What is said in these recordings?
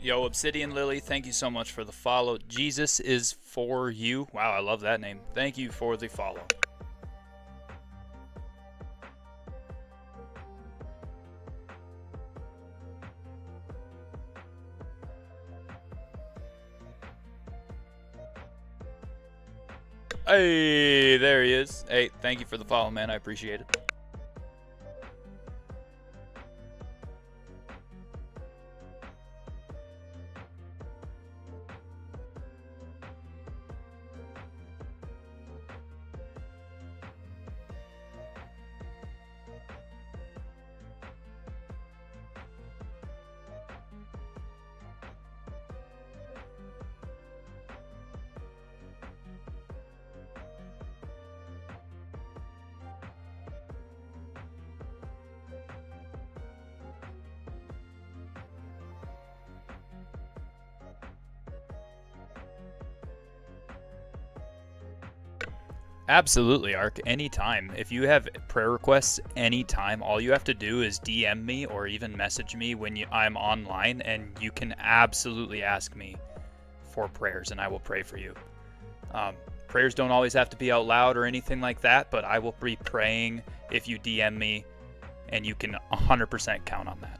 Yo, Obsidian Lily, thank you so much for the follow. Jesus is for you. Wow, I love that name. Thank you for the follow. Hey, there he is. Hey, thank you for the follow, man. I appreciate it. Absolutely, Ark. Anytime. If you have prayer requests anytime, all you have to do is DM me or even message me when I'm online, and you can absolutely ask me for prayers, and I will pray for you. Prayers don't always have to be out loud or anything like that, but I will be praying if you DM me, and you can 100% count on that.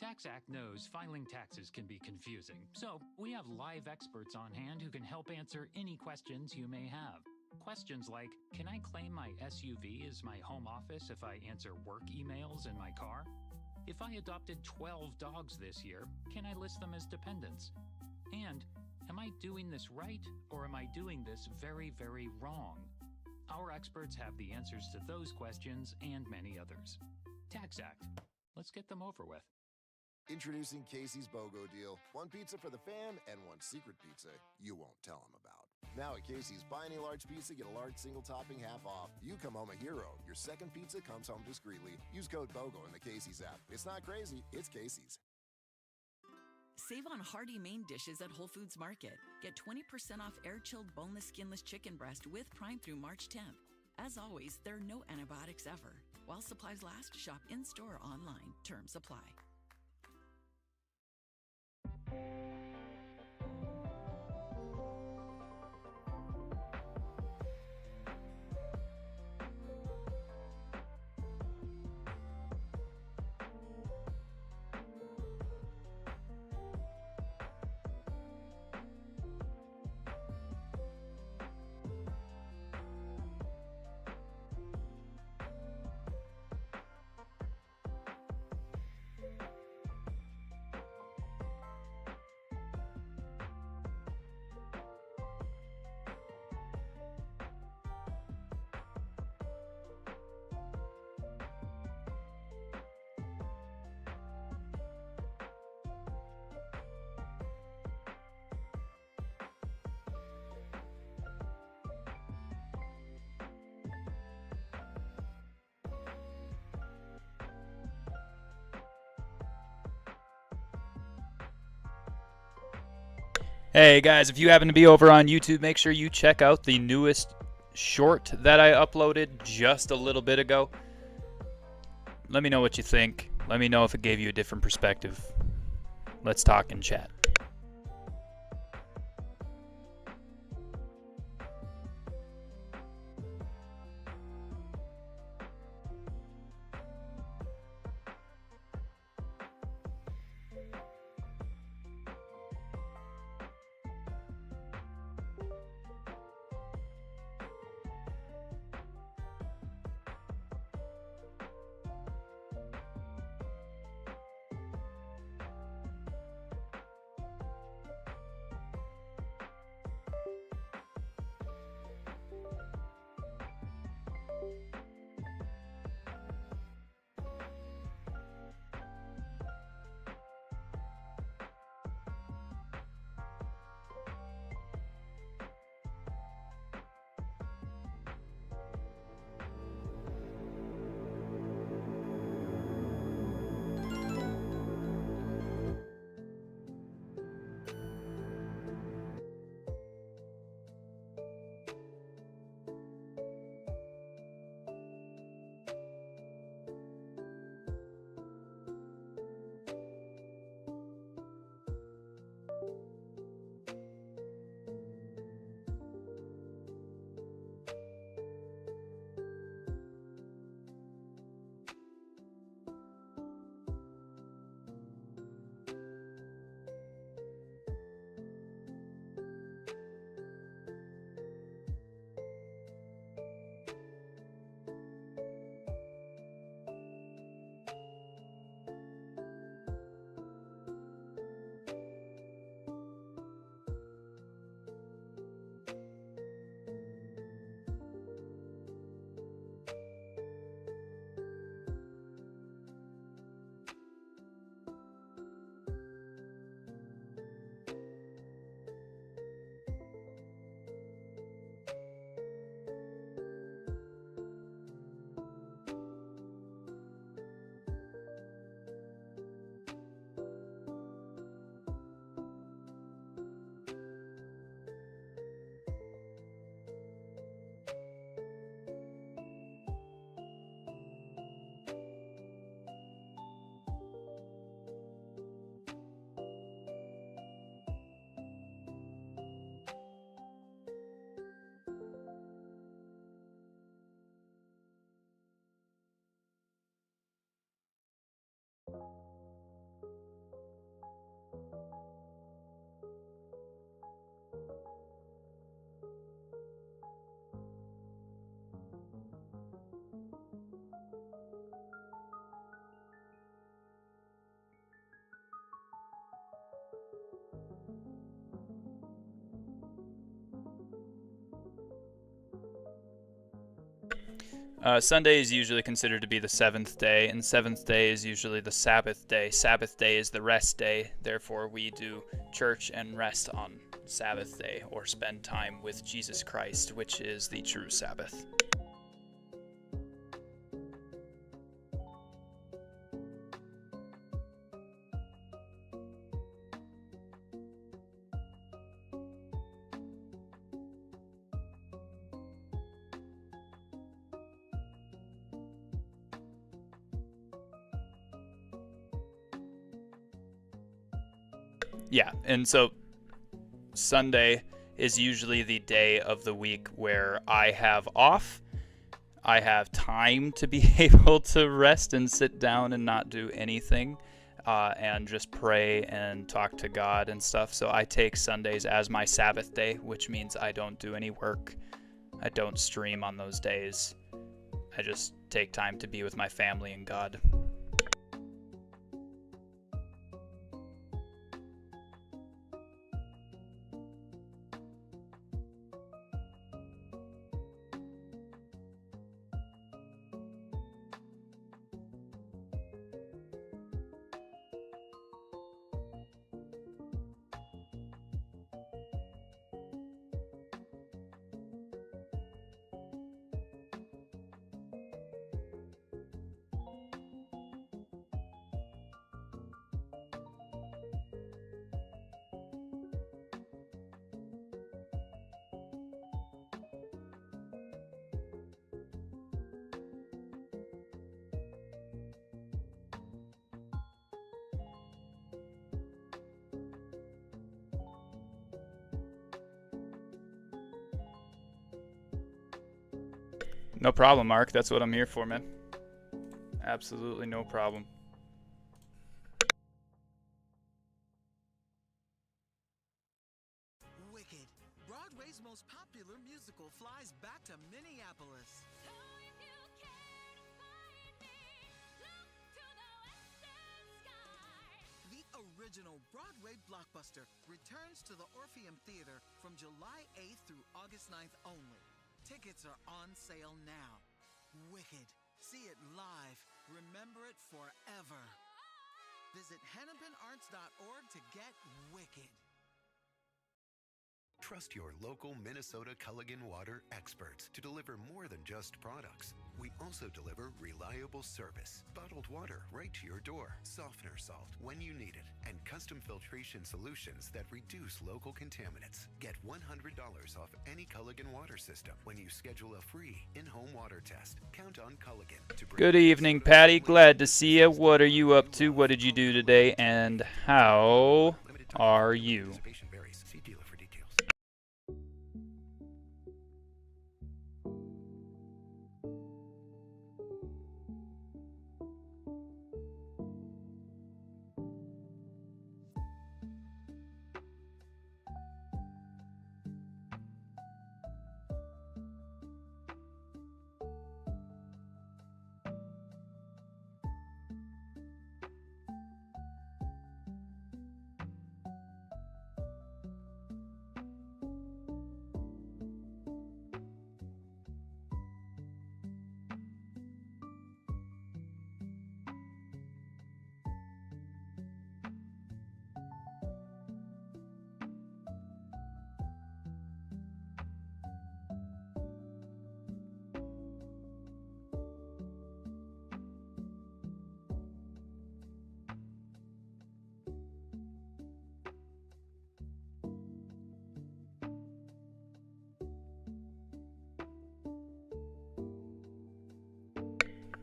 TaxAct knows filing taxes can be confusing, so we have live experts on hand who can help answer any questions you may have. Questions like, can I claim my SUV as my home office if I answer work emails in my car? If I adopted 12 dogs this year, can I list them as dependents? And, am I doing this right, or am I doing this very, very wrong? Our experts have the answers to those questions and many others. TaxAct. Let's get them over with. Introducing Casey's BOGO deal. One pizza for the fan and one secret pizza you won't tell them about. Now at Casey's, buy any large pizza, get a large single topping half off. You come home a hero. Your second pizza comes home discreetly. Use code BOGO in the Casey's app. It's not crazy, it's Casey's. Save on hearty main dishes at Whole Foods Market. Get 20% off air-chilled boneless skinless chicken breast with Prime through March 10th. As always, there are no antibiotics ever. While supplies last, shop in-store or online. Terms apply. Hey guys, if you happen to be over on YouTube, make sure you check out the newest short that I uploaded just a little bit ago. Let me know what you think. Let me know if it gave you a different perspective. Let's talk and chat. Sunday is usually considered to be the seventh day, and seventh day is usually the Sabbath day. Sabbath day is the rest day. Therefore, we do church and rest on Sabbath day, or spend time with Jesus Christ, which is the true Sabbath. Yeah, and so Sunday is usually the day of the week where I have off. I have time to be able to rest and sit down and not do anything, and just pray and talk to God and stuff. So I take Sundays as my Sabbath day, which means I don't do any work. I don't stream on those days. I just take time to be with my family and God. No problem, Mark. That's what I'm here for, man. Absolutely no problem. Wicked, Broadway's most popular musical, flies back to Minneapolis. So if you care to find me, look to the western sky. The original Broadway blockbuster returns to the Orpheum Theater from July 8th through August 9th only. Tickets are on sale now. Wicked. See it live. Remember it forever. Visit hennepinarts.org to get Wicked. Trust your local Minnesota Culligan Water experts to deliver more than just products. We also deliver reliable service, bottled water right to your door, softener salt when you need it, and custom filtration solutions that reduce local contaminants. Get $100 off any Culligan water system when you schedule a free in-home water test. Count on Culligan to bring Good evening, Patty. Glad to see you. What are you up to? What did you do today? And how are you? Participation varies. See dealer for details.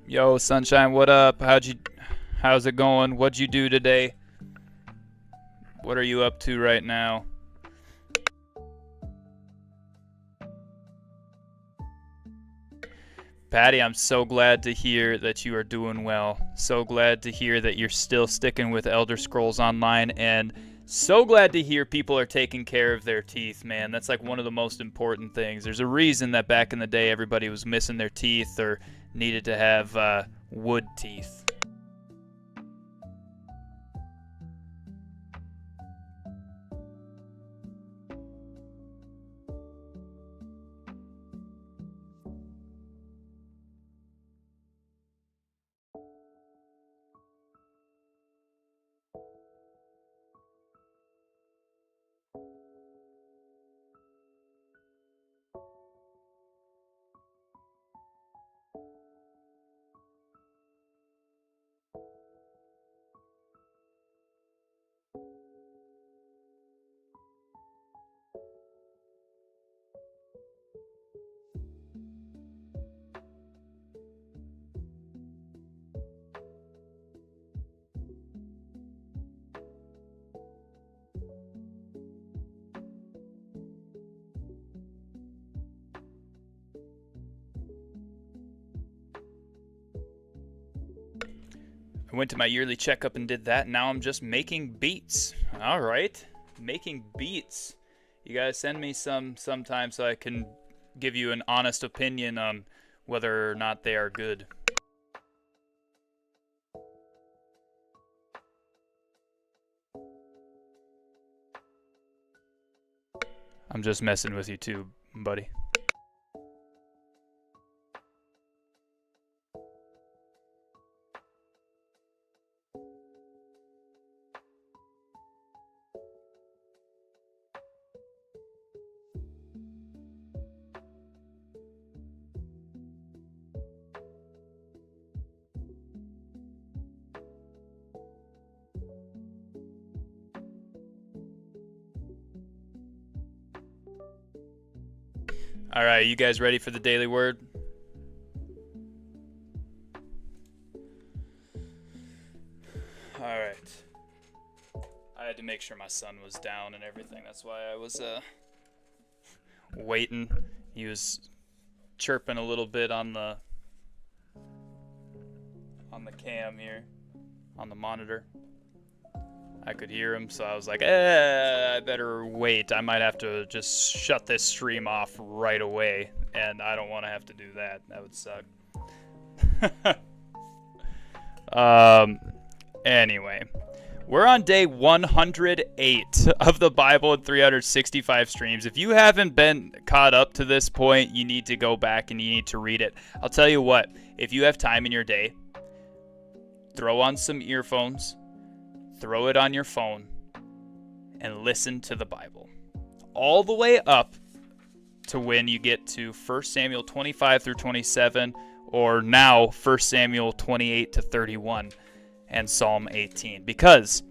Yo, Sunshine, what up? How's it going? What'd you do today? What are you up to right now? Patty, I'm so glad to hear that you are doing well. So glad to hear that you're still sticking with Elder Scrolls Online, and so glad to hear people are taking care of their teeth, man. That's like one of the most important things. There's a reason that back in the day everybody was missing their teeth or needed to have wood teeth. I went to my yearly checkup and did that. Now I'm just making beats. All right, making beats. You guys send me some sometime so I can give you an honest opinion on whether or not they are good. I'm just messing with you too, buddy. All right, you guys ready for the daily word? All right. I had to make sure my son was down and everything. That's why I was waiting. He was chirping a little bit on the cam here, on the monitor. I could hear him, so I was like, I better wait. I might have to just shut this stream off right away, and I don't want to have to do that. That would suck. Anyway, we're on day 108 of the Bible in 365 streams. If you haven't been caught up to this point, you need to go back and you need to read it. I'll tell you what, if you have time in your day, throw on some earphones, throw it on your phone, and listen to the Bible. All the way up to when you get to 1 Samuel 25 through 27, or now 1 Samuel 28 to 31, and Psalm 18. Because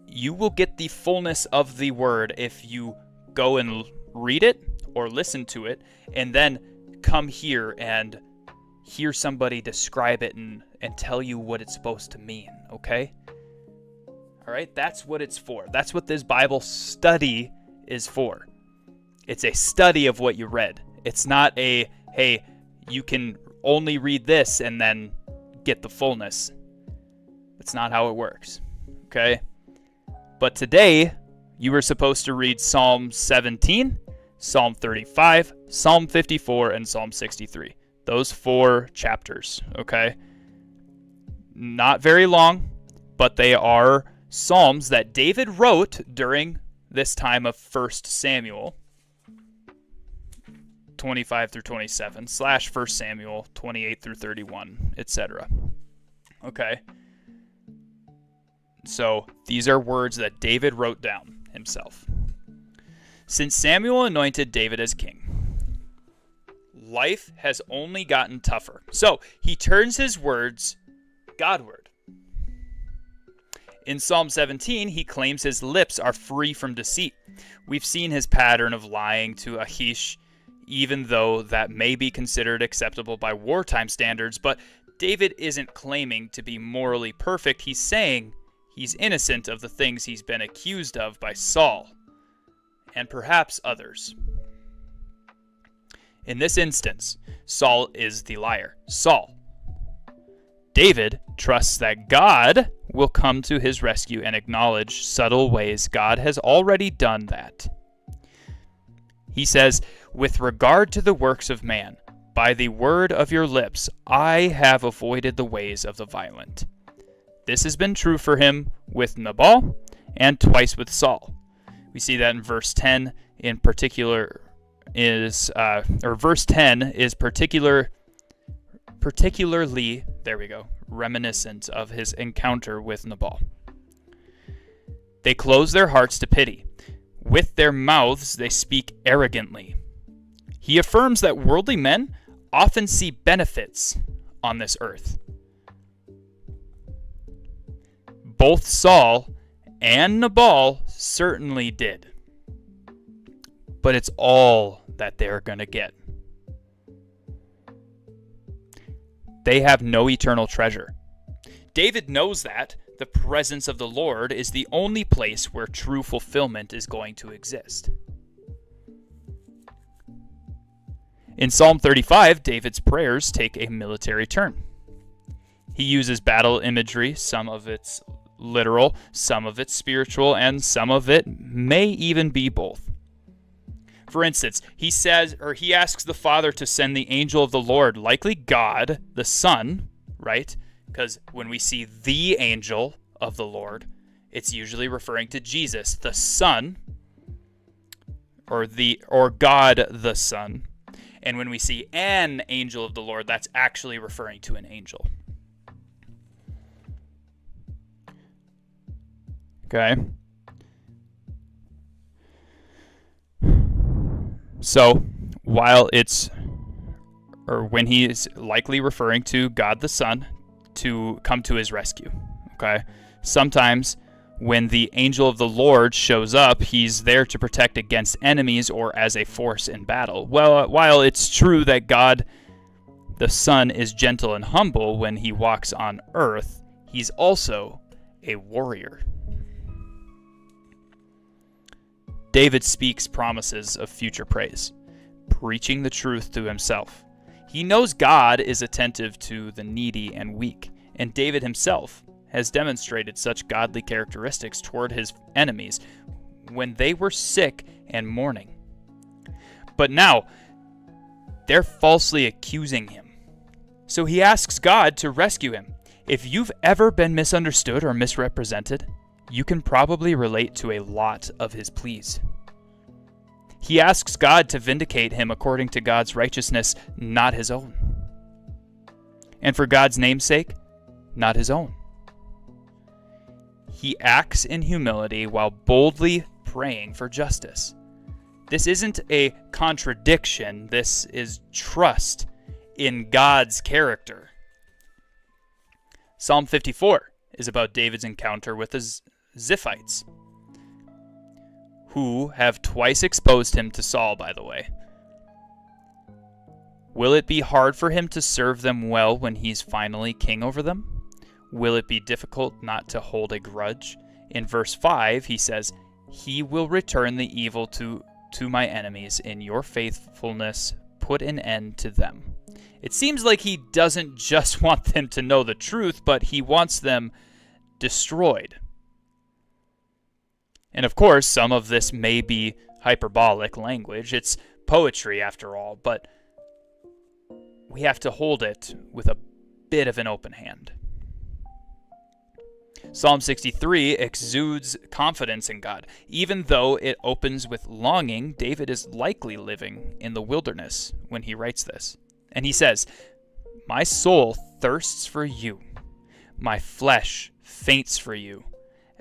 you will get the fullness of the word if you go and read it or listen to it, and then come here and hear somebody describe it and tell you what it's supposed to mean, okay? All right, that's what it's for. That's what this Bible study is for. It's a study of what you read. It's not a, hey, you can only read this and then get the fullness. That's not how it works, okay? But today, you were supposed to read Psalm 17, Psalm 35, Psalm 54, and Psalm 63. Those 4 chapters, okay? Not very long, but they are psalms that David wrote during this time of 1 Samuel 25 through 27 / 1 Samuel 28 through 31, etc. Okay? So these are words that David wrote down himself. Since Samuel anointed David as king, life has only gotten tougher. So he turns his words Godward. In Psalm 17, he claims his lips are free from deceit. We've seen his pattern of lying to Achish, even though that may be considered acceptable by wartime standards, but David isn't claiming to be morally perfect. He's saying he's innocent of the things he's been accused of by Saul, and perhaps others. In this instance, Saul is the liar. Saul. David trusts that God will come to his rescue and acknowledge subtle ways God has already done that. He says, with regard to the works of man, by the word of your lips, I have avoided the ways of the violent. This has been true for him with Nabal and twice with Saul. We see that in verse 10 in particular verse 10 is particularly, there we go, reminiscent of his encounter with Nabal. They close their hearts to pity. With their mouths they speak arrogantly. He affirms that worldly men often see benefits on this earth. Both Saul and Nabal certainly did. But it's all that they're going to get. They have no eternal treasure. David knows that the presence of the Lord is the only place where true fulfillment is going to exist. In Psalm 35, David's prayers take a military turn. He uses battle imagery, some of it's literal, some of it's spiritual, and some of it may even be both. For instance, he asks the Father to send the angel of the Lord, likely God, the Son, right? Because when we see the angel of the Lord, it's usually referring to Jesus, the Son, or God the Son. And when we see an angel of the Lord, that's actually referring to an angel. Okay. So, when he is likely referring to God the Son to come to his rescue, okay? Sometimes when the angel of the Lord shows up, he's there to protect against enemies or as a force in battle. Well, while it's true that God the Son is gentle and humble when he walks on earth, he's also a warrior. David speaks promises of future praise, preaching the truth to himself. He knows God is attentive to the needy and weak, and David himself has demonstrated such godly characteristics toward his enemies when they were sick and mourning. But now, they're falsely accusing him. So he asks God to rescue him. If you've ever been misunderstood or misrepresented, you can probably relate to a lot of his pleas. He asks God to vindicate him according to God's righteousness, not his own. And for God's name's sake, not his own. He acts in humility while boldly praying for justice. This isn't a contradiction. This is trust in God's character. Psalm 54 is about David's encounter with the Ziphites, who have twice exposed him to Saul, by the way. Will it be hard for him to serve them well when he's finally king over them? Will it be difficult not to hold a grudge? In verse 5, he says, "He will return the evil to my enemies. In your faithfulness, put an end to them." It seems like he doesn't just want them to know the truth, but he wants them destroyed. And of course, some of this may be hyperbolic language. It's poetry, after all, but we have to hold it with a bit of an open hand. Psalm 63 exudes confidence in God. Even though it opens with longing, David is likely living in the wilderness when he writes this. And he says, "My soul thirsts for you. My flesh faints for you,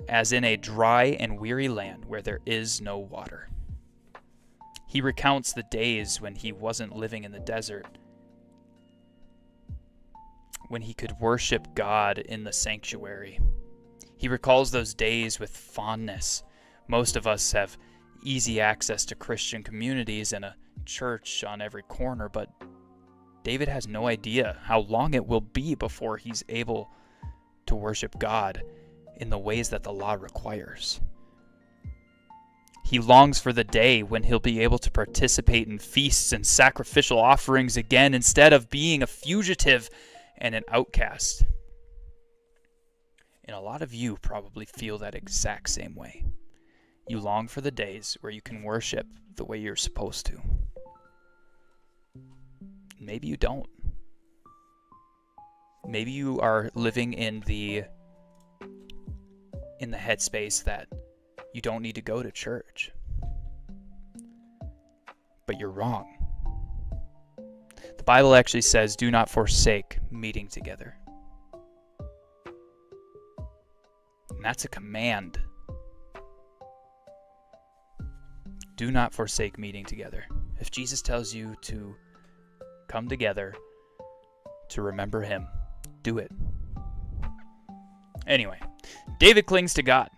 as in a dry and weary land where there is no water." He recounts the days when he wasn't living in the desert, when he could worship God in the sanctuary. He recalls those days with fondness. Most of us have easy access to Christian communities and a church on every corner, but David has no idea how long it will be before he's able to worship God in the ways that the law requires. He longs for the day when he'll be able to participate in feasts and sacrificial offerings again instead of being a fugitive and an outcast. And a lot of you probably feel that exact same way. You long for the days where you can worship the way you're supposed to. Maybe you don't. Maybe you are living in the headspace that you don't need to go to church. But you're wrong. The Bible actually says, "Do not forsake meeting together." And that's a command. Do not forsake meeting together. If Jesus tells you to come together to remember him, do it. Anyway, David clings to God.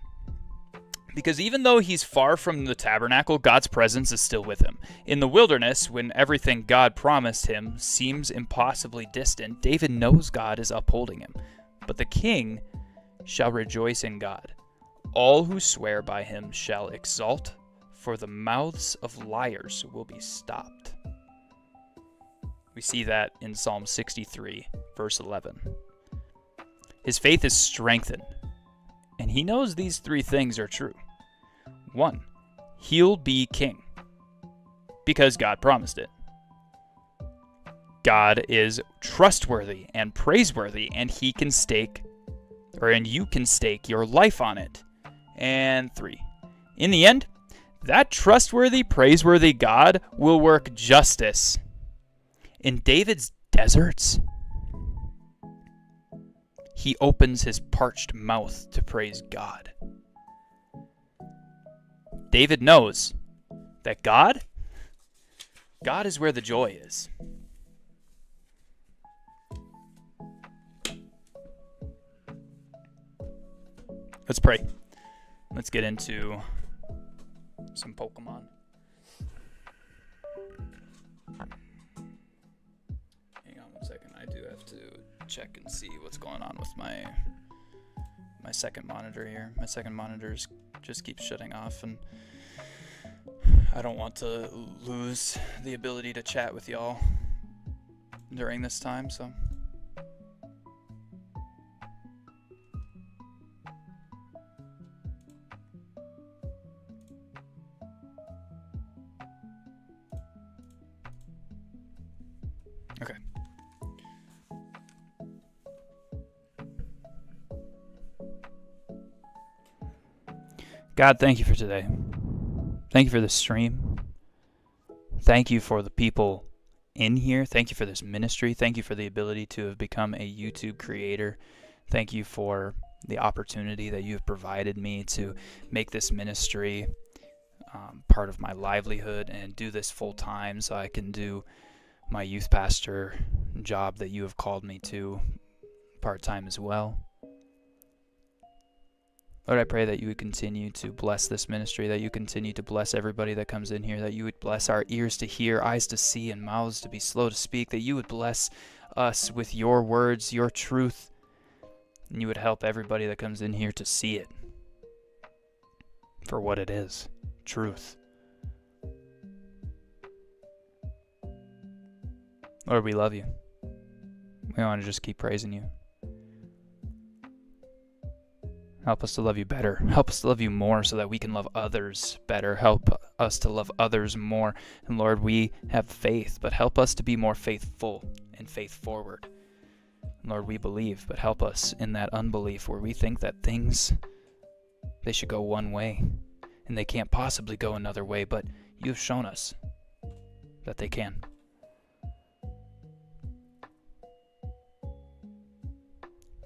Because even though he's far from the tabernacle, God's presence is still with him. In the wilderness, when everything God promised him seems impossibly distant, David knows God is upholding him. But the king shall rejoice in God. All who swear by him shall exult, for the mouths of liars will be stopped. We see that in Psalm 63, verse 11. His faith is strengthened. And he knows these 3 things are true. 1, he'll be king. Because God promised it. God is trustworthy and praiseworthy, and he can stake, and you can stake your life on it. And 3, in the end, that trustworthy, praiseworthy God will work justice. In David's deserts, he opens his parched mouth to praise God. David knows that God is where the joy is. Let's pray. Let's get into some Pokemon. Hang on 1 second. I do have to check and see what's going on with my second monitor here. My second monitor just keeps shutting off, and I don't want to lose the ability to chat with y'all during this time, so. Okay. God, thank you for today. Thank you for this stream. Thank you for the people in here. Thank you for this ministry. Thank you for the ability to have become a YouTube creator. Thank you for the opportunity that you have provided me to make this ministry part of my livelihood and do this full time so I can do my youth pastor job that you have called me to part time as well. Lord, I pray that you would continue to bless this ministry, that you continue to bless everybody that comes in here, that you would bless our ears to hear, eyes to see, and mouths to be slow to speak, that you would bless us with your words, your truth, and you would help everybody that comes in here to see it for what it is, truth. Lord, we love you. We want to just keep praising you. Help us to love you better. Help us to love you more so that we can love others better. Help us to love others more. And Lord, we have faith, but help us to be more faithful and faith forward. Lord, we believe, but help us in that unbelief where we think that things, they should go one way and they can't possibly go another way, but you've shown us that they can.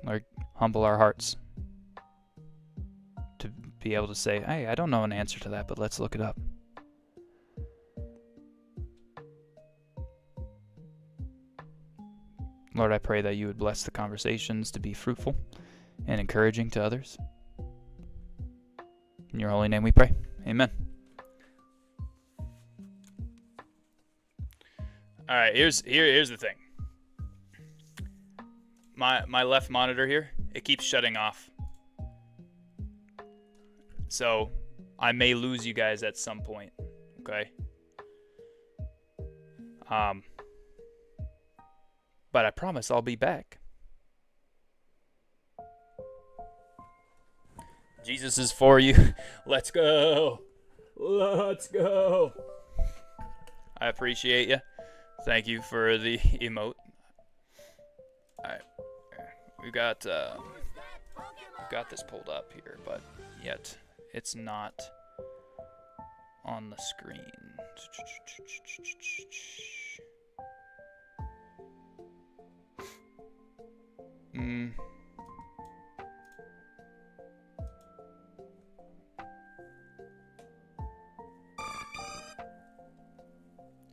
Lord, humble our hearts to be able to say, hey, I don't know an answer to that, but let's look it up. Lord, I pray that you would bless the conversations to be fruitful and encouraging to others. In your holy name we pray. Amen. All right, here's the thing. My left monitor here, it keeps shutting off. So I may lose you guys at some point, okay? But I promise I'll be back. Jesus is for you. Let's go. Let's go. I appreciate you. Thank you for the emote. Alright. We've got this pulled up here, but yet it's not on the screen.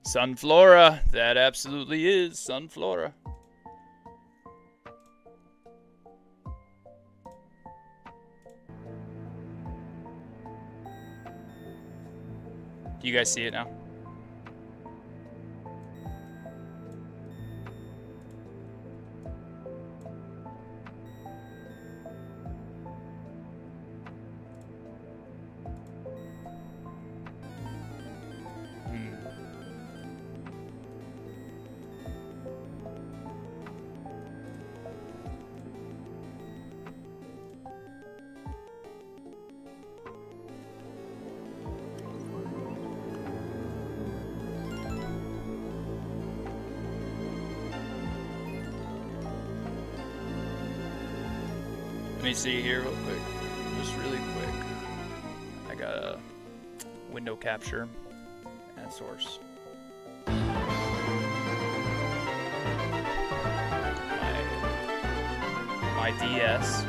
Sunflora, that absolutely is Sunflora. Do you guys see it now? me see here real quick. Just really quick. I got a window capture and source. My DS.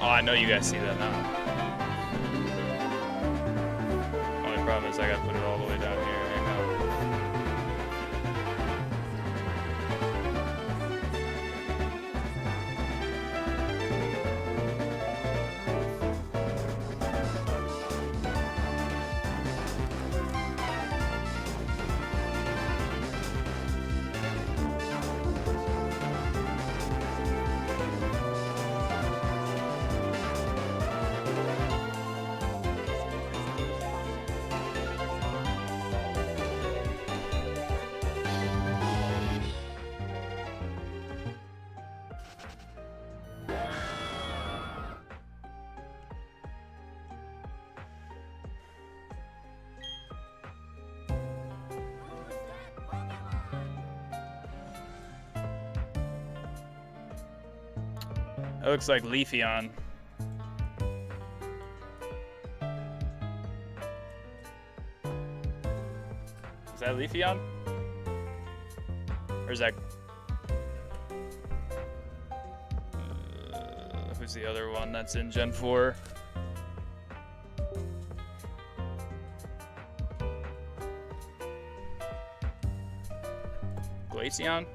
Oh, I know you guys see that now. Only problem is I gotta put it all the way down here. Hang on. It looks like Leafeon. Is that Leafeon? Or is that... who's the other one that's in Gen 4? Glaceon?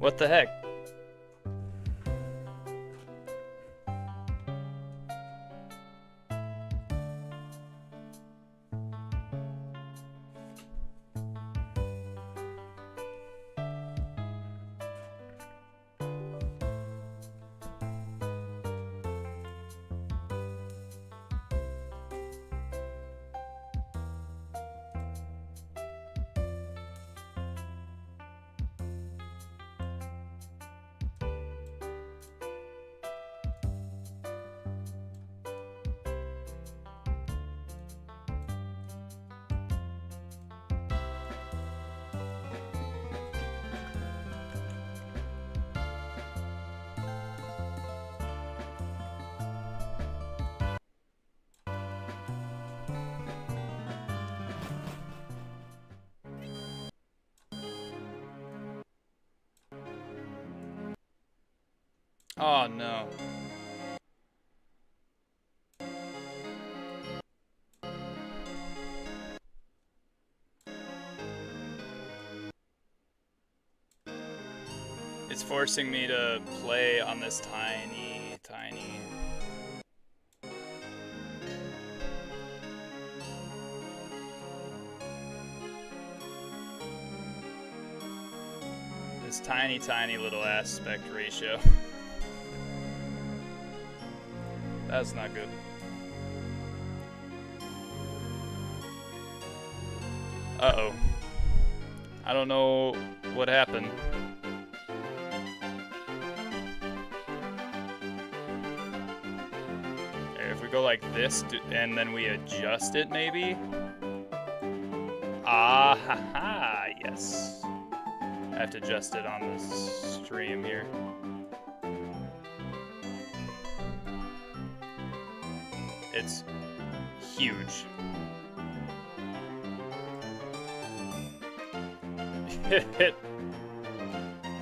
What the heck? Oh no. It's forcing me to play on this tiny. This tiny little aspect ratio. That's not good. Uh-oh. I don't know what happened. If we go like this and then we adjust it maybe? Ah, haha, yes. I have to adjust it on the stream here. It's huge.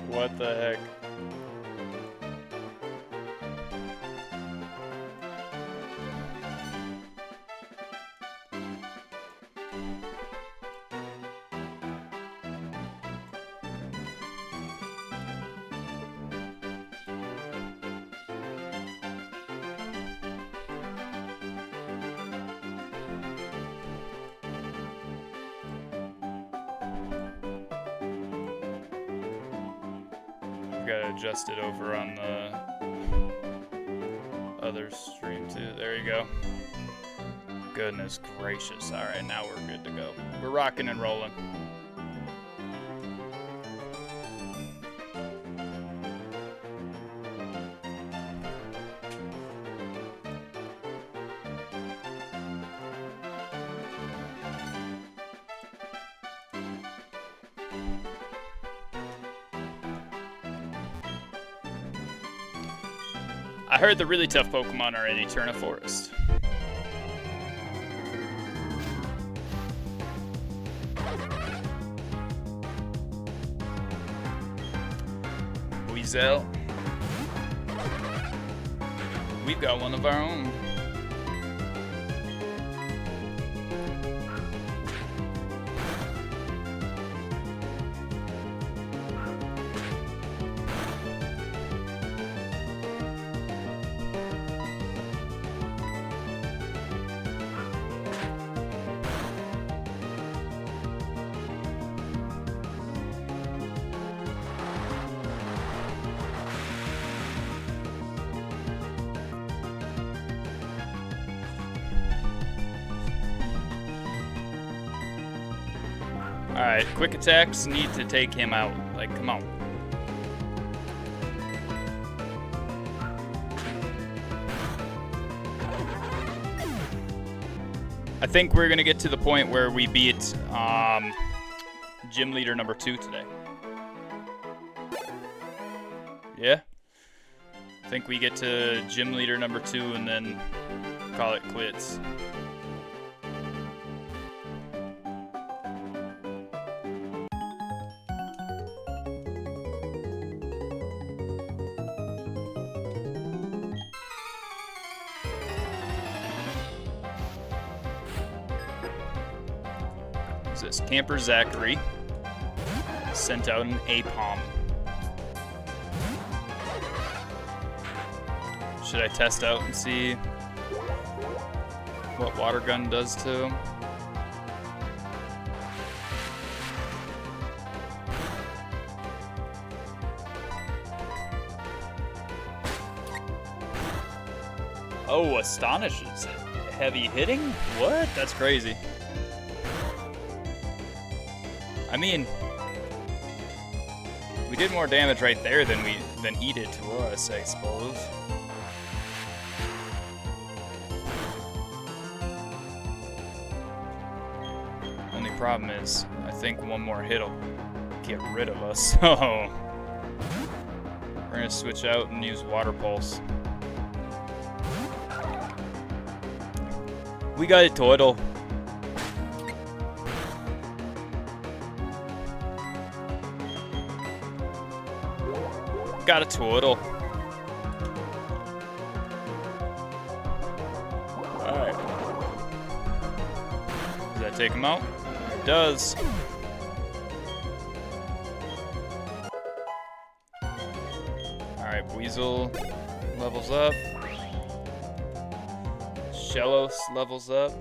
What the heck? Gotta adjust it over on the other stream too. There you go. Goodness gracious. Alright, now we're good to go. We're rocking and rolling. I heard the really tough Pokemon are in Eterna Forest. Weasel. We've got one of our own. Alright, quick attacks need to take him out. Like, come on. I think we're gonna get to the point where we beat gym leader number 2 today. Yeah? I think we get to gym leader number 2 and then call it quits. This Camper Zachary sent out an Apom. Should I test out and see what Water Gun does to him? Oh, astonishes it. Heavy hitting? What? That's crazy. I mean, we did more damage right there than he did to us, I suppose. Only problem is, I think one more hit'll get rid of us. So we're gonna switch out and use Water Pulse. We got a Turtle. Got a Turtle. Alright. Does that take him out? It does. Alright, Weasel levels up. Shellos levels up.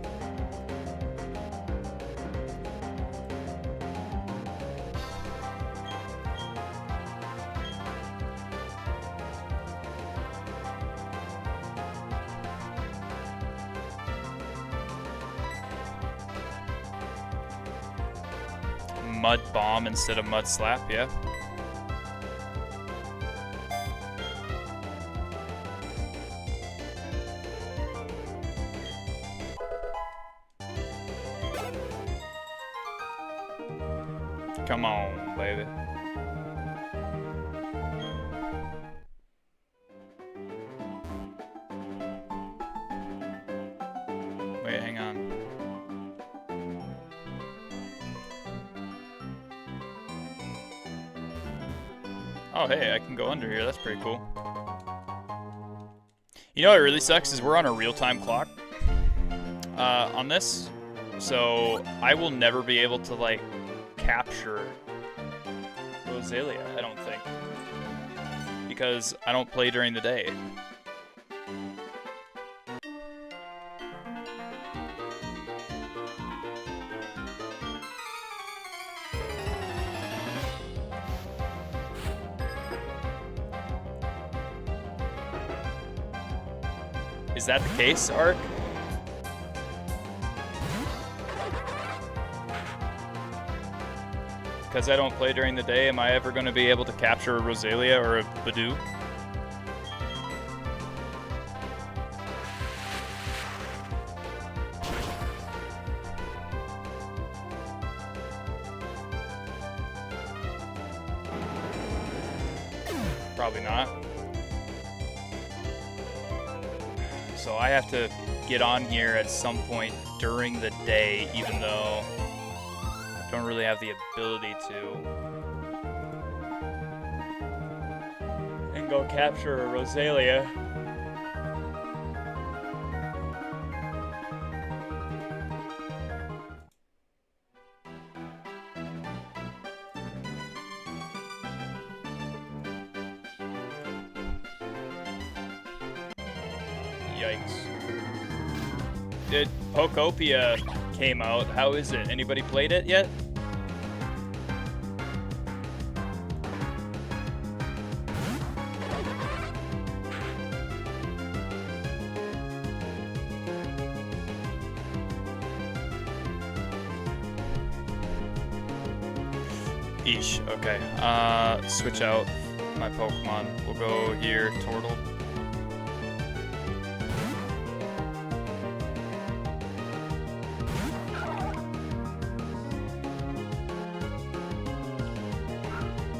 Mud Bomb instead of Mud Slap, yeah. Come on, baby. Wait, hang on. Oh, hey, I can go under here. That's pretty cool. You know what really sucks is we're on a real-time clock on this, so I will never be able to, like, capture Roselia, I don't think, because I don't play during the day. Is that the case, Ark? Because I don't play during the day, am I ever going to be able to capture a Rosalia or a Bidoof? Probably not. So I have to get on here at some point during the day, even though I don't really have the ability to. And go capture a Rosalia. Yikes. Did Pokopia came out. How is it? Anybody played it yet? Eesh, okay. Switch out my Pokemon. We'll go here, Tortle.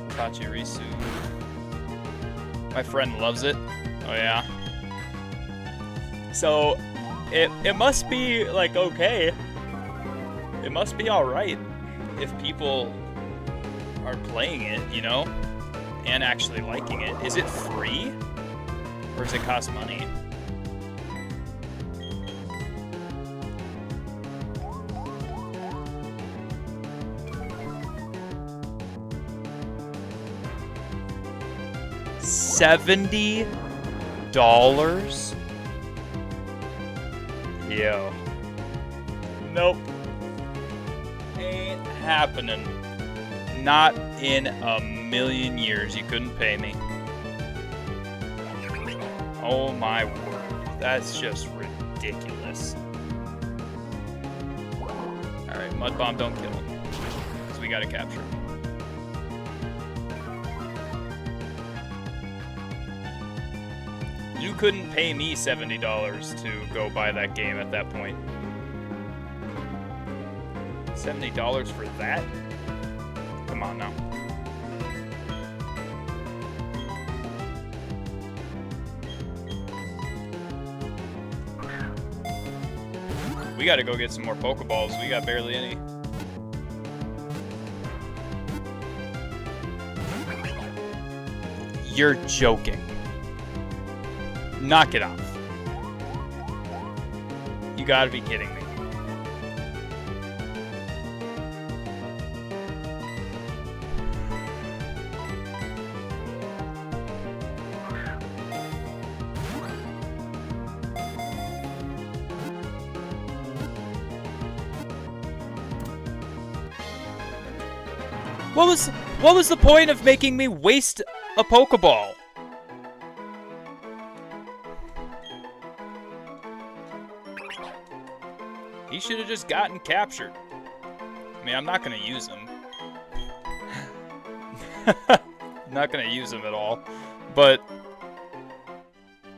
Pachirisu. My friend loves it. Oh yeah. So it must be like okay. It must be alright if people are playing it, you know, and actually liking it. Is it free? Or does it cost money? $70? Yo. Nope. Ain't happening. Not in a million years. You couldn't pay me. Oh my word. That's just ridiculous. Alright, Mud Bomb, don't kill him. Because we gotta capture him. You couldn't pay me $70 to go buy that game at that point. $70 for that? Come on now. We gotta go get some more Pokeballs. We got barely any. You're joking. Knock it off. You gotta be kidding me. What was the point of making me waste a Pokeball? He should have just gotten captured. I mean, I'm not gonna use him. Not gonna use him at all. But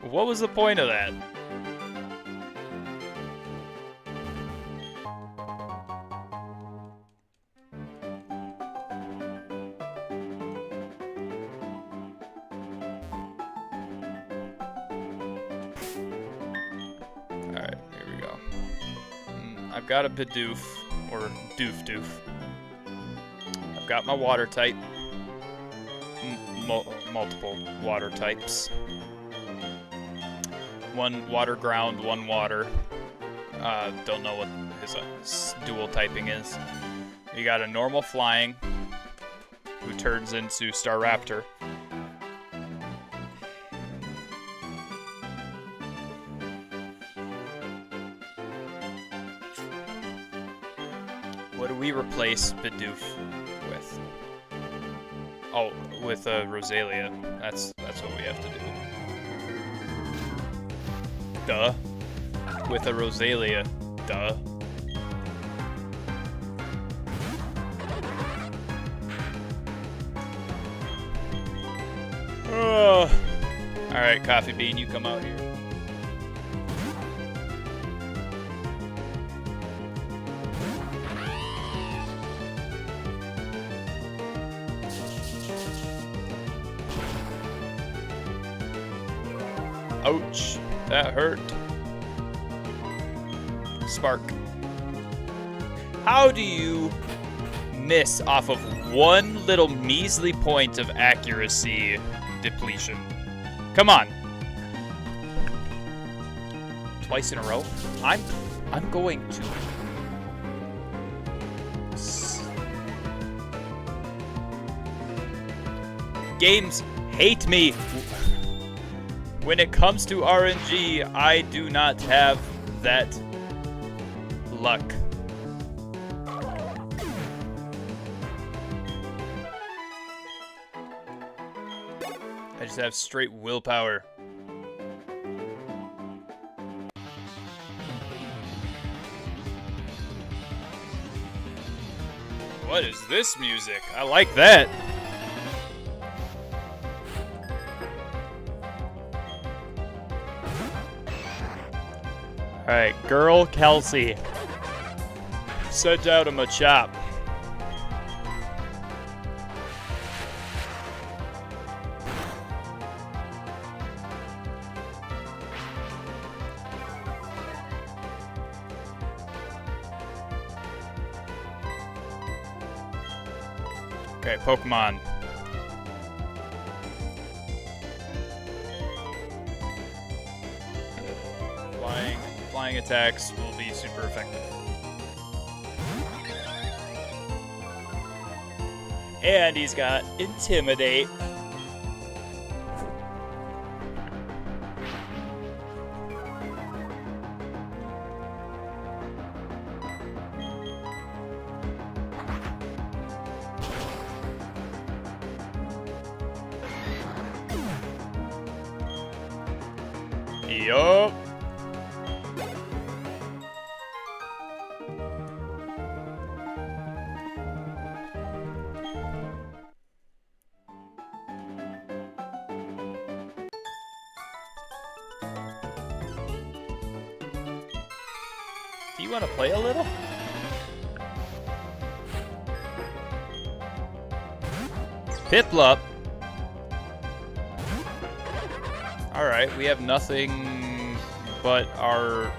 what was the point of that? I've got a Bidoof, or Doof. I've got my water type. Multiple water types. One water ground, one water. Don't know what his dual typing is. We got a normal flying, who turns into Staraptor. What do we replace Bidoof with? Oh, with Rosalia. That's what we have to do. Duh. With a Rosalia. Duh. Oh. Alright, Coffee Bean, you come out here. Ouch, that hurt. Spark. How do you miss off of one little measly point of accuracy depletion? Come on. Twice in a row? I'm going to... Games hate me. When it comes to RNG, I do not have that luck. I just have straight willpower. What is this music? I like that. Alright, girl Kelsey. Sent out a Machop. Okay, Pokemon. Flying attacks will be super effective. And he's got Intimidate. Yup. Do you want to play a little? Piplup. Alright, we have nothing but our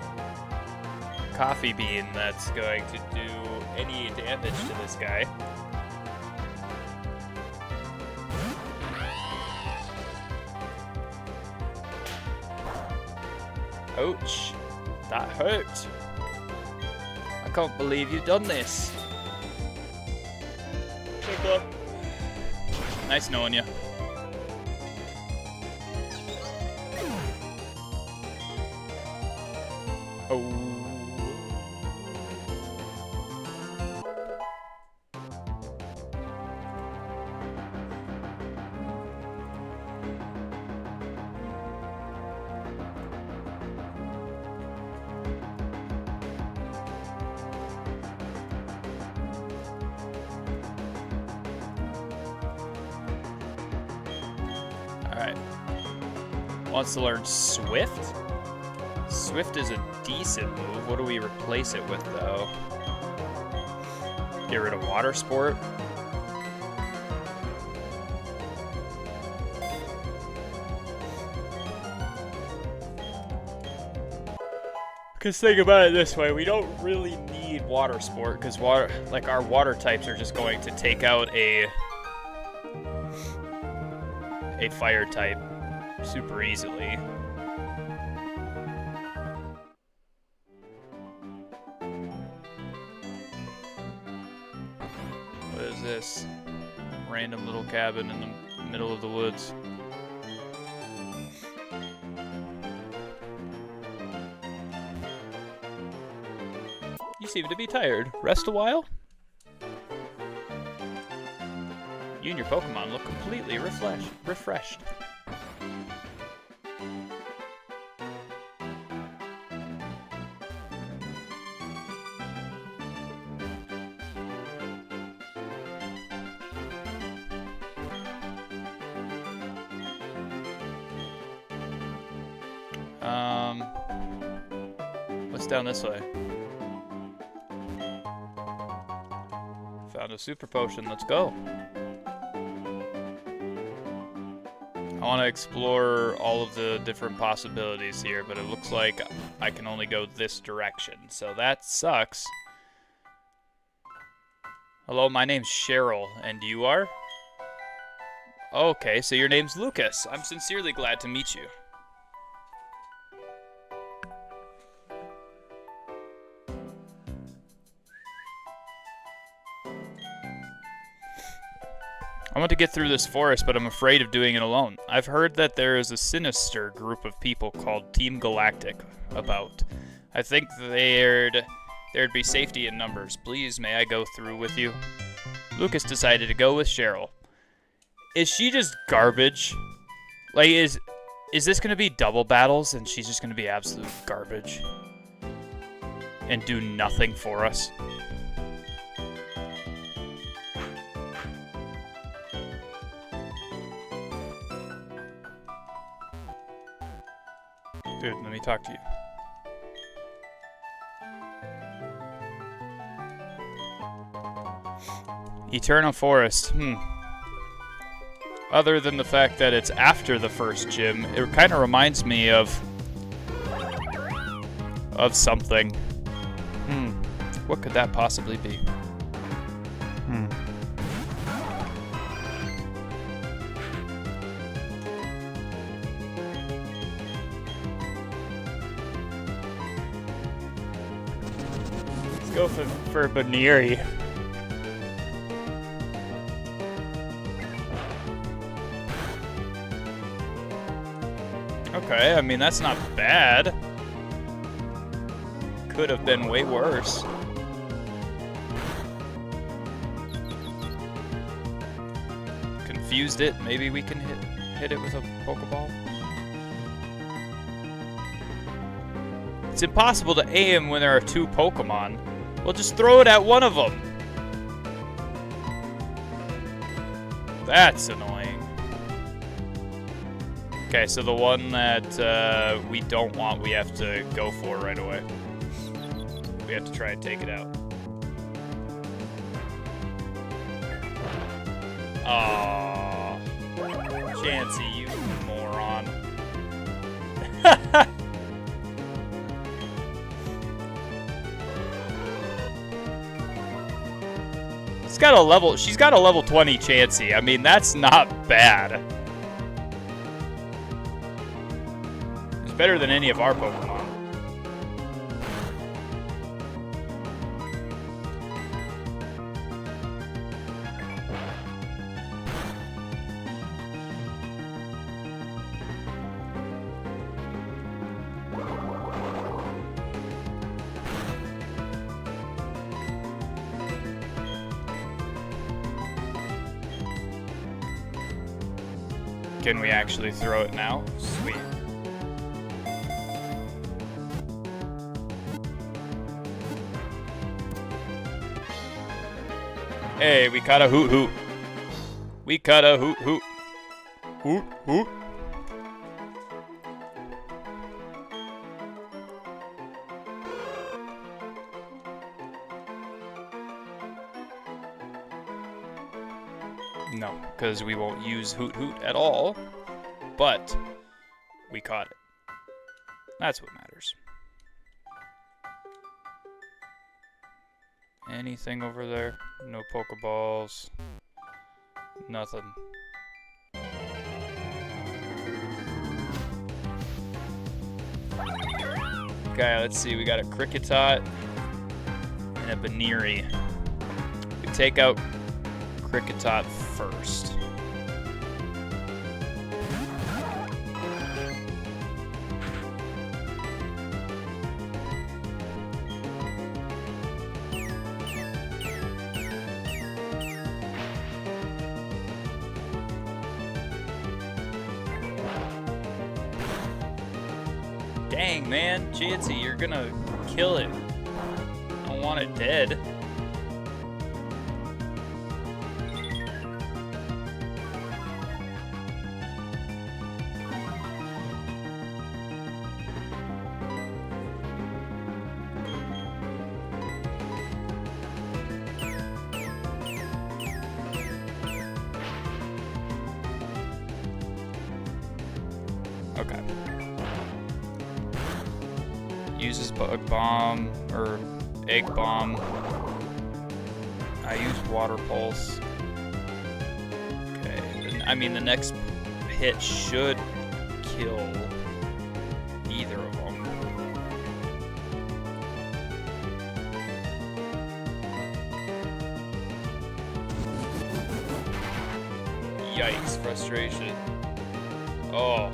Coffee Bean that's going to do any damage to this guy. Ouch. That hurt. I can't believe you've done this. Piplup. Nice knowing you. Oh. Alright. Wants to learn Swift? Swift is a decent move. What do we replace it with, though? Get rid of Water Sport? Because think about it this way, we don't really need Water Sport, because water, like our water types are just going to take out a fire type super easily. What is this? Random little cabin in the middle of the woods. You seem to be tired. Rest a while? You and your Pokemon look completely refreshed. It's down this way. Found a super potion. Let's go. I want to explore all of the different possibilities here, but it looks like I can only go this direction. So that sucks. Hello, my name's Cheryl, and you are? Okay, so your name's Lucas. I'm sincerely glad to meet you. I want to get through this forest, but I'm afraid of doing it alone. I've heard that there is a sinister group of people called Team Galactic about. I think there'd be safety in numbers. Please, may I go through with you? Lucas decided to go with Cheryl. Is she just garbage? Like, is this going to be double battles and she's just going to be absolute garbage? And do nothing for us? Dude, let me talk to you. Eternal Forest. Other than the fact that it's after the first gym, it kind of reminds me of something. What could that possibly be? Let's go for Baniri. Okay, I mean, that's not bad. Could have been way worse. Confused it. Maybe we can hit it with a Pokeball. It's impossible to aim when there are two Pokemon. Well, just throw it at one of them. That's annoying. Okay, so the one that we don't want, we have to go for right away. We have to try and take it out. Aww. Chansey, you moron. She's got a level 20 Chansey. I mean, that's not bad. It's better than any of our Pokemon. Can we actually throw it now? Sweet. Hey, we caught a hoot hoot. We caught a hoot hoot. Hoot hoot. No, because we won't use Hoot Hoot at all, but we caught it. That's what matters. Anything over there? No Pokeballs. Nothing. Okay, let's see. We got a Kricketot and a Baniri. We take out Kricketot first. Dang, man. Chansey, you're gonna kill it. I don't want it dead. Okay. Uses bug bomb or egg bomb. I use water pulse. Okay. I mean, the next hit should kill either of them. Yikes, frustration. Oh.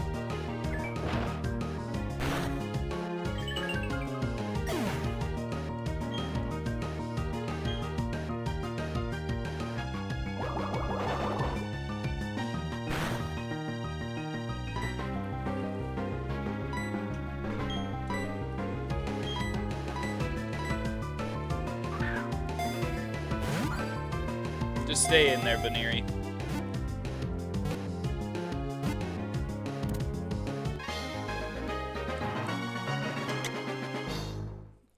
Just stay in there, Baniri.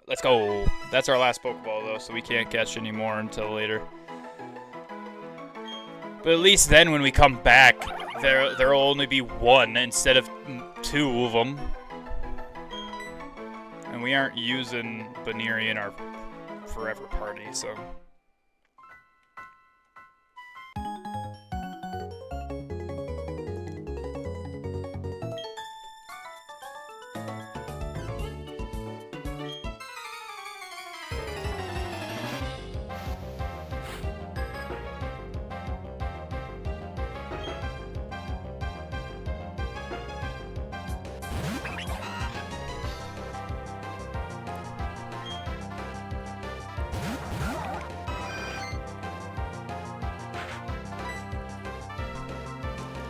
Let's go. That's our last Pokeball, though, so we can't catch any more until later. But at least then, when we come back, there'll only be one instead of two of them. And we aren't using Baniri in our forever party, so...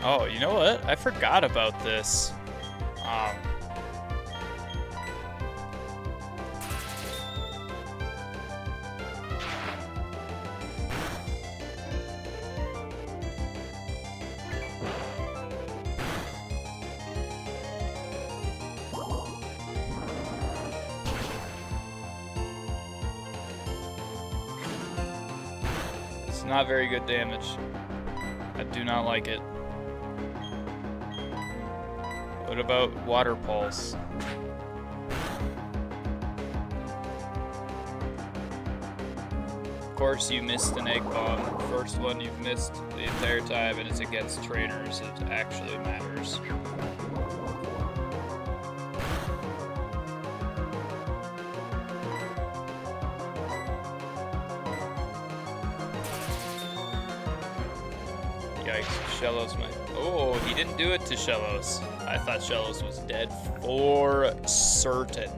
Oh, you know what? I forgot about this. It's not very good damage. I do not like it. What about water pulse? Of course, you missed an egg bomb. First one you've missed the entire time, and it's against trainers. It actually matters. Yikes, Shellos might... Oh, he didn't do it to Shellos. I thought Shellos was dead for certain.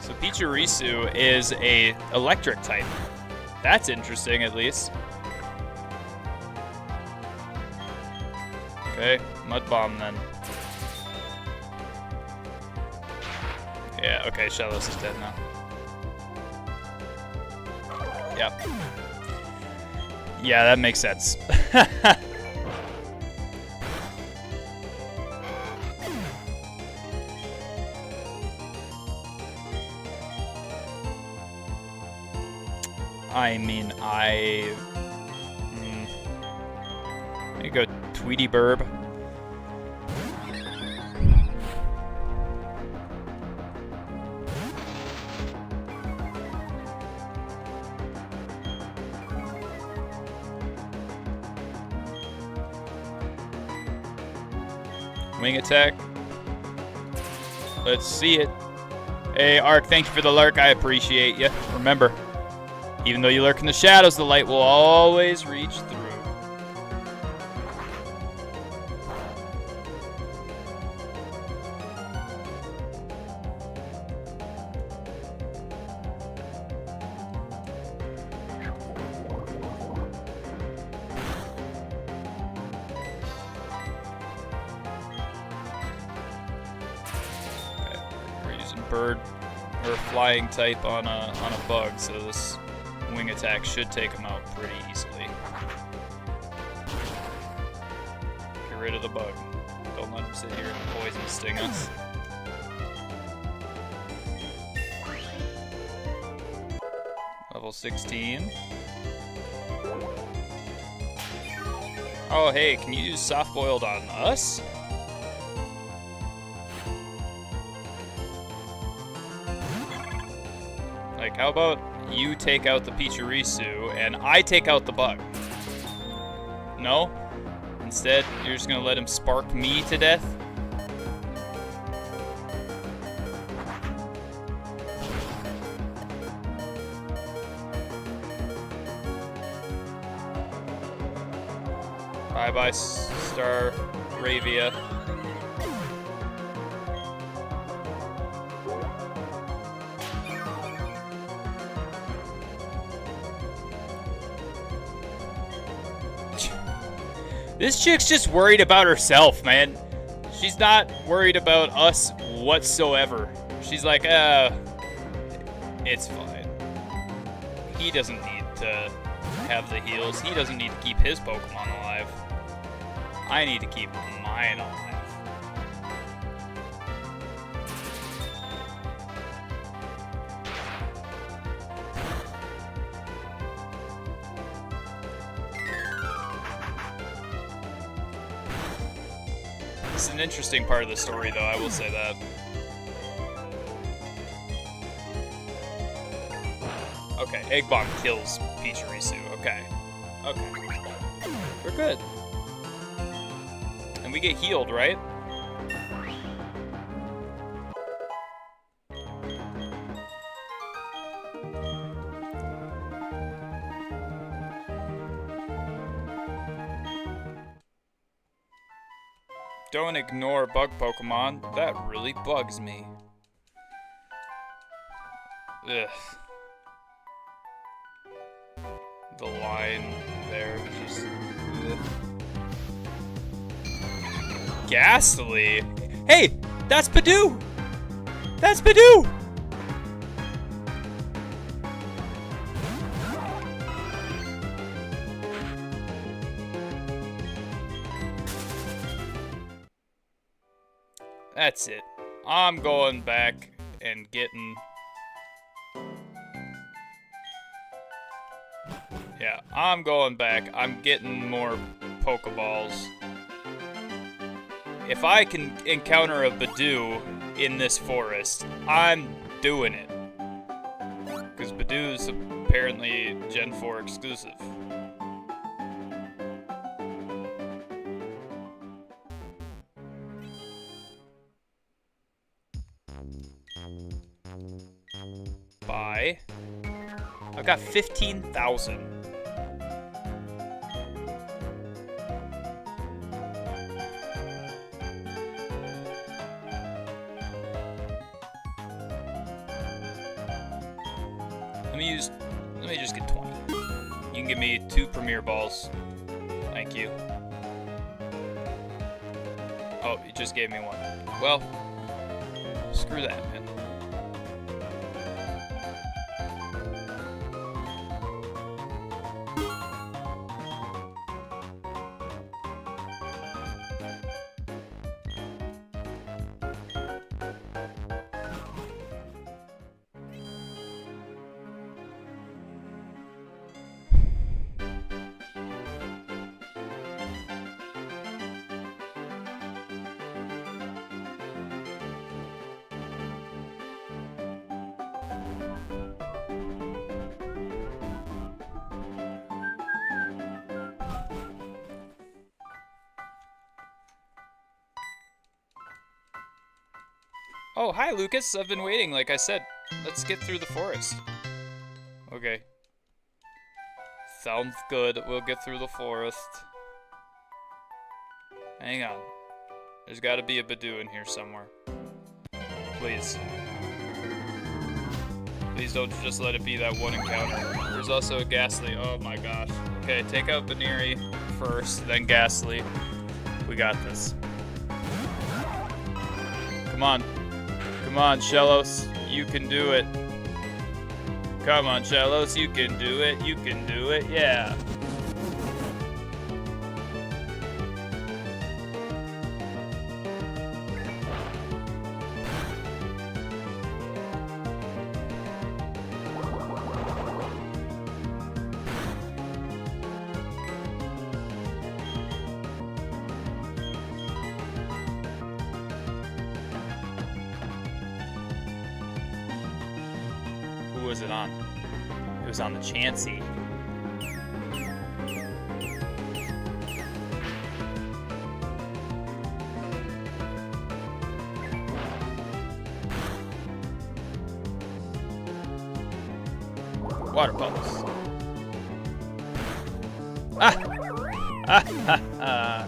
So Pichirisu is a electric type. That's interesting, at least. Okay, Mud Bomb then. Yeah, okay, Shellos is dead now. Yep. Yeah, that makes sense. I mean, I go Tweety Burb. Wing attack. Let's see it. Hey, Ark, thank you for the lurk. I appreciate you. Remember, even though you lurk in the shadows, the light will always reach through. Bird or flying type on a bug, so this wing attack should take him out pretty easily. Get rid of the bug. Don't let him sit here and poison sting us. Level 16. Oh, hey, can you use soft-boiled on us? Like, how about you take out the Pichirisu and I take out the bug? No? Instead, you're just gonna let him spark me to death? Bye-bye, Star Ravia. This chick's just worried about herself, man. She's not worried about us whatsoever. She's like, it's fine. He doesn't need to have the heals. He doesn't need to keep his Pokemon alive. I need to keep mine alive. It's an interesting part of the story, though, I will say that. Okay, Egg Bomb kills Pichirisu. Okay. Okay. We're good. And we get healed, right? Don't ignore bug Pokemon. That really bugs me. Ugh. The line there just... Ugh. Ghastly! Hey! That's Badoo! That's Badoo! That's it. I'm going back and getting... Yeah, I'm going back. I'm getting more Pokeballs. If I can encounter a Badoo in this forest, I'm doing it. Because Badoo's apparently Gen 4 exclusive. Buy. I've got 15,000. Let me just get 20. You can give me 2 Premier Balls. Thank you. Oh, you just gave me 1. Well, screw that, man. Oh, hi, Lucas. I've been waiting, like I said. Let's get through the forest. Okay. Sounds good. We'll get through the forest. Hang on. There's got to be a Badoo in here somewhere. Please. Please don't just let it be that one encounter. There's also a Ghastly. Oh my gosh. Okay, take out Baneri first, then Ghastly. We got this. Come on. Come on, Shellos. You can do it. Come on, Shellos. You can do it. You can do it. Yeah. was it on? It was on the Chansey. Water bubbles. Ah! Ah ha ha!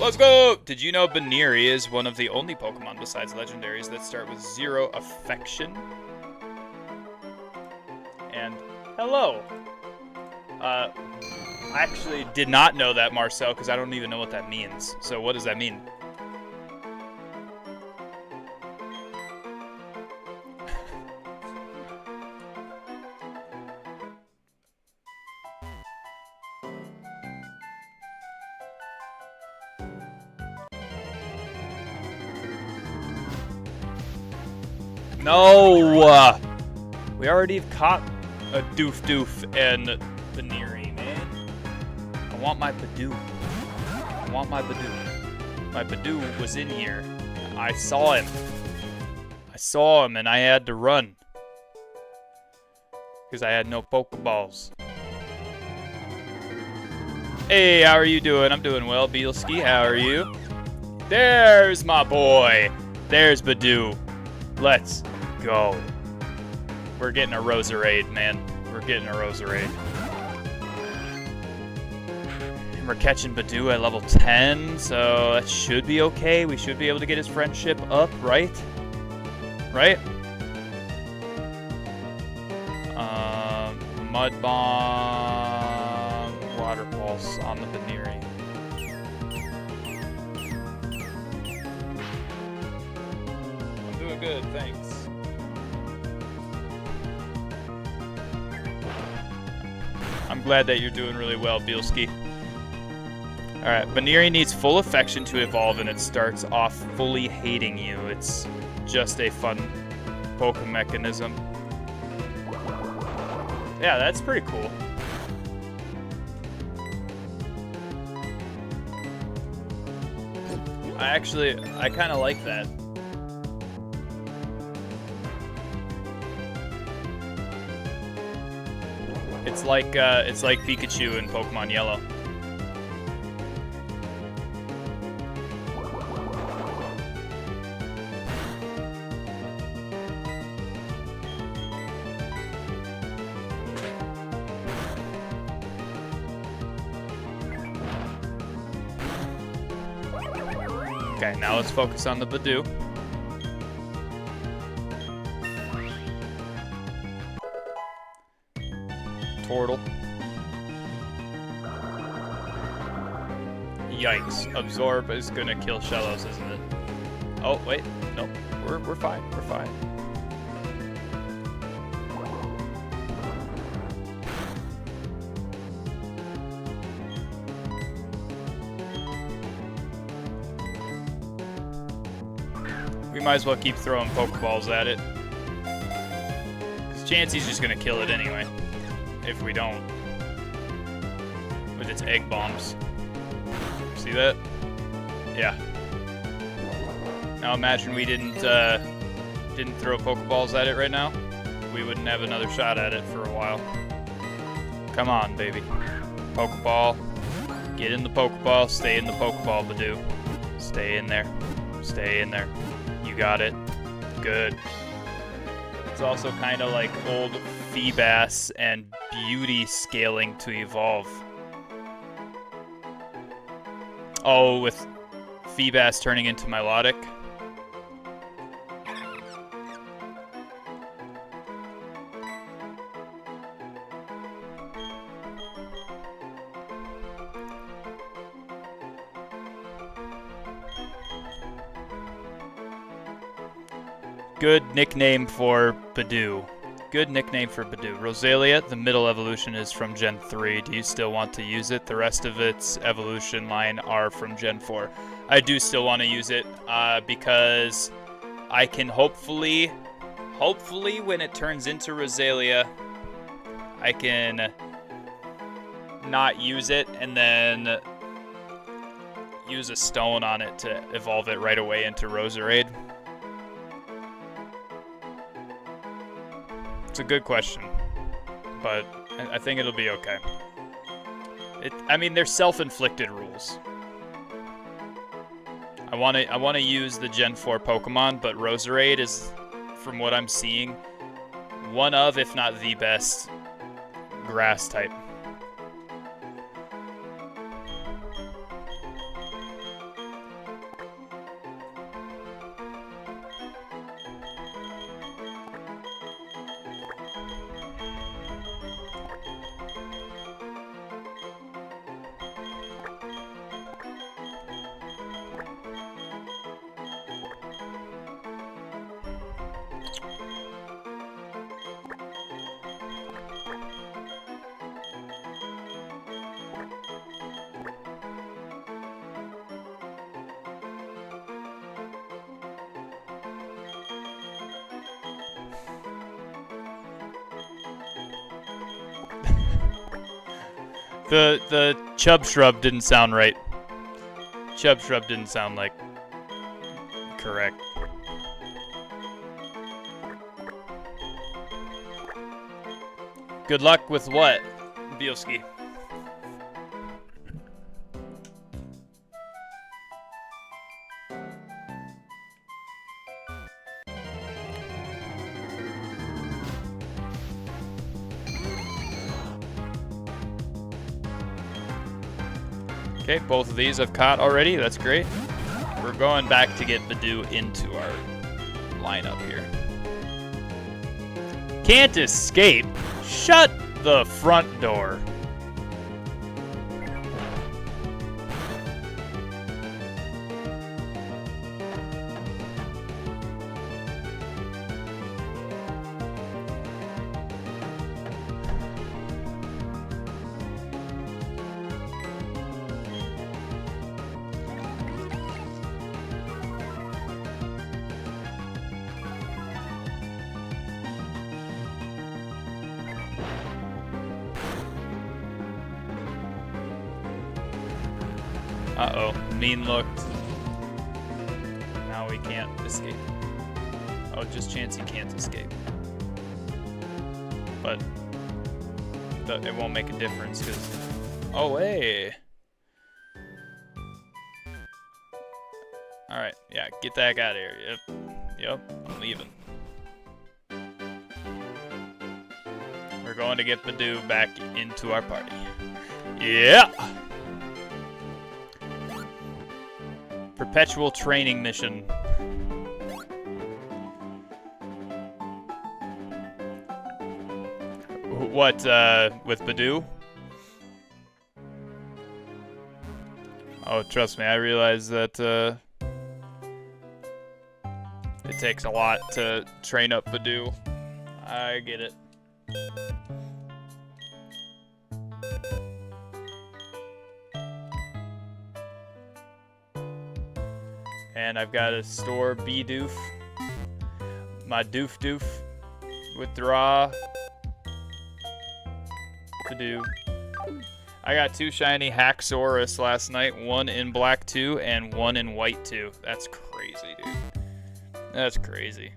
Let's go! Did you know Baneri is one of the only Pokemon besides legendaries that start with 0 affection? And hello! I actually did not know that, Marcel, because I don't even know what that means. So what does that mean? No! We already have caught a Doof and Baneri, man. I want my Badoo. I want my Badoo. My Badoo was in here. I saw him. I saw him and I had to run. Because I had no Pokeballs. Hey, how are you doing? I'm doing well, Beelski. How are you? There's my boy. There's Badoo. Let's go. We're getting a Roserade, man. We're getting a Roserade. And we're catching Badoo at level 10, so that should be okay. We should be able to get his friendship up, right? Right? Mud Bomb, Water Pulse on the Baneri. I'm doing good, thanks. I'm glad that you're doing really well, Bielski. Alright, Baneri needs full affection to evolve, and it starts off fully hating you. It's just a fun Pokemechanism. Yeah, that's pretty cool. I kind of like that. It's like Pikachu in Pokemon Yellow. Okay, now let's focus on the Badoo. Tortle. Yikes. Absorb is gonna kill Shellos, isn't it? Oh, wait. Nope. We're fine. We're fine. We might as well keep throwing Pokeballs at it. Because Chansey's just gonna kill it anyway. If we don't. With its egg bombs. See that? Yeah. Now imagine we didn't throw Pokeballs at it right now. We wouldn't have another shot at it for a while. Come on, baby. Pokeball. Get in the Pokeball. Stay in the Pokeball, Badoo. Stay in there. Stay in there. You got it. Good. It's also kind of like old Feebas and Beauty scaling to evolve. Oh, with Feebas turning into Milotic. Good nickname for Badoo. Good nickname for Badoo. Rosalia, the middle evolution is from Gen 3. Do you still want to use it? The rest of its evolution line are from Gen 4. I do still want to use it because I can hopefully when it turns into Rosalia, I can not use it and then use a stone on it to evolve it right away into Roserade. It's a good question, but I think it'll be okay. I mean, they're self-inflicted rules. I want to use the Gen 4 Pokemon, but Roserade is, from what I'm seeing, one of, if not the best, grass type. The Chub Shrub didn't sound right. Chub Shrub didn't sound like correct. Good luck with what, Bielski? Okay, both of these I've caught already. That's great. We're going back to get Badoo into our lineup here. Can't escape. Shut the front door. Uh-oh, mean looked. Now we can't escape. Oh, just chance he can't escape. But it won't make a difference because... Oh, hey! Alright, yeah, get that guy out of here. Yep, I'm leaving. We're going to get Badoo back into our party. Yeah! Perpetual training mission. What, with Badoo? Oh, trust me, I realize that, it takes a lot to train up Badoo. I get it. And I've got to store Bidoof. My Doof. Withdraw. Badoo. I got 2 shiny Haxorus last night. 1 in black 2 and 1 in white 2. That's crazy, dude. That's crazy.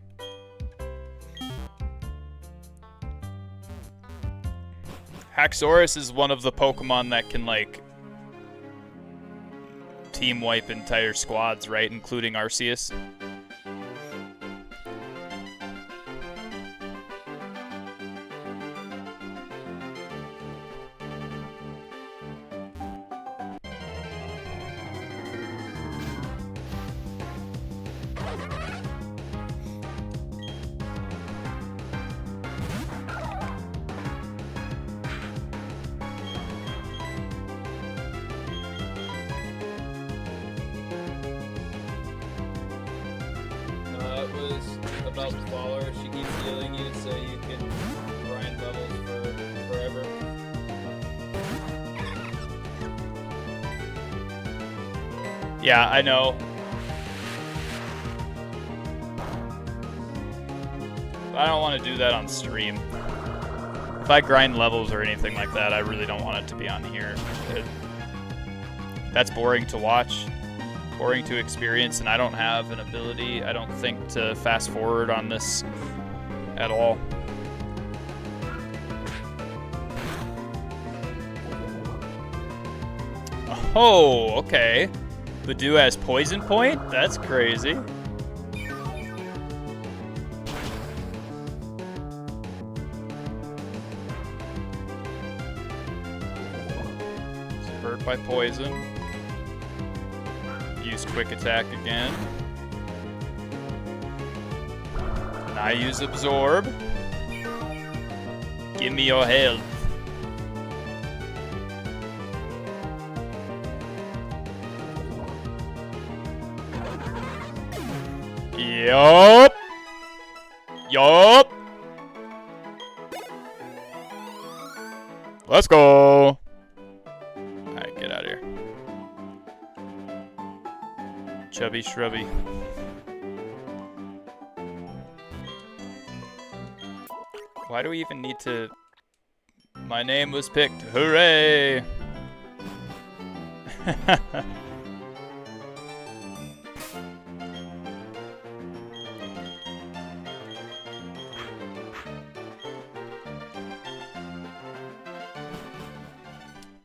Haxorus is one of the Pokemon that can, like, team wipe entire squads, right? Including Arceus. About the follower, she keeps healing you so you can Yeah, I know. I don't want to do that on stream. If I grind levels or anything like that, I really don't want it to be on here. That's boring to watch, boring to experience, and I don't have an ability, I don't think, to fast forward on this at all. Oh, okay. Badoo has poison point? That's crazy. Hurt by poison. Use quick attack again. And I use absorb. Give me your health. Yup. Yup. Let's go. Alright, get out of here. Chubby shrubby. Why do we even need to... My name was picked. Hooray!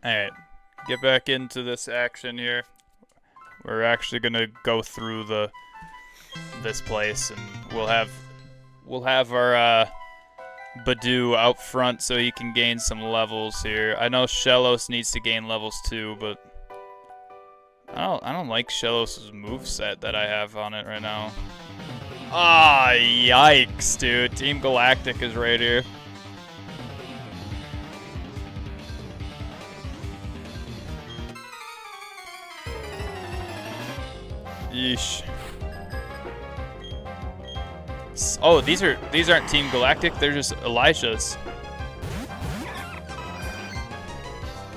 Alright, get back into this action here. We're actually gonna go through this place, and we'll have our Badoo out front so he can gain some levels here. I know Shellos needs to gain levels too, but I don't like Shellos' moveset that I have on it right now. Ah, yikes, dude. Team Galactic is right here. Yeesh. Oh, these aren't Team Galactic, they're just Elijah's.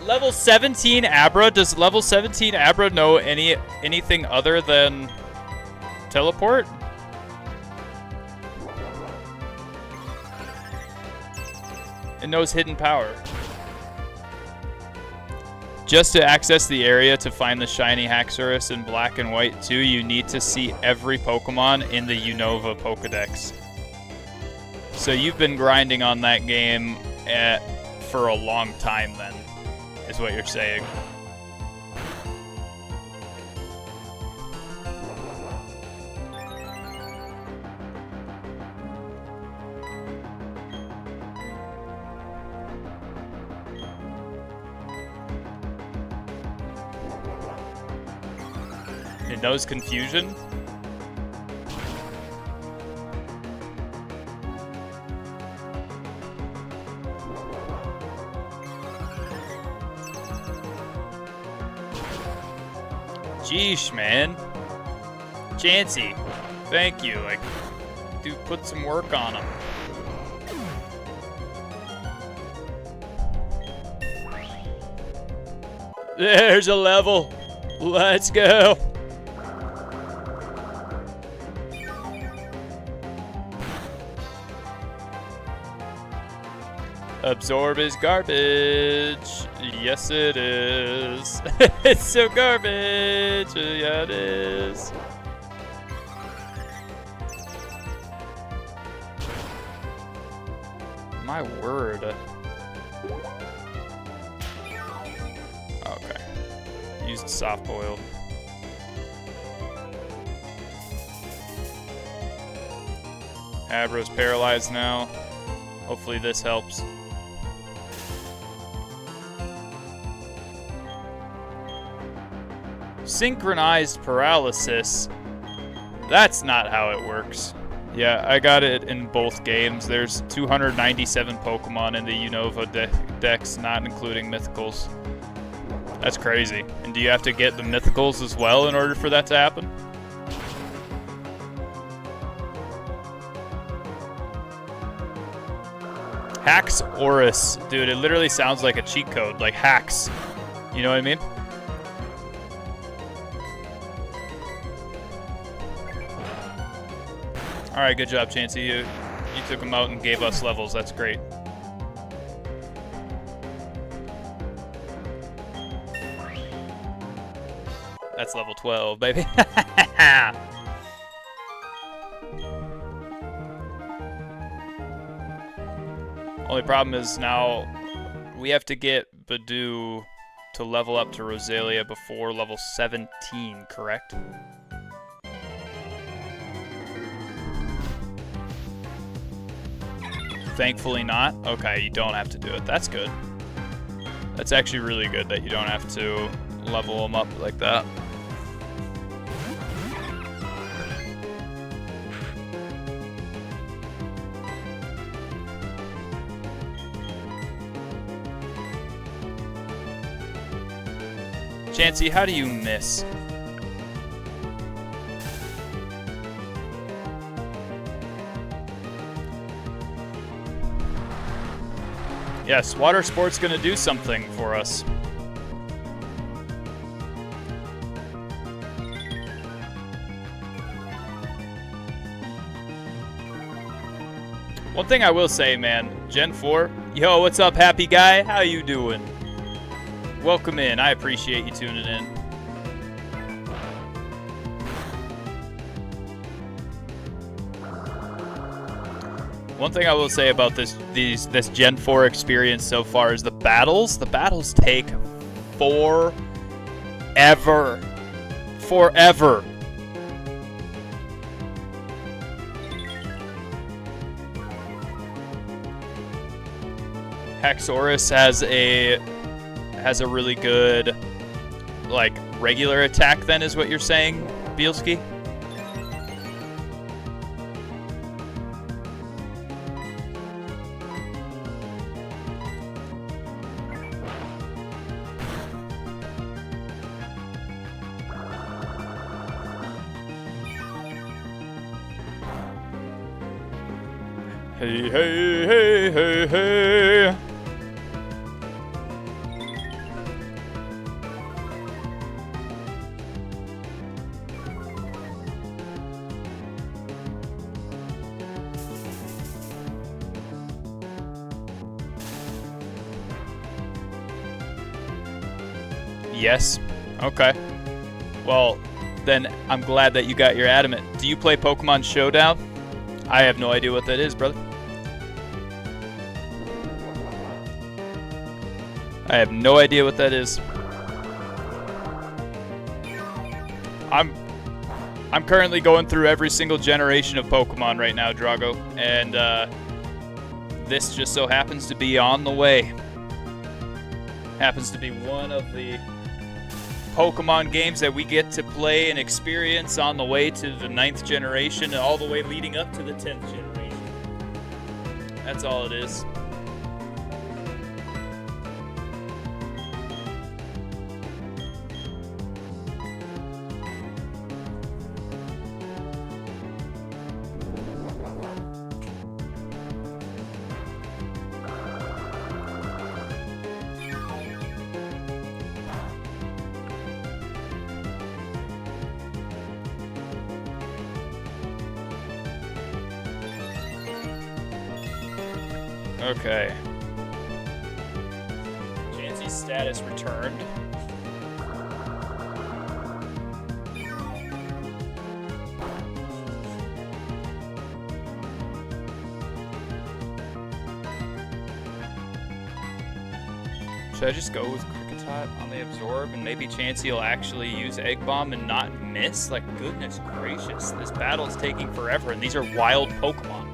Level 17 Abra? Does level 17 Abra know anything other than teleport? It knows hidden power. Just to access the area to find the shiny Haxorus in black and white too, you need to see every Pokemon in the Unova Pokedex. So you've been grinding on that game for a long time then, is what you're saying. It knows confusion. Jeesh, man. Chansey, thank you. Like, dude, put some work on him. There's a level. Let's go. Absorb is garbage. Yes, it is. It's so garbage. Yeah, it is. My word. Okay. Used soft boiled. Abra's paralyzed now. Hopefully this helps. Synchronized paralysis. That's not how it works. Yeah, I got it in both games. There's 297 Pokemon in the Unova Dex, not including Mythicals. That's crazy. And do you have to get the Mythicals as well in order for that to happen? Haxorus. Dude, it literally sounds like a cheat code, like hacks. You know what I mean? All right, good job, Chansey. You took him out and gave us levels. That's great. That's level 12, baby. Only problem is now we have to get Badoo to level up to Rosalia before level 17, correct? Thankfully not. Okay, you don't have to do it. That's good. That's actually really good that you don't have to level them up like that. Chansey, how do you miss? Yes, water sport's gonna do something for us. One thing I will say, man, Gen 4, yo, what's up, happy guy? How you doing? Welcome in. I appreciate you tuning in. One thing I will say about this Gen 4 experience so far is the battles. The battles take forever. Forever. Haxorus has a really good, like, regular attack then is what you're saying, Bielski? Hey, hey, hey, hey, hey. Yes. Okay. Well, then I'm glad that you got your adamant. Do you play Pokemon Showdown? I have no idea what that is, brother. I have no idea what that is. I'm currently going through every single generation of Pokemon right now, Drago, and this just so happens to be on the way. Happens to be one of the Pokemon games that we get to play and experience on the way to the 9th generation and all the way leading up to the 10th generation. That's all it is. Okay. Chansey's status returned. Should I just go with Kricketot on the Absorb and maybe Chansey will actually use Egg Bomb and not miss? Like, goodness gracious, this battle's taking forever and these are wild Pokemon.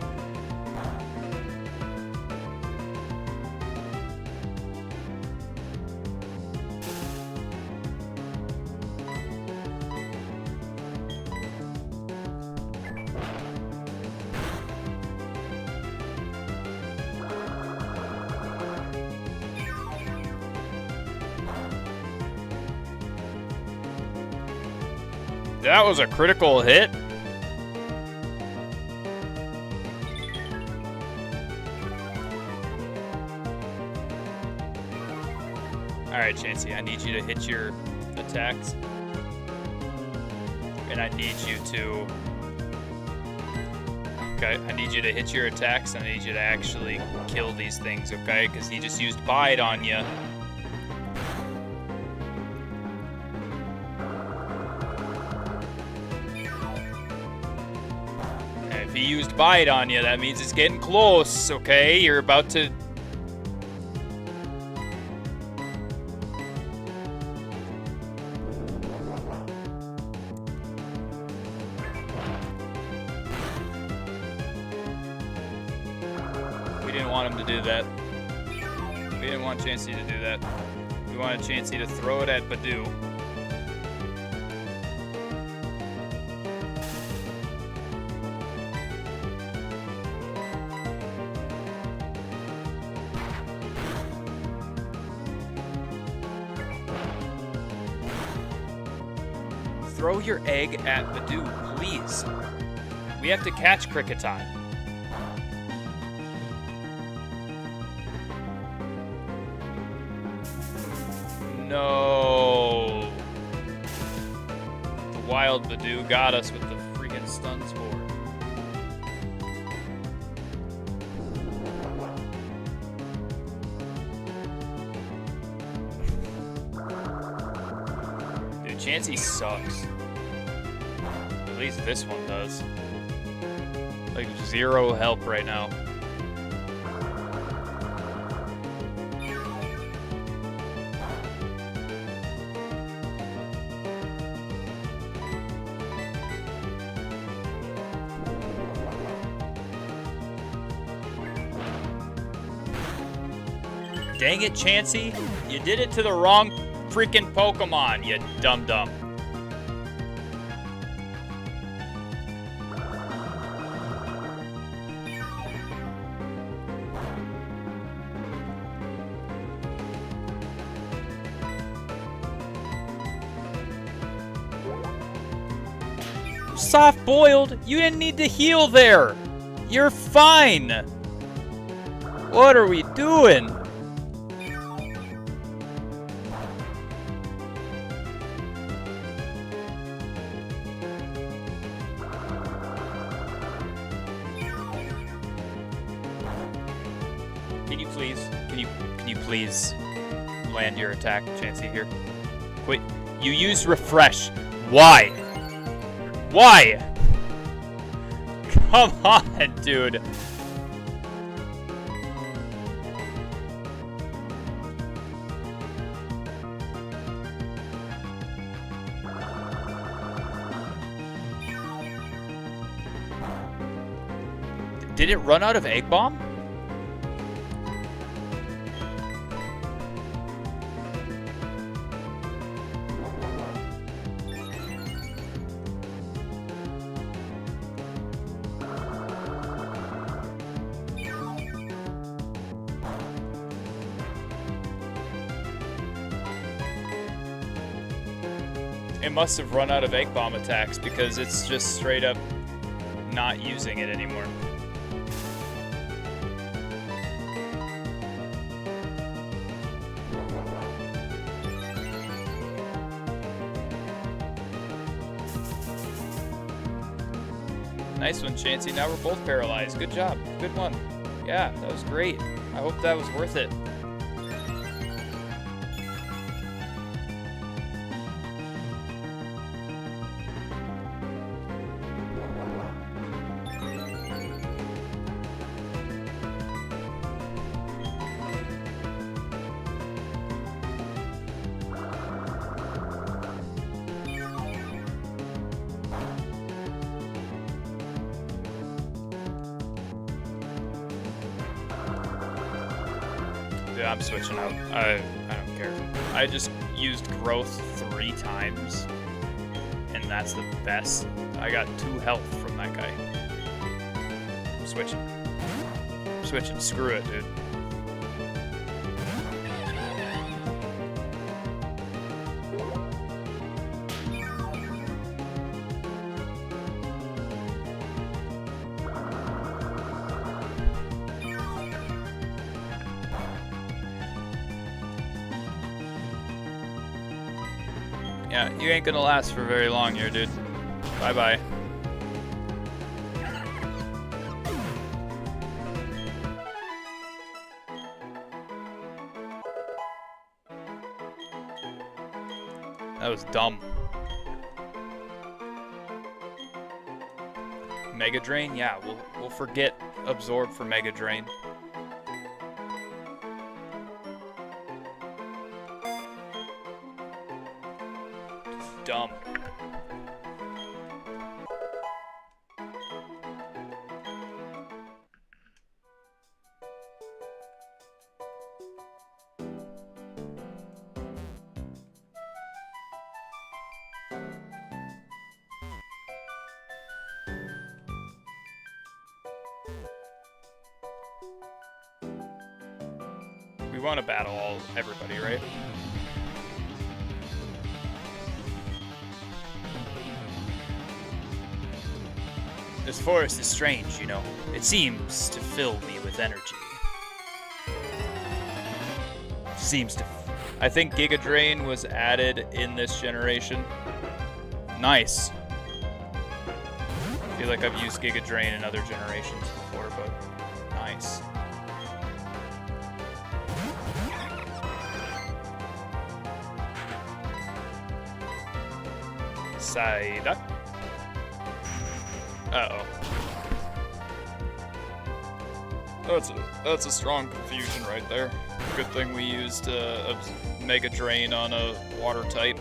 That was a critical hit. Alright, Chansey, I need you to hit your attacks. And I need you to Okay, I need you to hit your attacks, and I need you to actually kill these things, okay? Because he just used bite on you. If he used bite on you, that means it's getting close, okay? You're about to... We didn't want him to do that. We didn't want Chansey to do that. We wanted Chansey to throw it at Badoo. Throw your egg at Badoo, please. We have to catch Cricketon. No. The wild Badoo got us with the freaking stun spore. Dude, Chansey sucks. At least this one does. Like, zero help right now. Dang it, Chansey. You did it to the wrong freaking Pokemon, you dum-dum. Soft-boiled? You didn't need to heal there. You're fine. What are we doing? Can you please land your attack, Chansey, here? Wait, you used refresh. Why? Why? Come on, dude. Did it run out of Egg Bomb? It must have run out of Egg Bomb attacks because it's just straight up not using it anymore. Nice one, Chansey. Now we're both paralyzed. Good job. Good one. Yeah, that was great. I hope that was worth it. Yeah, I'm switching out. I don't care. I just used growth 3 times, and that's the best. I got 2 health from that guy. I'm switching. I'm switching. Screw it, dude. Yeah, you ain't gonna last for very long here, dude. Bye-bye. That was dumb. Mega Drain? Yeah, we'll forget Absorb for Mega Drain. Dumb. We want to battle everybody, right? This forest is strange, you know. It seems to fill me with energy. I think Giga Drain was added in this generation. Nice. I feel like I've used Giga Drain in other generations before, but nice. Psyduck. Uh-oh. That's a strong confusion right there. Good thing we used a Mega Drain on a water type.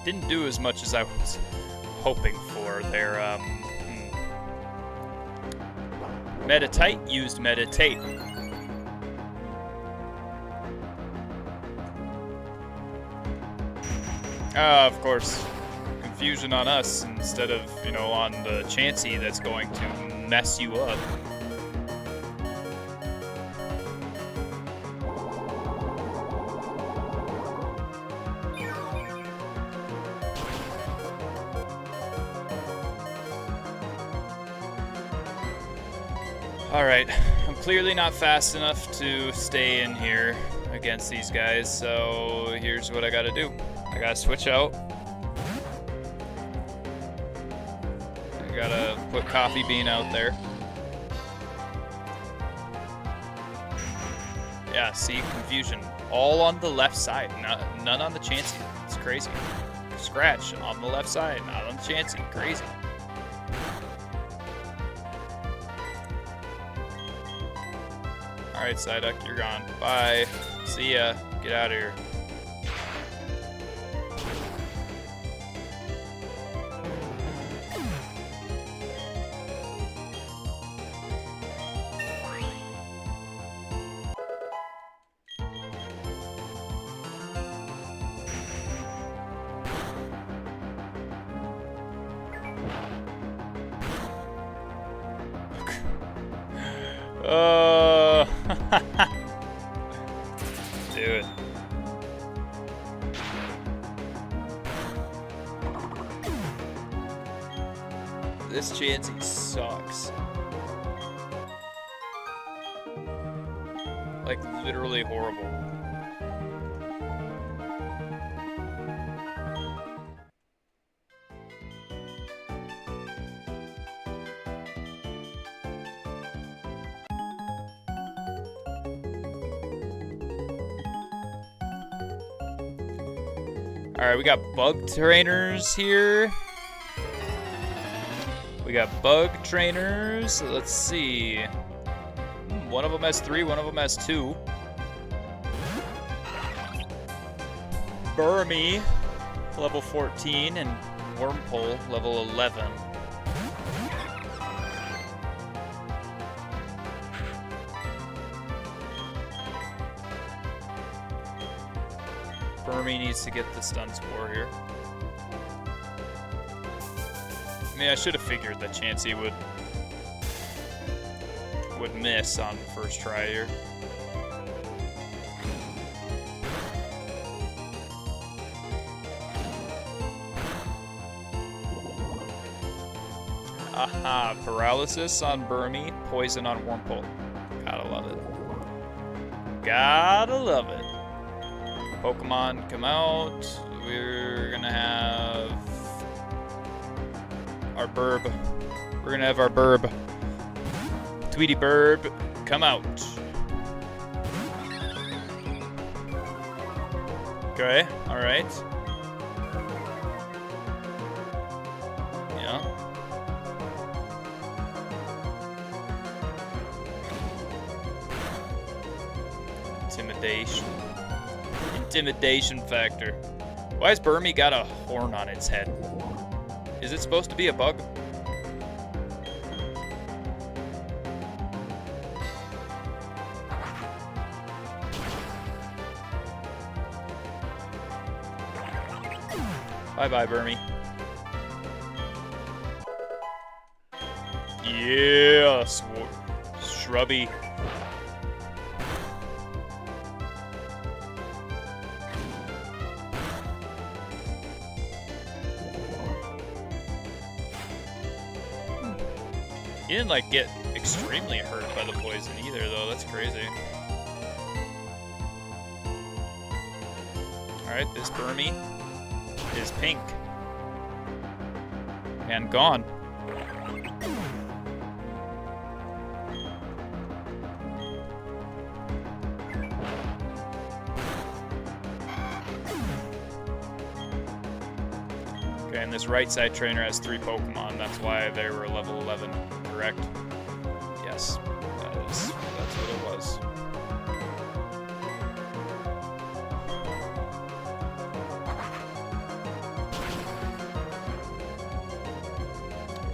Didn't do as much as I was hoping for there. Meditate used Meditate. Of course, confusion on us instead of, you know, on the Chansey that's going to mess you up. Alright, I'm clearly not fast enough to stay in here against these guys, so here's what I gotta do. I gotta switch out. I gotta put Coffee Bean out there. Yeah, see, confusion. All on the left side, none on the Chansey. It's crazy. Scratch on the left side, not on the Chansey. Crazy. Alright, Psyduck, you're gone. Bye. See ya. Get out of here. Do it. This Chansey sucks. Like, literally horrible. Alright, we got bug trainers here. We got bug trainers. Let's see. One of them has 3, one of them has 2. Burmy, level 14, and Wormpole, level 11. Burmy needs to get the stun spore here. I mean, I should have figured that Chansey would miss on the first try here. Aha, paralysis on Burmy, poison on Wormpole. Gotta love it. Gotta love it. Pokemon come out. We're gonna have our Burb. We're gonna have our Burb. Tweety Bird, come out. Okay, alright. Yeah. Intimidation. Intimidation factor. Why has Burmy got a horn on its head? Is it supposed to be a bug? Bye-bye, Burmy. Yeah, shrubby. He didn't like get extremely hurt by the poison either, though. That's crazy. Alright, this Burmy is pink. And gone. Okay, and this right side trainer has 3 Pokemon. That's why they were level 11, correct? Yes, that's what it was.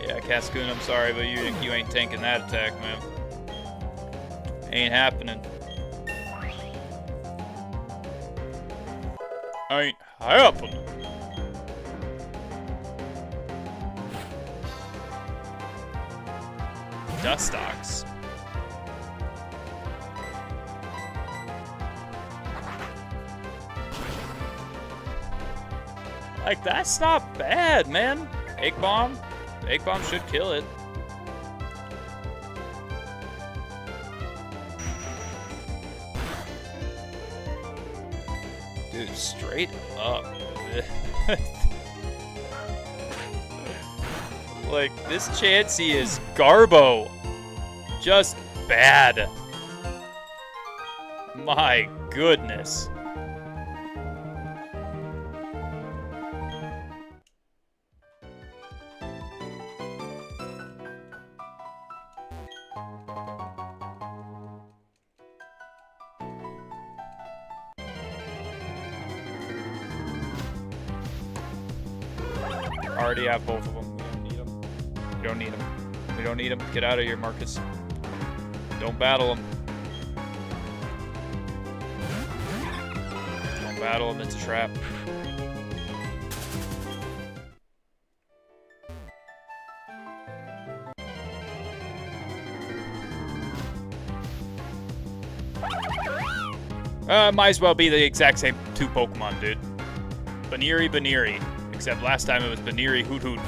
Yeah, Cascoon, I'm sorry, but you ain't tanking that attack, man. Ain't happening. Ain't happening. Dustox. Like, that's not bad, man. Egg Bomb? Egg Bomb should kill it. Dude, straight up. Like, this Chansey is Garbo. Just bad. My goodness. Already have both of them. We don't need them. We don't need them. Get out of here, Marcus. Don't battle them. Don't battle them. It's a trap. Might as well be the exact same 2 Pokemon, dude. Baniri. Except last time it was Baniri Hoot Hoot.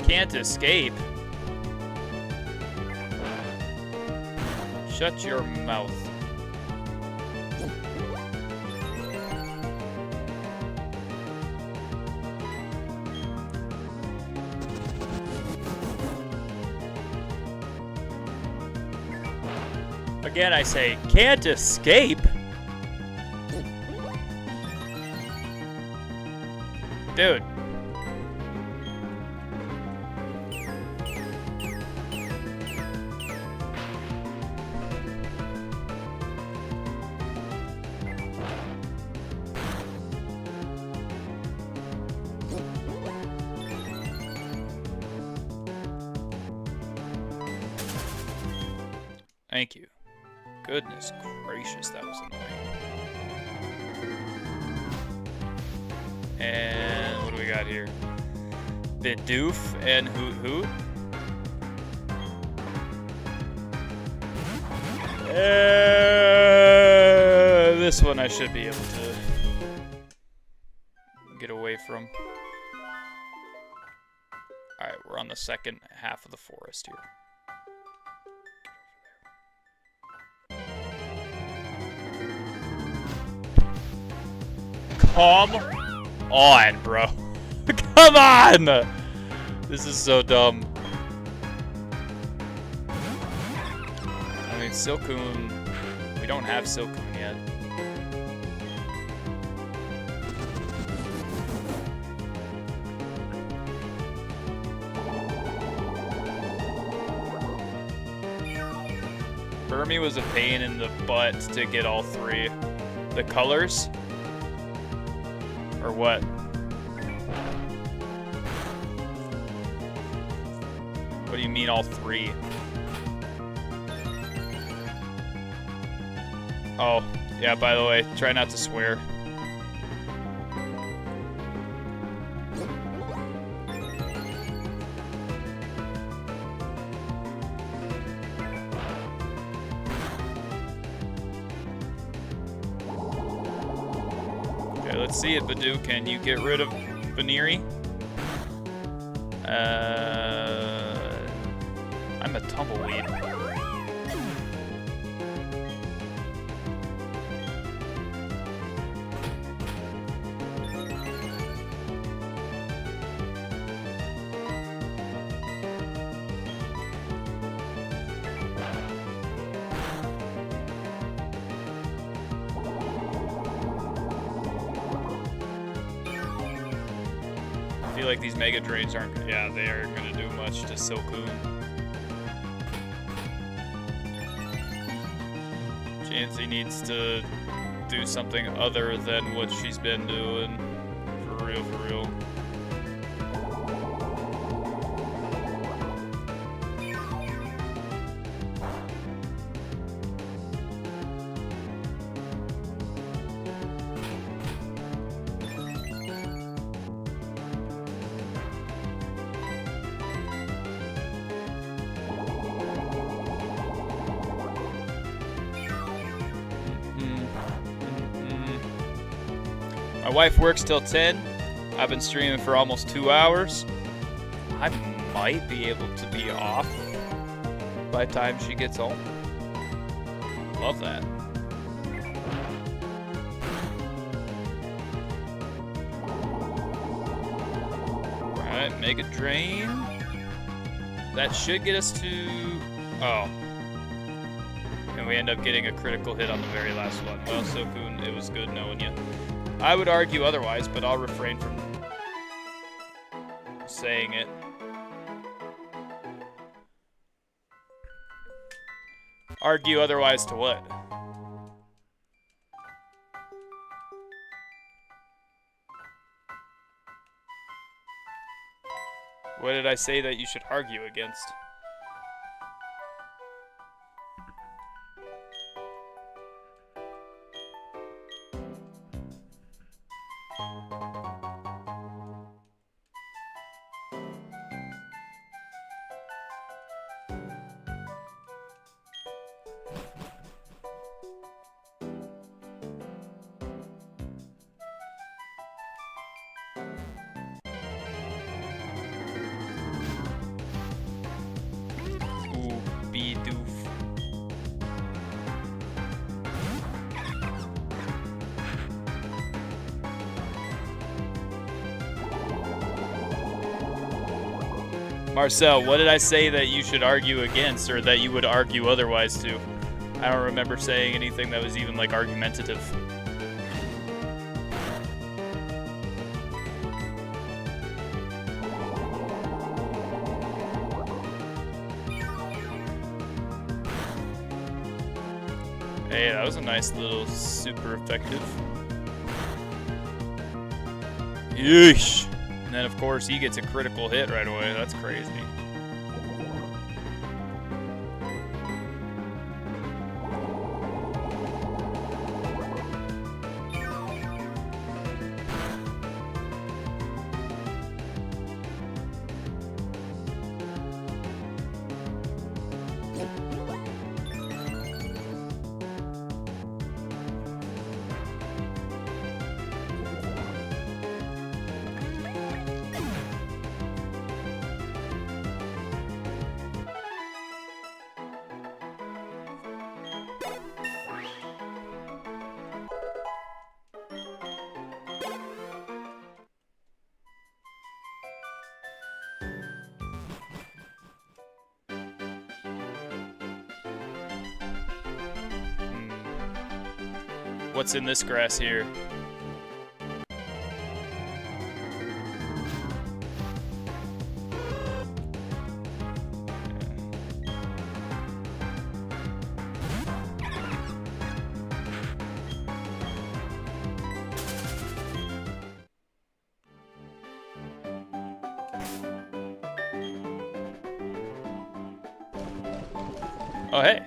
Can't escape. Shut your mouth. Again, I say, can't escape. Dude. Thank you. Goodness gracious, that was annoying. And what do we got here? Bidoof and Hoot Hoot. This one I should be able to get away from. Alright, we're on the second half of the forest here. Come on, bro. Come on! This is so dumb. I mean, Silcoon... We don't have Silcoon yet. Burmy was a pain in the butt to get all three. The colors? Or what? What do you mean all three? Oh, yeah, by the way, try not to swear. Okay, let's see it, Badoo. Can you get rid of Veneri? I'm a tumbleweed. I feel like these Mega Drains aren't, yeah, they aren't gonna do much to Silcoon. Chansey needs to do something other than what she's been doing. For real, for real. My wife works till 10. I've been streaming for almost 2 hours. I might be able to be off by the time she gets home. Love that. Alright, Mega Drain. That should get us to... Oh. And we end up getting a critical hit on the very last one. Well, Silcoon, it was good knowing you. I would argue otherwise, but I'll refrain from saying it. Argue otherwise to what? What did I say that you should argue against? Marcel, what did I say that you should argue against, or that you would argue otherwise to? I don't remember saying anything that was even, like, argumentative. Hey, that was a nice little super effective. Yeesh! And then, of course, he gets a critical hit right away. That's crazy. What's in this grass here? Oh, hey.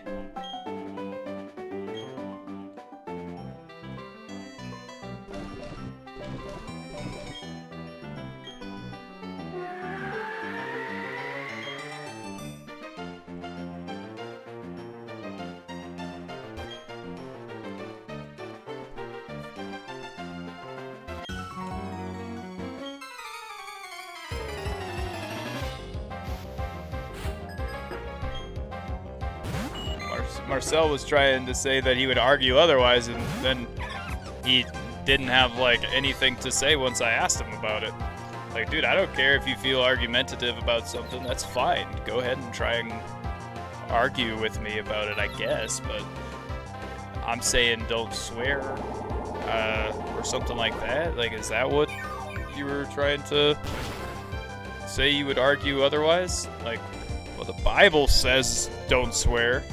Marcel was trying to say that he would argue otherwise, and then he didn't have like anything to say once I asked him about it. Like, dude, I don't care if you feel argumentative about something, that's fine. Go ahead and try and argue with me about it, I guess, but I'm saying don't swear, or something like that. Like, is that what you were trying to say you would argue otherwise? Like, well, the Bible says don't swear.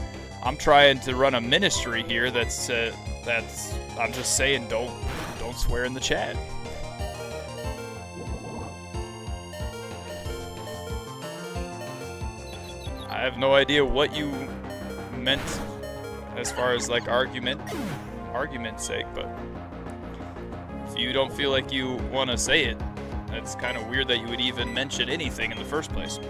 I'm trying to run a ministry here that's I'm just saying don't swear in the chat. I have no idea what you meant as far as like argument's sake, but if you don't feel like you want to say it, that's kind of weird that you would even mention anything in the first place.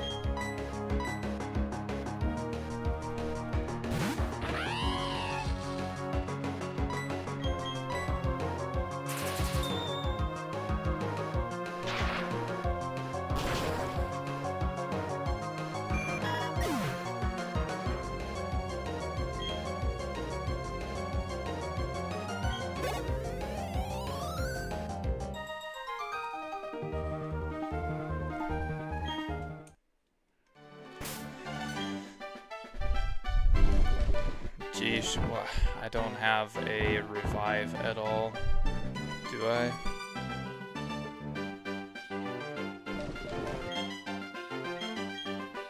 Geesh, I don't have a revive at all, do I?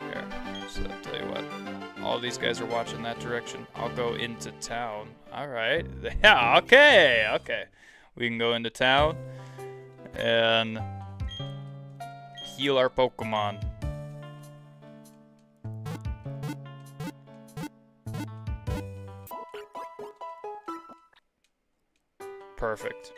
Here, so I'll tell you what, all these guys are watching that direction. I'll go into town. Alright, yeah, okay. We can go into town and heal our Pokemon. Perfect.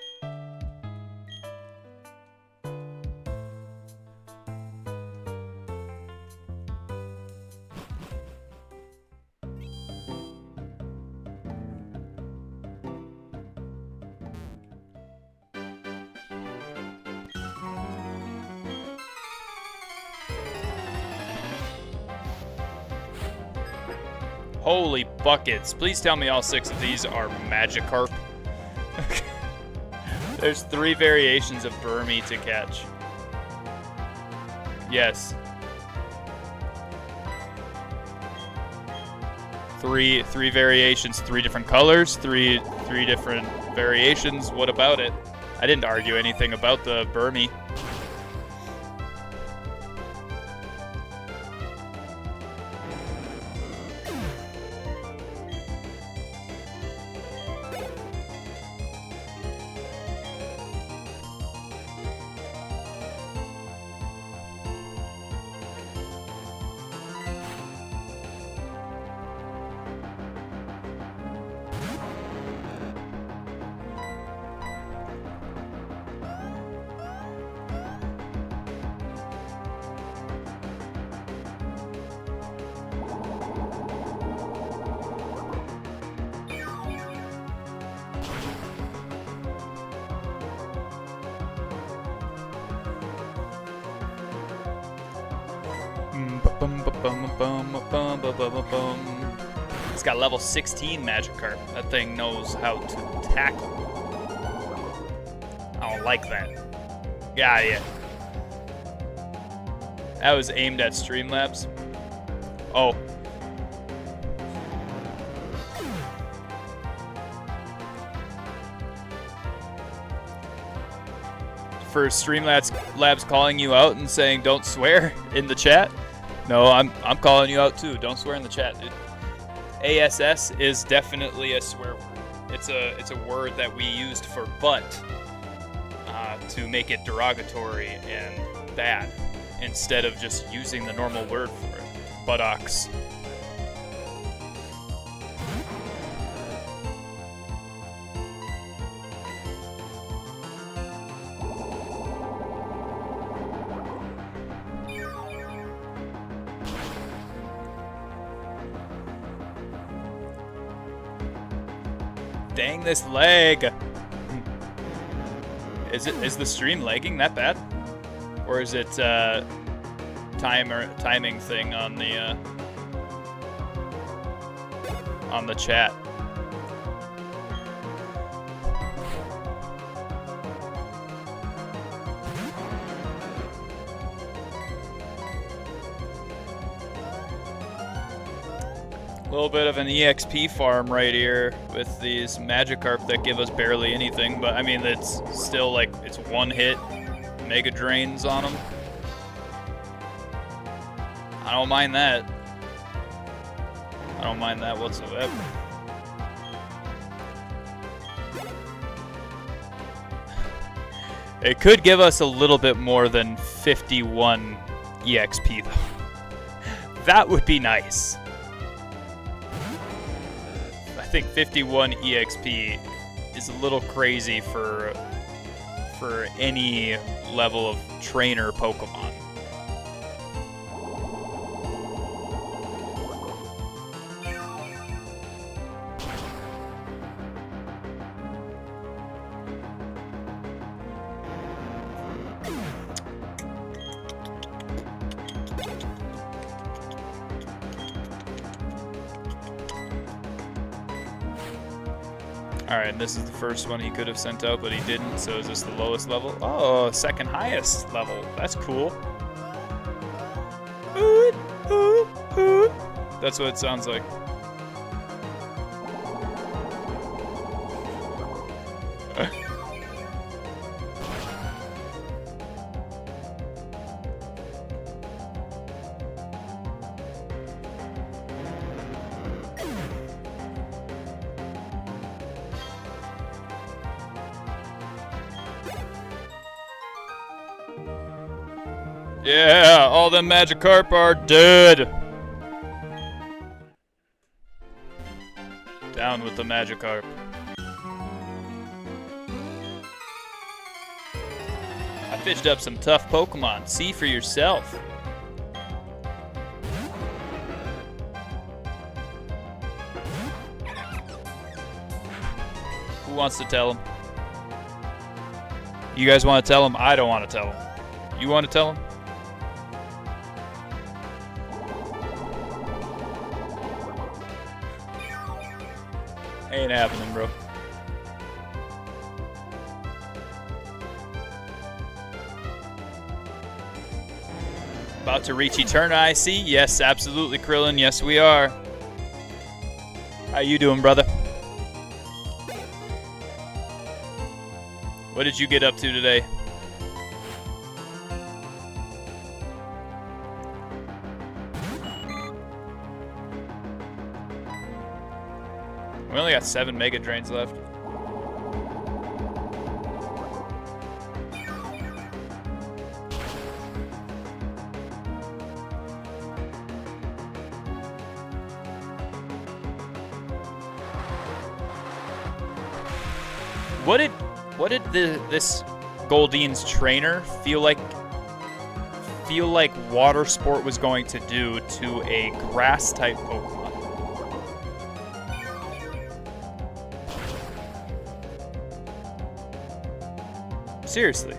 Holy buckets. Please tell me all 6 of these are Magikarp. There's 3 variations of Burmy to catch. Yes. 3 variations, 3 different colors, 3 different variations. What about it? I didn't argue anything about the Burmy. It's got level 16 Magikarp. That thing knows how to tackle. I don't like that. Yeah. That was aimed at Streamlabs. Oh. for Streamlabs calling you out and saying don't swear in the chat. No, I'm calling you out too. Don't swear in the chat, dude. ASS is definitely a swear word. It's a word that we used for butt to make it derogatory and bad, instead of just using the normal word for it. Buttocks. Dang this leg. Is the stream lagging that bad? Or is it timing thing on the chat? A little bit of an EXP farm right here with these Magikarp that give us barely anything, but I mean, it's still like, it's one hit Mega Drains on them. I don't mind that. I don't mind that whatsoever. It could give us a little bit more than 51 EXP though. That would be nice. I think 51 EXP is a little crazy for any level of trainer Pokemon. Alright, and this is the first one he could have sent out, but he didn't, so is this the lowest level? Oh, second highest level. That's cool. That's what it sounds like. Yeah, all them Magikarp are dead. Down with the Magikarp. I fished up some tough Pokemon. See for yourself. Who wants to tell him? You guys want to tell him? I don't want to tell him. You want to tell him? Ain't happening, bro. About to reach Eterna, I see. Yes, absolutely, Krillin. Yes, we are. How you doing, brother? What did you get up to today? We only got 7 Mega Drains left. What did this Goldine's trainer feel like water sport was going to do to a grass type Pokemon? Seriously.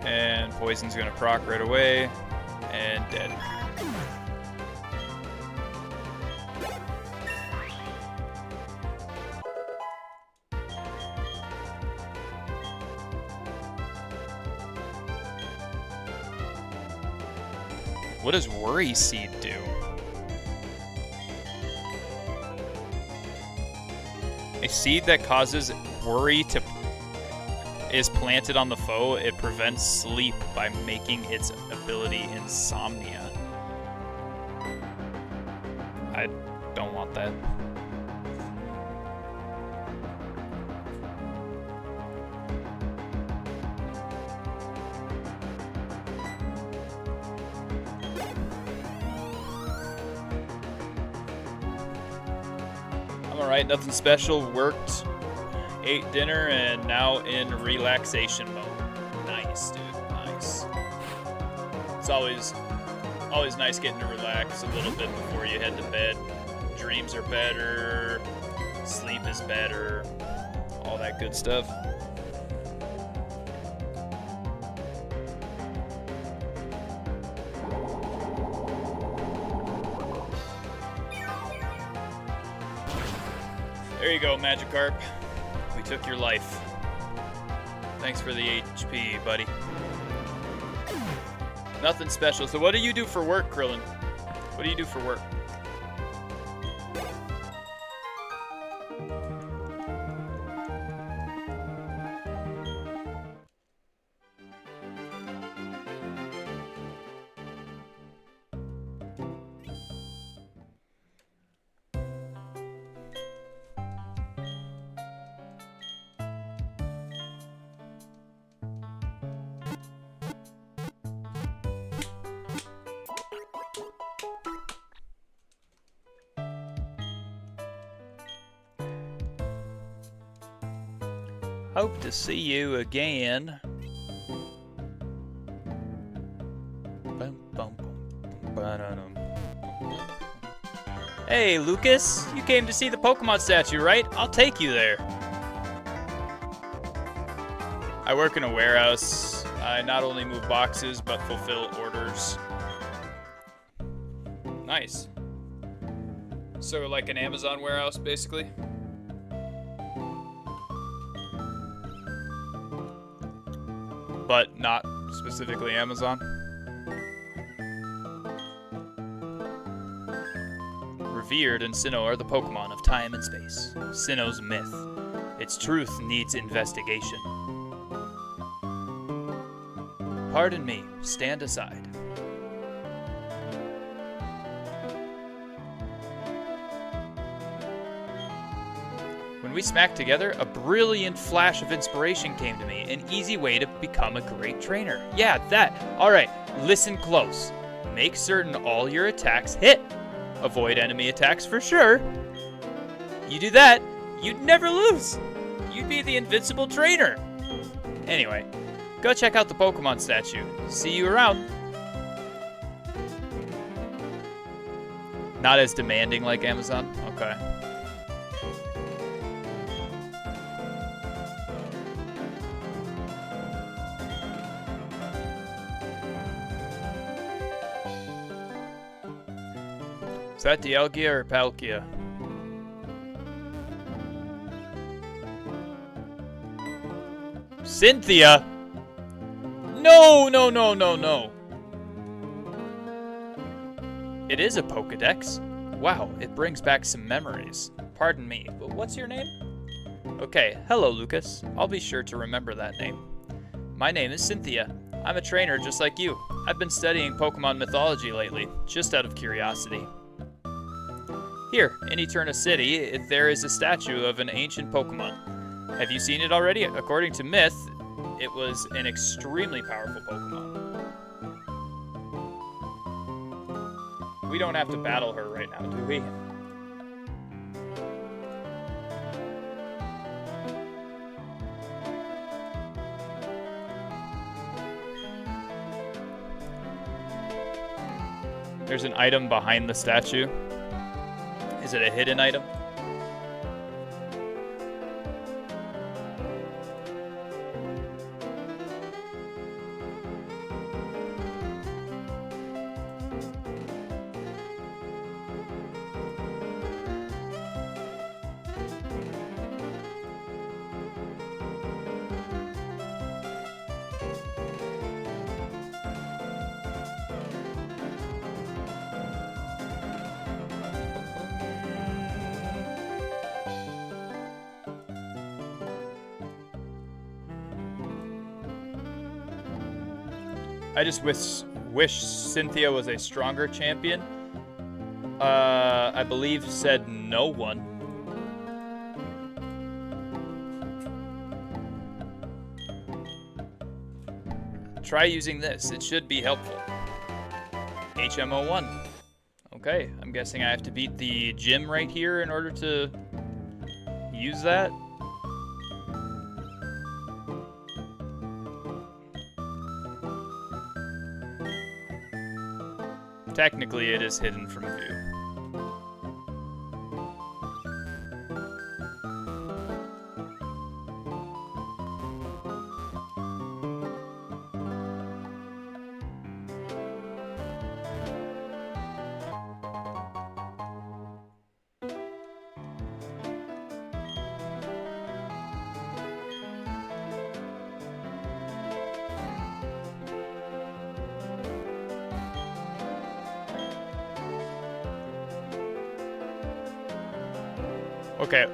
And Poison's gonna proc right away. And dead. What does Worry Seed do? A seed that causes worry is planted on the foe. It prevents sleep by making its ability insomnia. I don't want that. I'm alright, nothing special. Worked, ate dinner, and now in relaxation mode. Nice, dude. Nice. It's always nice getting to relax a little bit before you head to bed. Dreams are better, sleep is better, all that good stuff. There you go, Magikarp. We took your life. Thanks for the HP, buddy. Nothing special. So what do you do for work, Krillin? What do you do for work? Hope to see you again. Hey, Lucas, you came to see the Pokemon statue, right? I'll take you there. I work in a warehouse. I not only move boxes, but fulfill orders. Nice. So like an Amazon warehouse, basically? But not specifically Amazon. Revered in Sinnoh are the Pokemon of time and space. Sinnoh's myth. Its truth needs investigation. Pardon me, stand aside. When we smacked together, a brilliant flash of inspiration came to me. An easy way to become a great trainer. Yeah, that. Alright, listen close. Make certain all your attacks hit. Avoid enemy attacks for sure. You do that, you'd never lose. You'd be the invincible trainer. Anyway, go check out the Pokemon statue. See you around. Not as demanding like Amazon? Okay. Is that Dialga or Palkia? Cynthia? No, no, no, no, no. It is a Pokedex. Wow, it brings back some memories. Pardon me, but what's your name? Okay, hello, Lucas. I'll be sure to remember that name. My name is Cynthia. I'm a trainer just like you. I've been studying Pokemon mythology lately, just out of curiosity. Here, in Eterna City, there is a statue of an ancient Pokemon. Have you seen it already? According to myth, it was an extremely powerful Pokemon. We don't have to battle her right now, do we? There's an item behind the statue. Is it a hidden item? I just wish Cynthia was a stronger champion. I believe said no one. Try using this. It should be helpful. HMO1. Okay, I'm guessing I have to beat the gym right here in order to use that. Technically, it is hidden from view. Okay.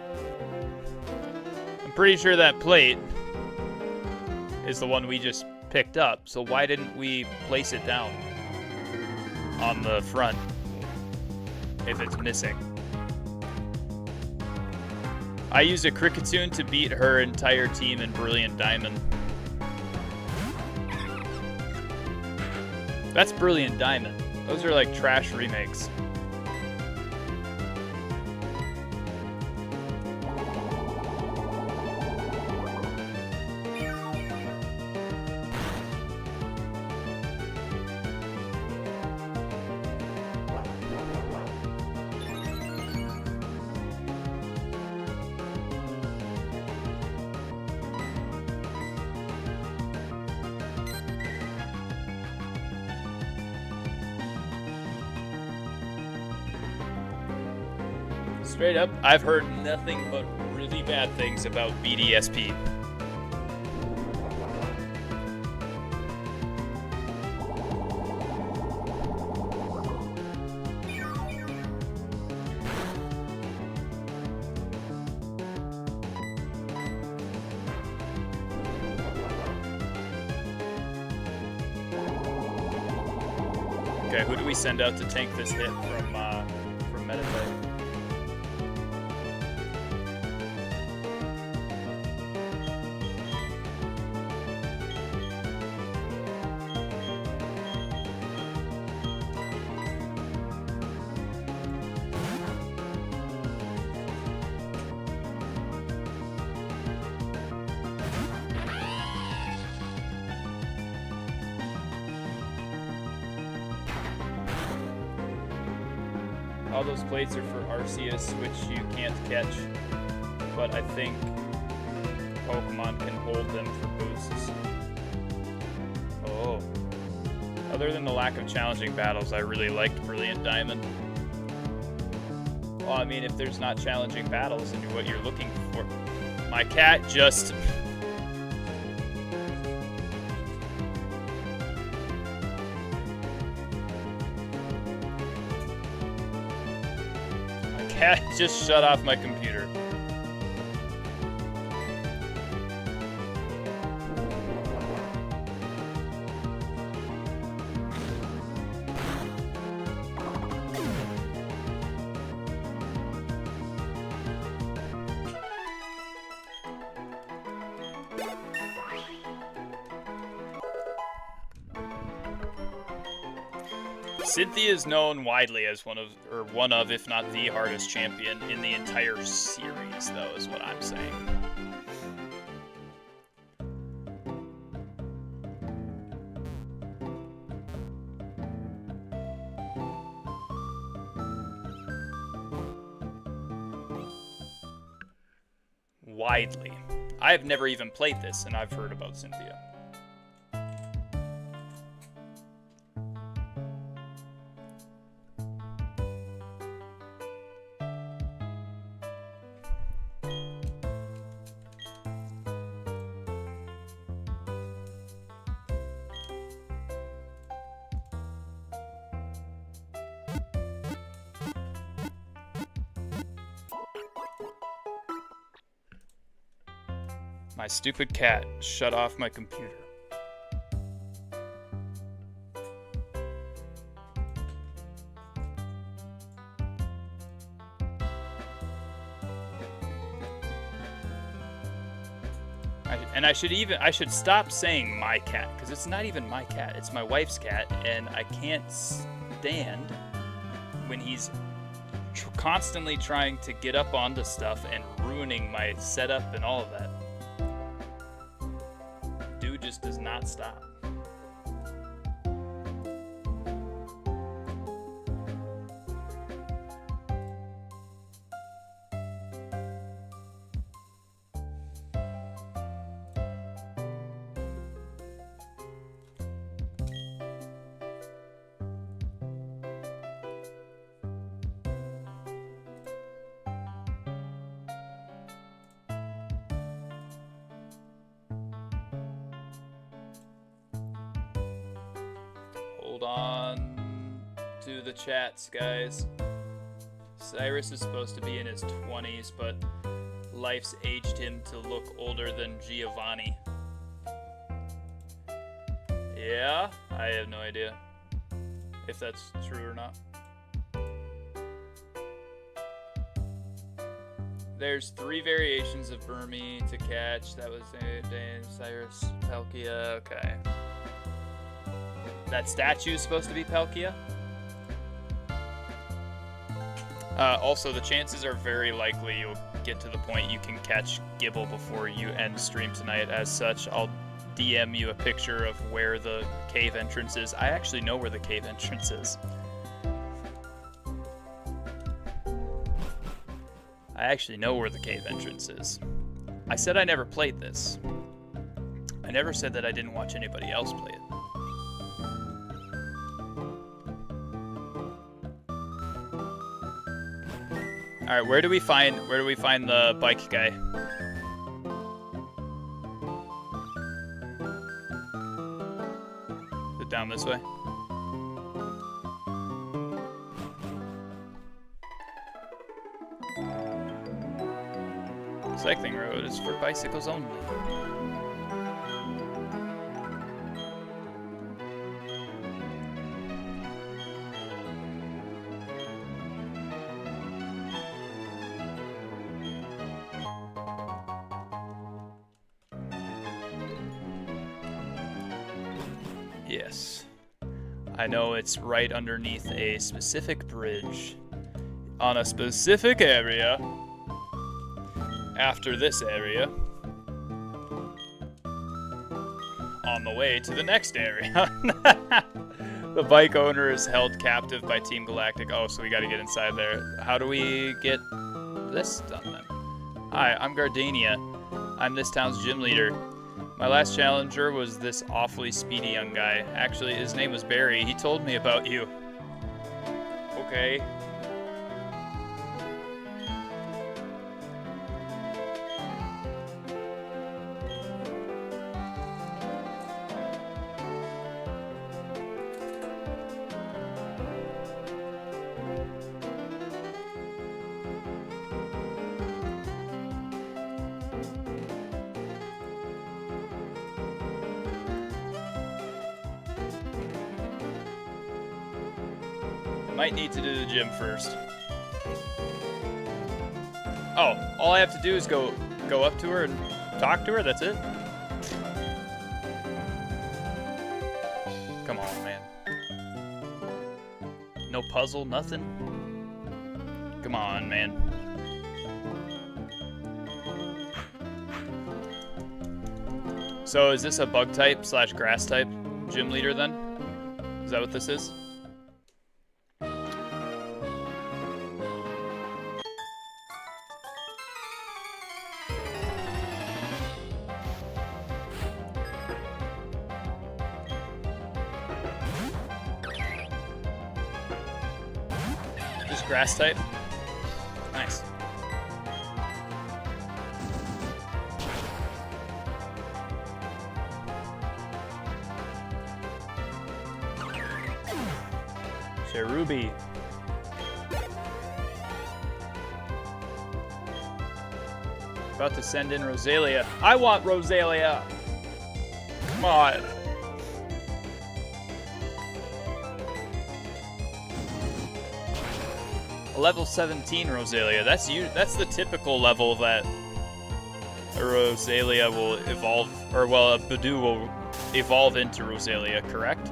I'm pretty sure that plate is the one we just picked up, so why didn't we place it down on the front if it's missing? I used a Cricketune to beat her entire team in Brilliant Diamond. That's Brilliant Diamond. Those are like trash remakes. Straight up, I've heard nothing but really bad things about BDSP. Okay, who do we send out to tank this hit from Metapay? All those plates are for Arceus, which you can't catch, but I think Pokemon can hold them for boosts. Oh. Other than the lack of challenging battles, I really liked Brilliant Diamond. Well, I mean, if there's not challenging battles and what you're looking for... My cat just... Cat just shut off my computer. Cynthia is known widely as one of, if not the hardest champion in the entire series, though, is what I'm saying. Widely. I've never even played this, and I've heard about Cynthia. My stupid cat shut off my computer. And I should stop saying my cat, because it's not even my cat. It's my wife's cat, and I can't stand when he's constantly trying to get up onto stuff and ruining my setup and all of that. Dude just does not stop. Hold on to the chats, guys. Cyrus is supposed to be in his 20s, but life's aged him to look older than Giovanni. Yeah, I have no idea if that's true or not. There's 3 variations of Burmy to catch. That was Dan, Cyrus, Palkia. Okay. That statue is supposed to be Palkia. Also, the chances are very likely you'll get to the point you can catch Gibble before you end stream tonight. As such, I'll DM you a picture of where the cave entrance is. I actually know where the cave entrance is. I said I never played this. I never said that I didn't watch anybody else play it. All right, where do we find the bike guy? Is it down this way? Cycling road is for bicycles only. Yes. I know it's right underneath a specific bridge on a specific area after this area on the way to the next area. The bike owner is held captive by Team Galactic. Oh, so we got to get inside there. How do we get this done then? Hi, I'm Gardenia. I'm this town's gym leader. My last challenger was this awfully speedy young guy. Actually, his name was Barry. He told me about you. Okay. Might need to do the gym first. Oh, all I have to do is go up to her and talk to her, that's it? Come on, man. No puzzle, nothing? Come on, man. So is this a bug type / grass type gym leader then? Is that what this is? Grass type. Nice. Cherubi. About to send in Rosalia. I want Rosalia. Come on. Level 17 Rosalia. That's the typical level that Rosalia will evolve, or well, a Badoo will evolve into Rosalia, correct?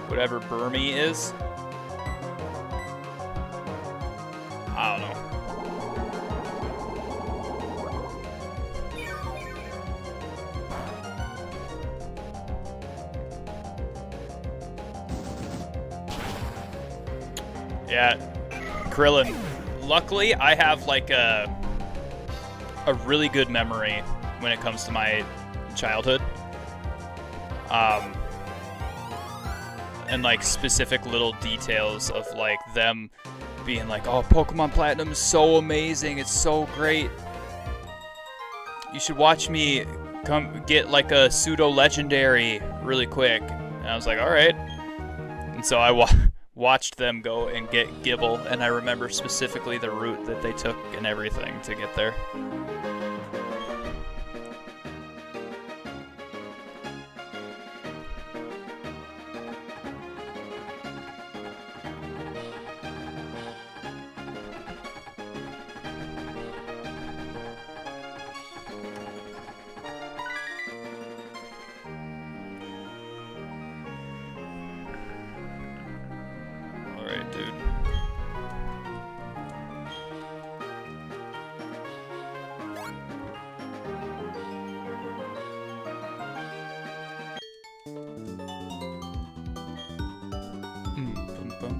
Whatever Burmy is. I don't know. Yeah, Krillin. Luckily, I have like a really good memory when it comes to my childhood. And like specific little details of like them being like, oh, Pokemon Platinum is so amazing, it's so great. You should watch me come get like a pseudo legendary really quick. And I was like, all right. And so I watched them go and get Gibble, and I remember specifically the route that they took and everything to get there.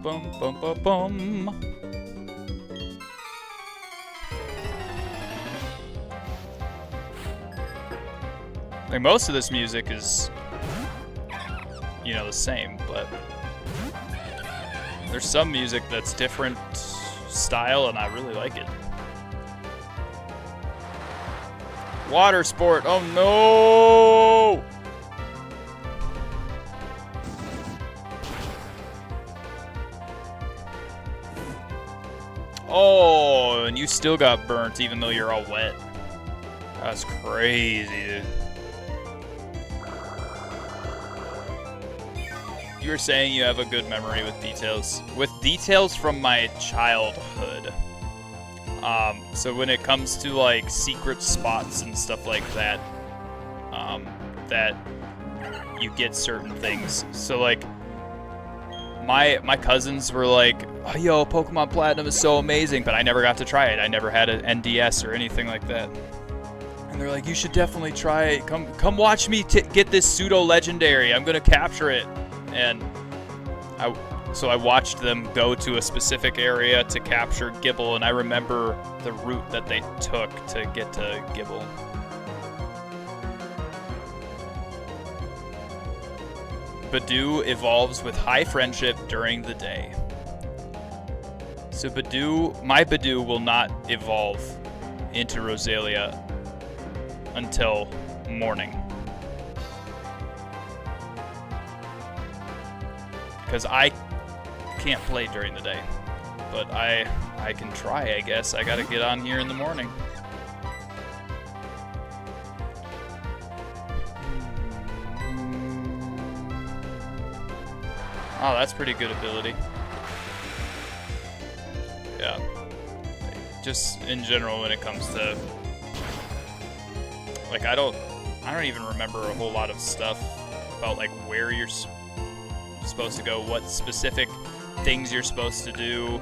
Bum, bum, bum, bum. Like most of this music is, you know, the same, but there's some music that's different style, and I really like it. Water sport. Oh no! Oh, and you still got burnt even though you're all wet. That's crazy, dude. You were saying you have a good memory with details. With details from my childhood. So when it comes to like secret spots and stuff like that, that you get certain things. So like my cousins were like, oh, yo, Pokemon Platinum is so amazing, but I never got to try it. I never had an NDS or anything like that. And they're like, you should definitely try it. Come watch me get this pseudo legendary. I'm gonna capture it. And so I watched them go to a specific area to capture Gibble, and I remember the route that they took to get to Gibble. Badoo evolves with high friendship during the day. So my Badoo will not evolve into Rosalia until morning. Because I can't play during the day. But I can try, I guess. I gotta get on here in the morning. Oh, that's pretty good ability. Yeah. Just in general when it comes to... Like, I don't even remember a whole lot of stuff about, like, where you're supposed to go, what specific things you're supposed to do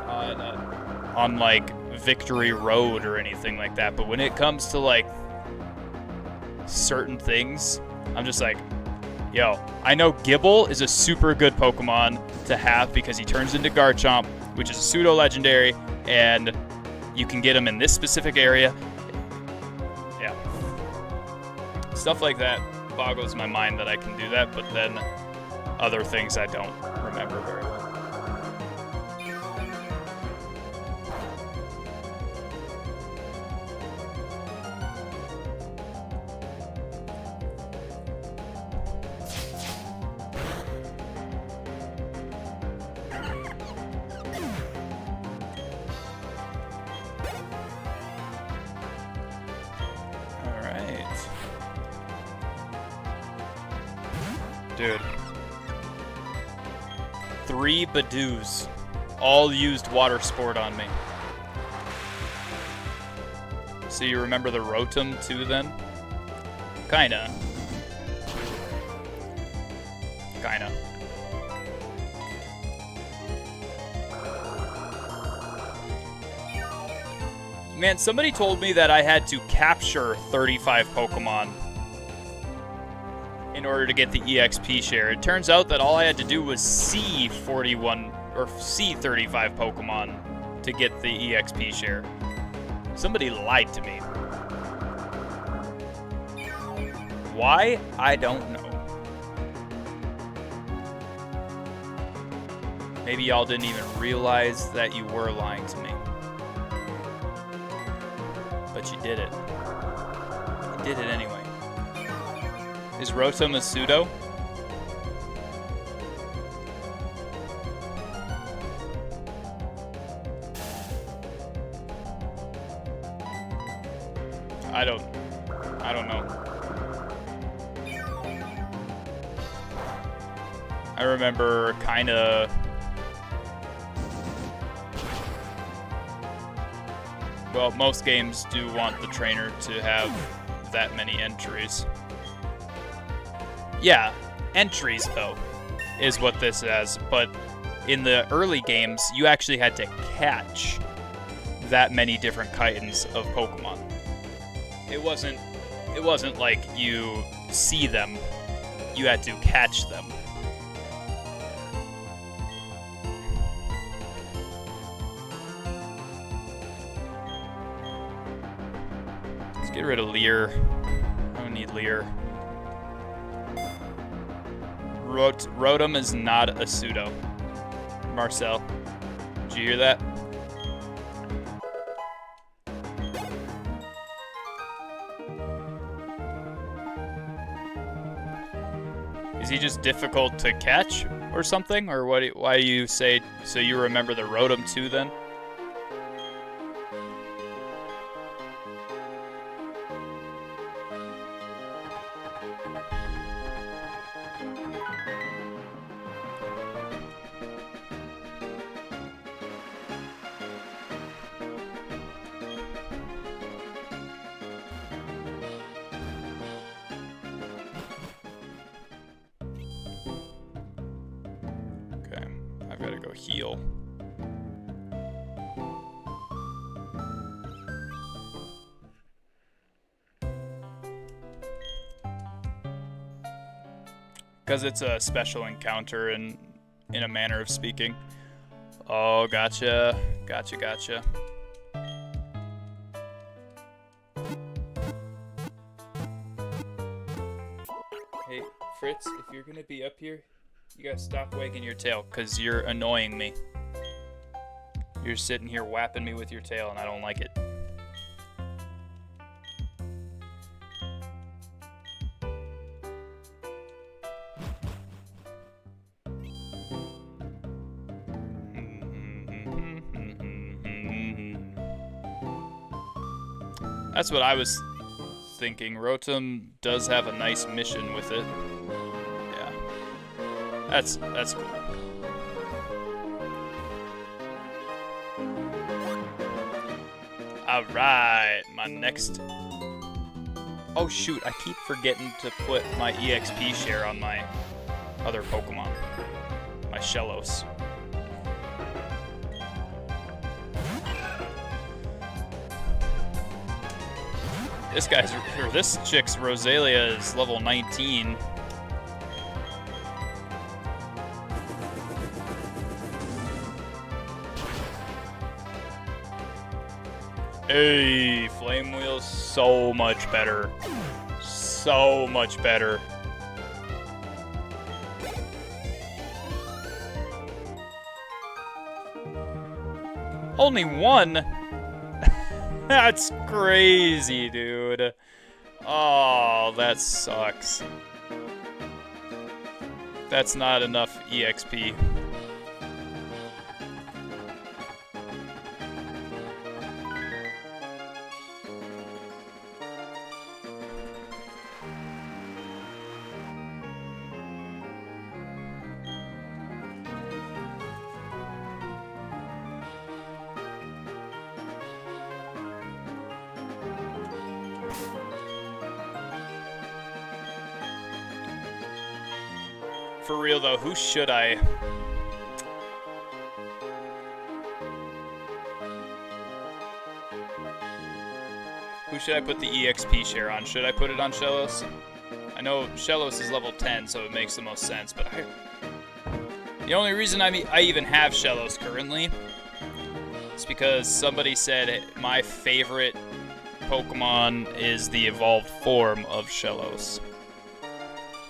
on, like, Victory Road or anything like that. But when it comes to, like, certain things, I'm just like... Yo, I know Gibble is a super good Pokemon to have because he turns into Garchomp, which is a pseudo-legendary, and you can get him in this specific area. Yeah. Stuff like that boggles my mind that I can do that, but then other things I don't remember very well. Dude. 3 Badoos. All used water sport on me. So you remember the Rotom too then? Kinda. Kinda. Man, somebody told me that I had to capture 35 Pokemon in order to get the EXP share. It turns out that all I had to do was see 41 or see 35 Pokemon to get the EXP share. Somebody lied to me. Why? I don't know. Maybe y'all didn't even realize that you were lying to me. But you did it. You did it anyway. Is Rotom a pseudo? I don't know. I remember kinda... Well, most games do want the trainer to have that many entries. Yeah, entries though, is what this is. But in the early games, you actually had to catch that many different kinds of Pokemon. It wasn't like you see them, you had to catch them. Let's get rid of Leer. I don't need Leer. Rotom is not a pseudo. Marcel, did you hear that? Is he just difficult to catch or something? Or what? Why do you say, so you remember the Rotom too then? I've got to go heal. Because it's a special encounter in a manner of speaking. Oh, gotcha. Gotcha. Hey, Fritz, if you're gonna be up here, you gotta stop wagging your tail, because you're annoying me. You're sitting here whapping me with your tail, and I don't like it. That's what I was thinking. Rotom does have a nice mission with it. Yeah. That's cool. Alright, my next... Oh shoot, I keep forgetting to put my EXP share on my other Pokemon. My Shellos. This chick's Rosalia is level 19. Hey, Flame Wheel's so much better. So much better. Only one? That's crazy, dude. Oh, that sucks. That's not enough EXP. For real though, who should I? Who should I put the EXP share on? Should I put it on Shellos? I know Shellos is level 10, so it makes the most sense, but the only reason I even have Shellos currently is because somebody said my favorite Pokemon is the evolved form of Shellos.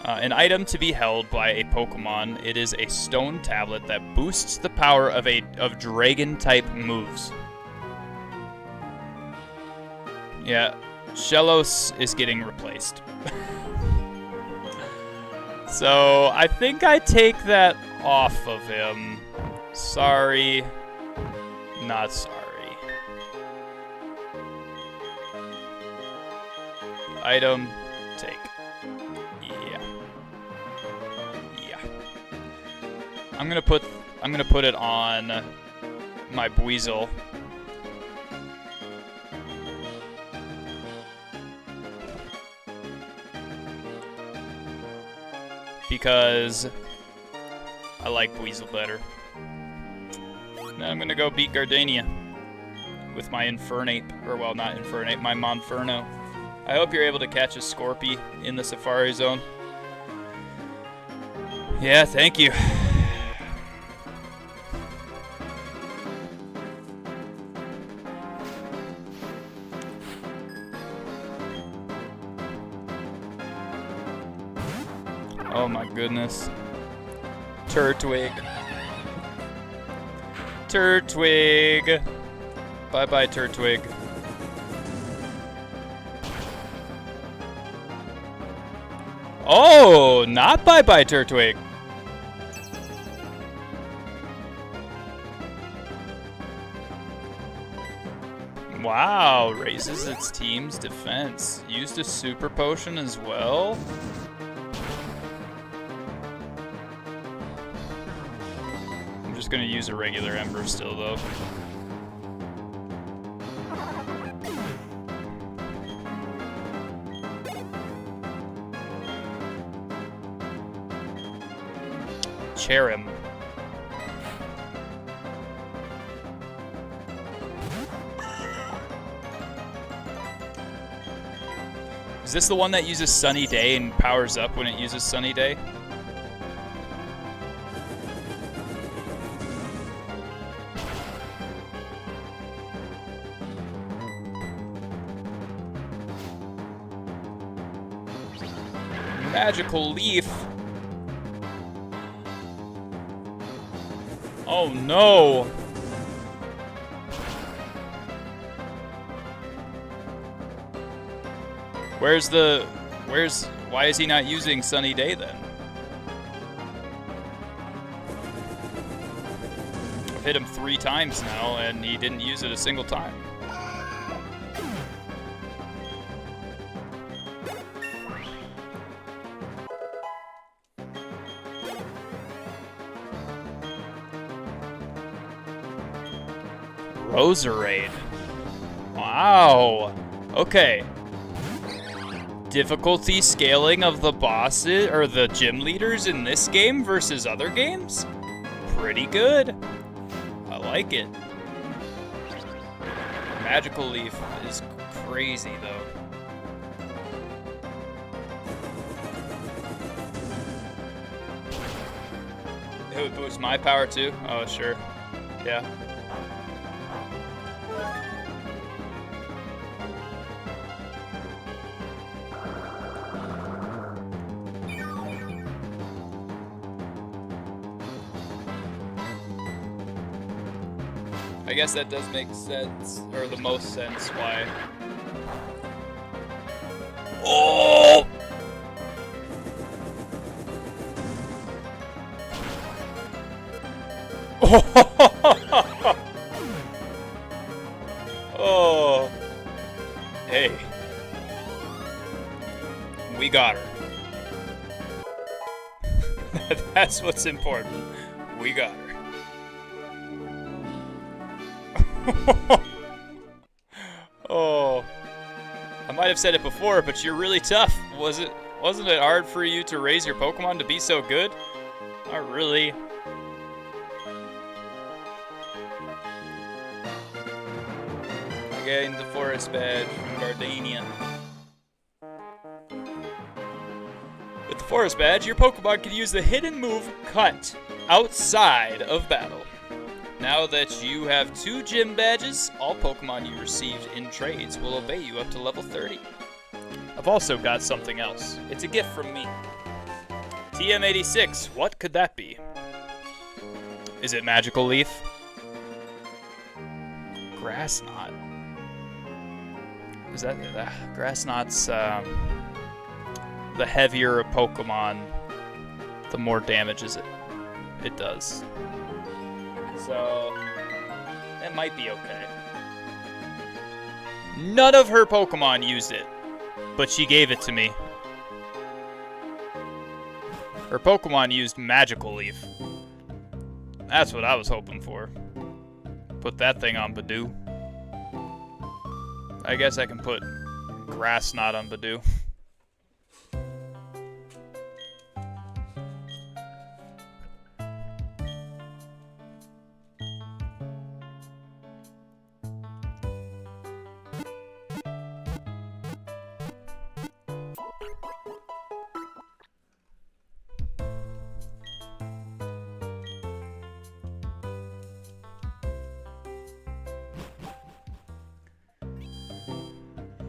An item to be held by a Pokemon, it is a stone tablet that boosts the power of dragon-type moves. Yeah, Shellos is getting replaced. So, I think I take that off of him. Sorry. Not sorry. Item, take. Yeah. Yeah. I'm gonna put it on my Buizel. Because I like Buizel better. Now I'm gonna go beat Gardenia with my Infernape, or well, not Infernape, my Monferno. I hope you're able to catch a Scorpy in the Safari Zone. Yeah, thank you. Oh my goodness. Turtwig. Turtwig. Bye-bye, Turtwig. Oh, not bye-bye, Turtwig. Wow, raises its team's defense. Used a super potion as well. I'm just gonna use a regular Ember still, though. Cherim. Is this the one that uses Sunny Day and powers up when it uses Sunny Day? Magical Leaf. Oh no! Why is he not using Sunny Day then? I've hit him 3 times now and he didn't use it a single time. Roserade. Wow. Okay. Difficulty scaling of the bosses or the gym leaders in this game versus other games? Pretty good. I like it. Magical Leaf is crazy though. It would boost my power too? Oh, sure. Yeah. I guess that does make sense, or the most sense why. Oh! Oh! Hey. We got her. That's what's important. We got her. Oh, I might have said it before, but you're really tough. Wasn't it hard for you to raise your Pokemon to be so good? Oh, really? Getting the forest badge from Gardania. With the forest badge, your Pokemon can use the hidden move Cut outside of battle. Now that you have 2 gym badges, all Pokemon you received in trades will obey you up to level 30. I've also got something else. It's a gift from me. TM86, what could that be? Is it Magical Leaf? Grass Knot. Is that Grass Knot's the heavier a Pokemon, the more damage it does. So that might be okay. None of her Pokemon used it, but she gave it to me. Her Pokemon used Magical Leaf. That's what I was hoping for. Put that thing on Badoo. I guess I can put Grass Knot on Badoo.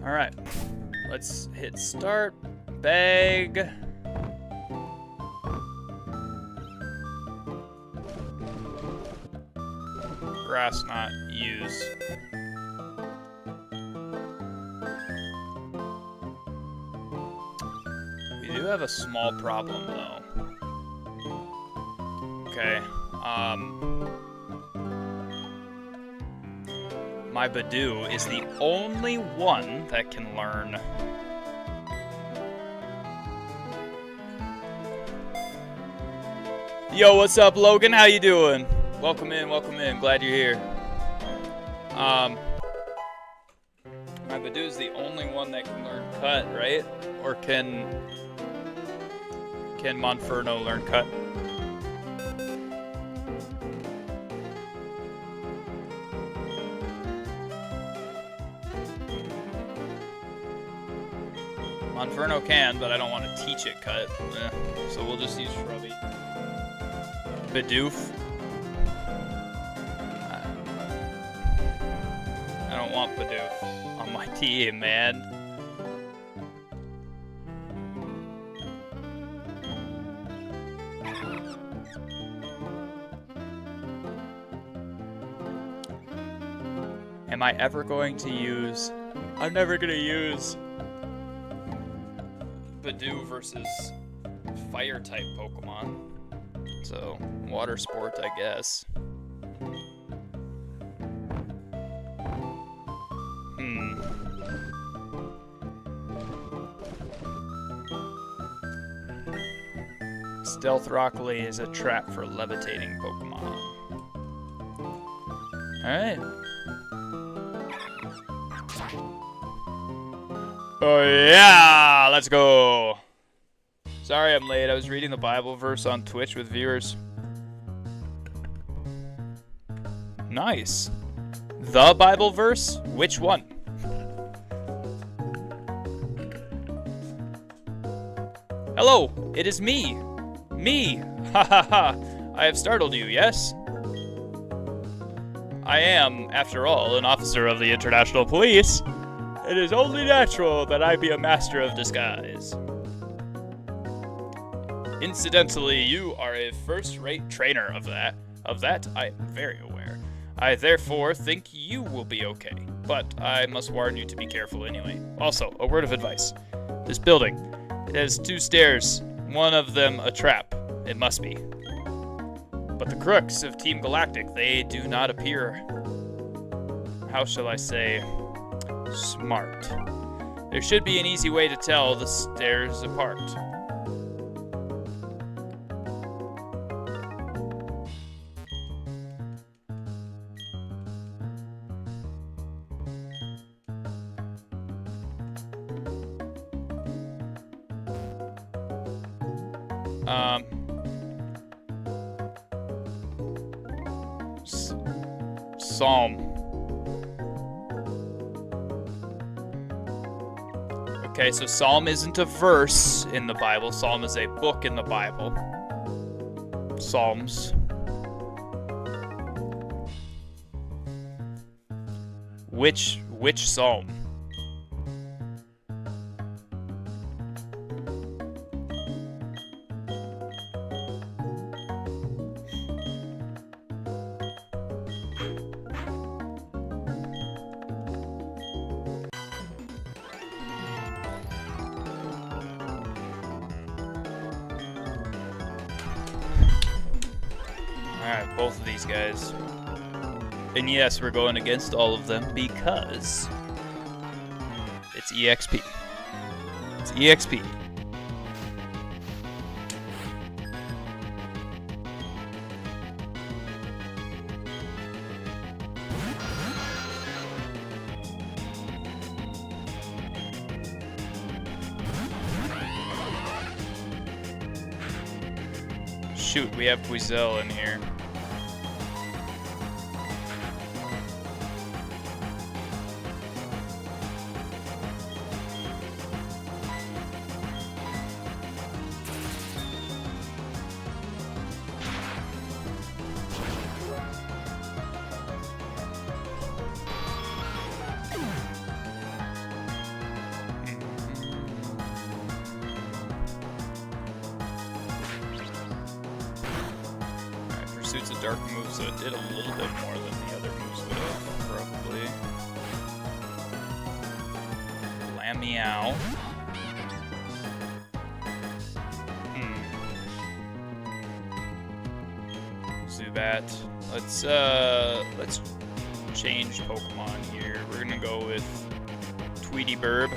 Alright, let's hit start, bag. Grass Knot, use. We do have a small problem though. Okay, my Badoo is the only one that can learn. Yo, what's up, Logan? How you doing? Welcome in, welcome in. Glad you're here. My Badoo is the only one that can learn Cut, right? Or can Monferno learn Cut? Monferno can, but I don't want to teach it Cut. So we'll just use Shrubby. Bidoof. I don't want Bidoof on my team, man. Am I ever going to use... I'm never going to use... Badoo versus Fire-type Pokemon. So, Water Sport, I guess. Stealth Rockly is a trap for levitating Pokemon. Alright. Oh yeah! Let's go! Sorry I'm late. I was reading the Bible verse on Twitch with viewers. Nice. The Bible verse? Which one? Hello! It is me! Me! Ha ha ha! I have startled you, yes? I am, after all, an officer of the International Police. It is only natural that I be a master of disguise. Incidentally, you are a first-rate trainer of that. Of that, I am very aware. I therefore think you will be okay, but I must warn you to be careful anyway. Also, a word of advice. This building, it has 2 stairs, one of them a trap. It must be. But the crooks of Team Galactic, they do not appear, how shall I say, smart. There should be an easy way to tell the stairs apart. Psalm. Okay, so Psalm isn't a verse in the Bible. Psalm is a book in the Bible. Psalms. Which psalm? Alright, both of these guys. And yes, we're going against all of them because it's EXP. It's EXP. Shoot, we have Buizel in here. Pursuit's a dark move, so it did a little bit more than the other moves would have, probably. Meow. Zubat. Let's change Pokemon here. We're gonna go with Tweety Burb.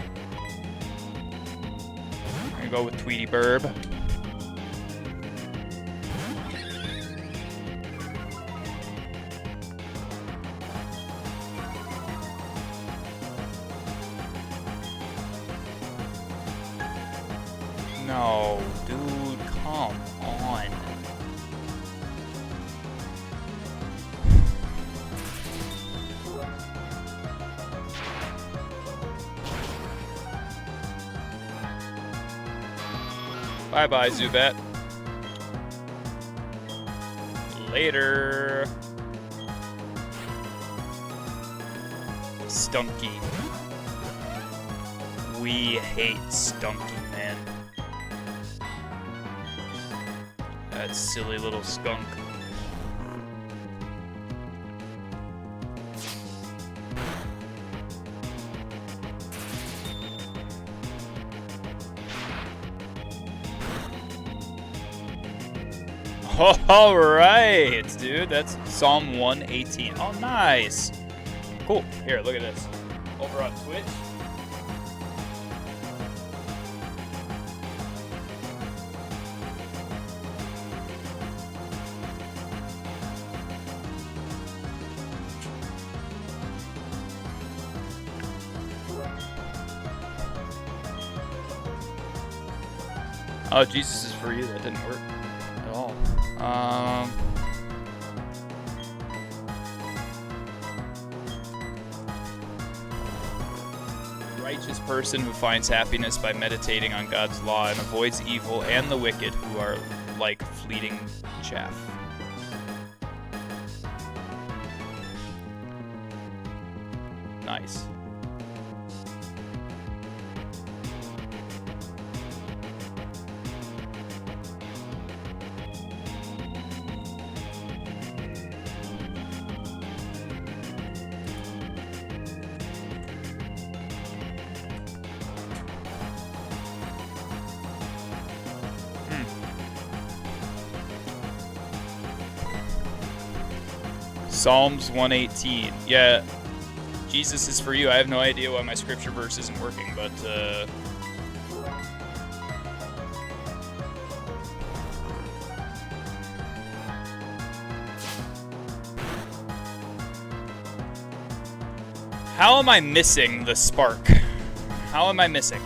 We're gonna go with Tweety Burb. No, dude, come on. Bye-bye, Zubat. Later. Stunky. We hate Stunky, man. That silly little skunk. All right, dude. That's Psalm 118. Oh, nice. Cool. Here, look at this. Over on Twitch. Oh, Jesus is for you. That didn't work at all. Righteous person who finds happiness by meditating on God's law and avoids evil and the wicked who are like fleeting chaff. Nice. Psalms 118. Yeah, Jesus is for you. I have no idea why my scripture verse isn't working, but how am I missing the spark? How am I missing?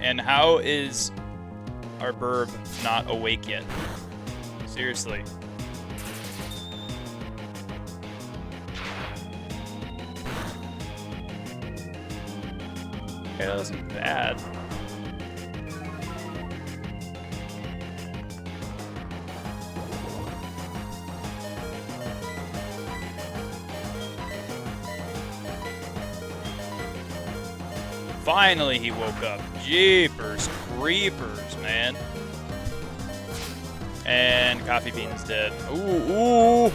And how is our burb not awake yet? Seriously. Okay, that wasn't bad. Finally he woke up. Jeepers creepers, man. And Coffee Bean's dead. Ooh, ooh.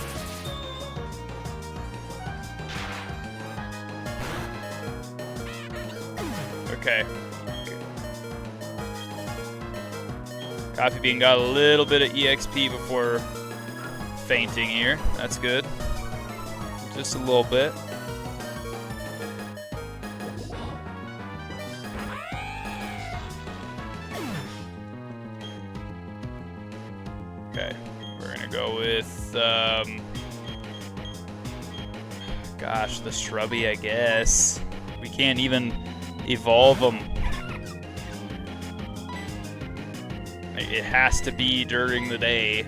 Okay. Coffee Bean got a little bit of EXP before fainting here. That's good. Just a little bit. Okay, we're gonna go with, gosh, the Shrubby, I guess. We can't even evolve them. It has to be during the day.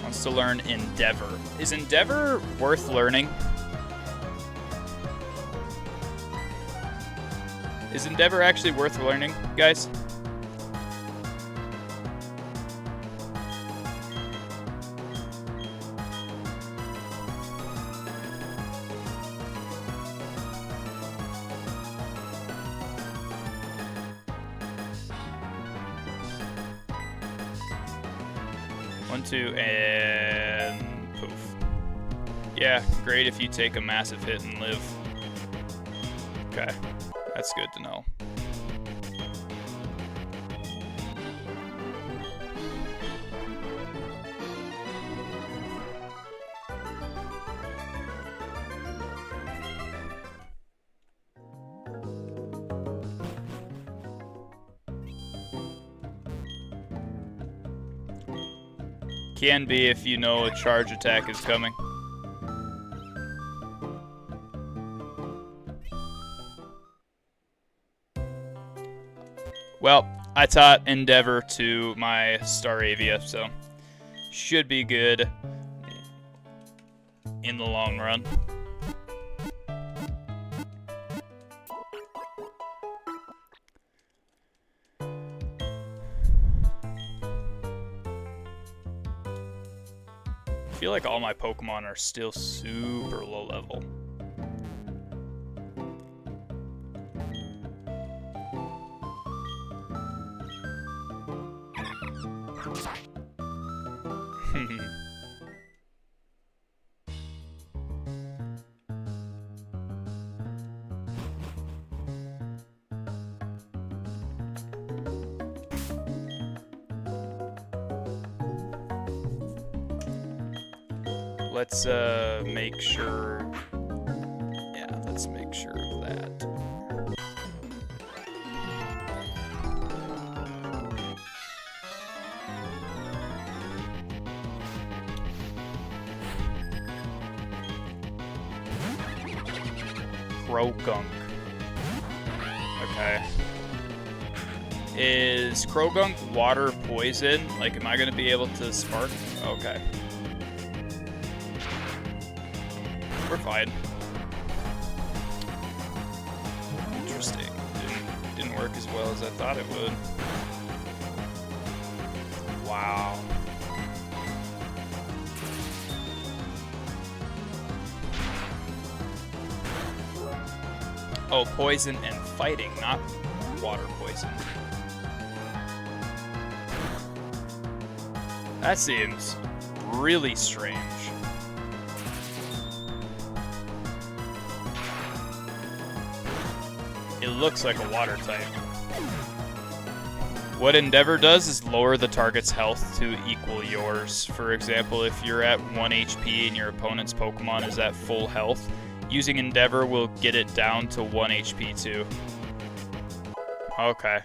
Wants to learn Endeavor. Is Endeavor worth learning? Is Endeavor actually worth learning, guys? One, two, and poof. Yeah, great if you take a massive hit and live. Okay, that's good to know. Can be if you know a charge attack is coming. Well, I taught Endeavor to my Staravia, so should be good in the long run. I feel like all my Pokemon are still super low level. Let's make sure. Yeah, let's make sure of that. Croagunk. Okay. Is Croagunk water poison? Like, am I gonna be able to spark? Okay. We're fine. Interesting. Didn't work as well as I thought it would. Wow. Oh, poison and fighting, not water poison. That seems really strange. It looks like a water type. What Endeavor does is lower the target's health to equal yours. For example, if you're at 1 HP and your opponent's Pokemon is at full health, using Endeavor will get it down to 1 HP too. Okay.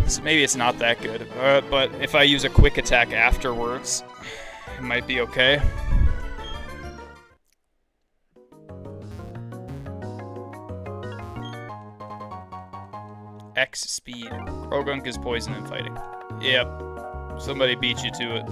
So maybe it's not that good. But if I use a quick attack afterwards, it might be okay. X speed. Krogunk is poison and fighting. Yep. Somebody beat you to it.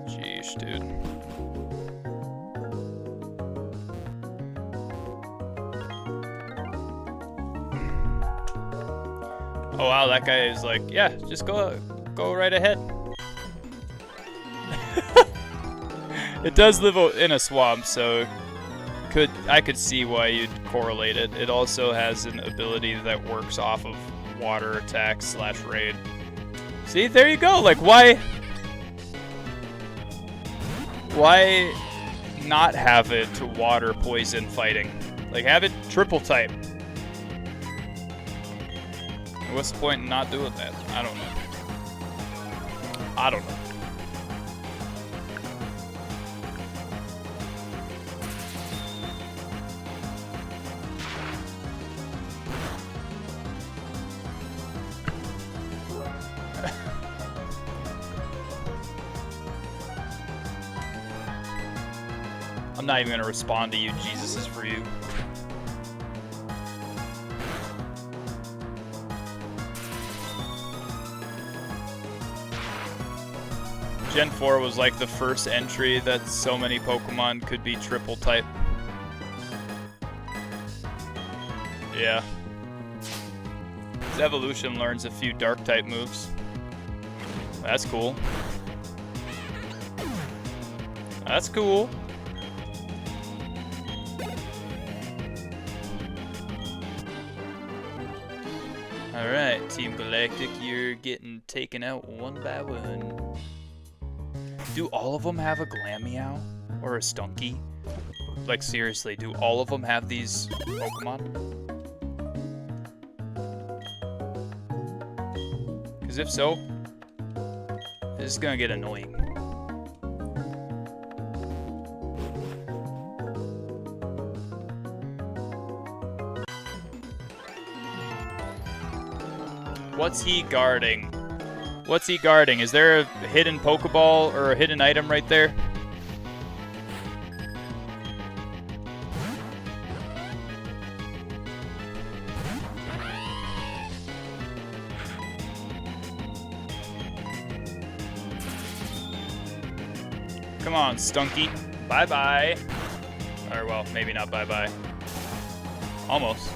Jeez, dude. Oh wow, that guy is like, yeah, just go right ahead. It does live in a swamp, so I could see why you'd correlate it. It also has an ability that works off of water attacks / raid. See, there you go. Like, why not have it to water poison fighting? Like, have it triple type. What's the point in not doing that? I don't know. I don't know. I'm not even gonna respond to you. Jesus is for you. Gen 4 was like the first entry that so many Pokemon could be triple type. Yeah. His evolution learns a few dark type moves. That's cool. That's cool. Alright, Team Galactic, you're getting taken out one by one. Do all of them have a Glameow? Or a Stunky? Like, seriously, do all of them have these Pokemon? Because if so, this is gonna get annoying. What's he guarding? What's he guarding? Is there a hidden Pokeball or a hidden item right there? Come on, Stunky. Bye-bye. Or, well, maybe not bye-bye. Almost.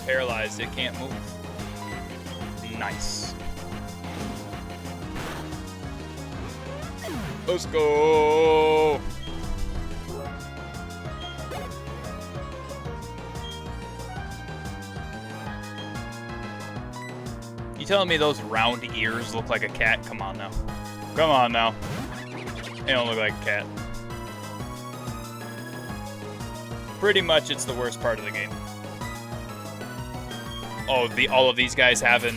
Paralyzed, it can't move. Nice. Let's go. You telling me those round ears look like a cat? Come on now. Come on now. They don't look like a cat. Pretty much it's the worst part of the game. Oh, all of these guys having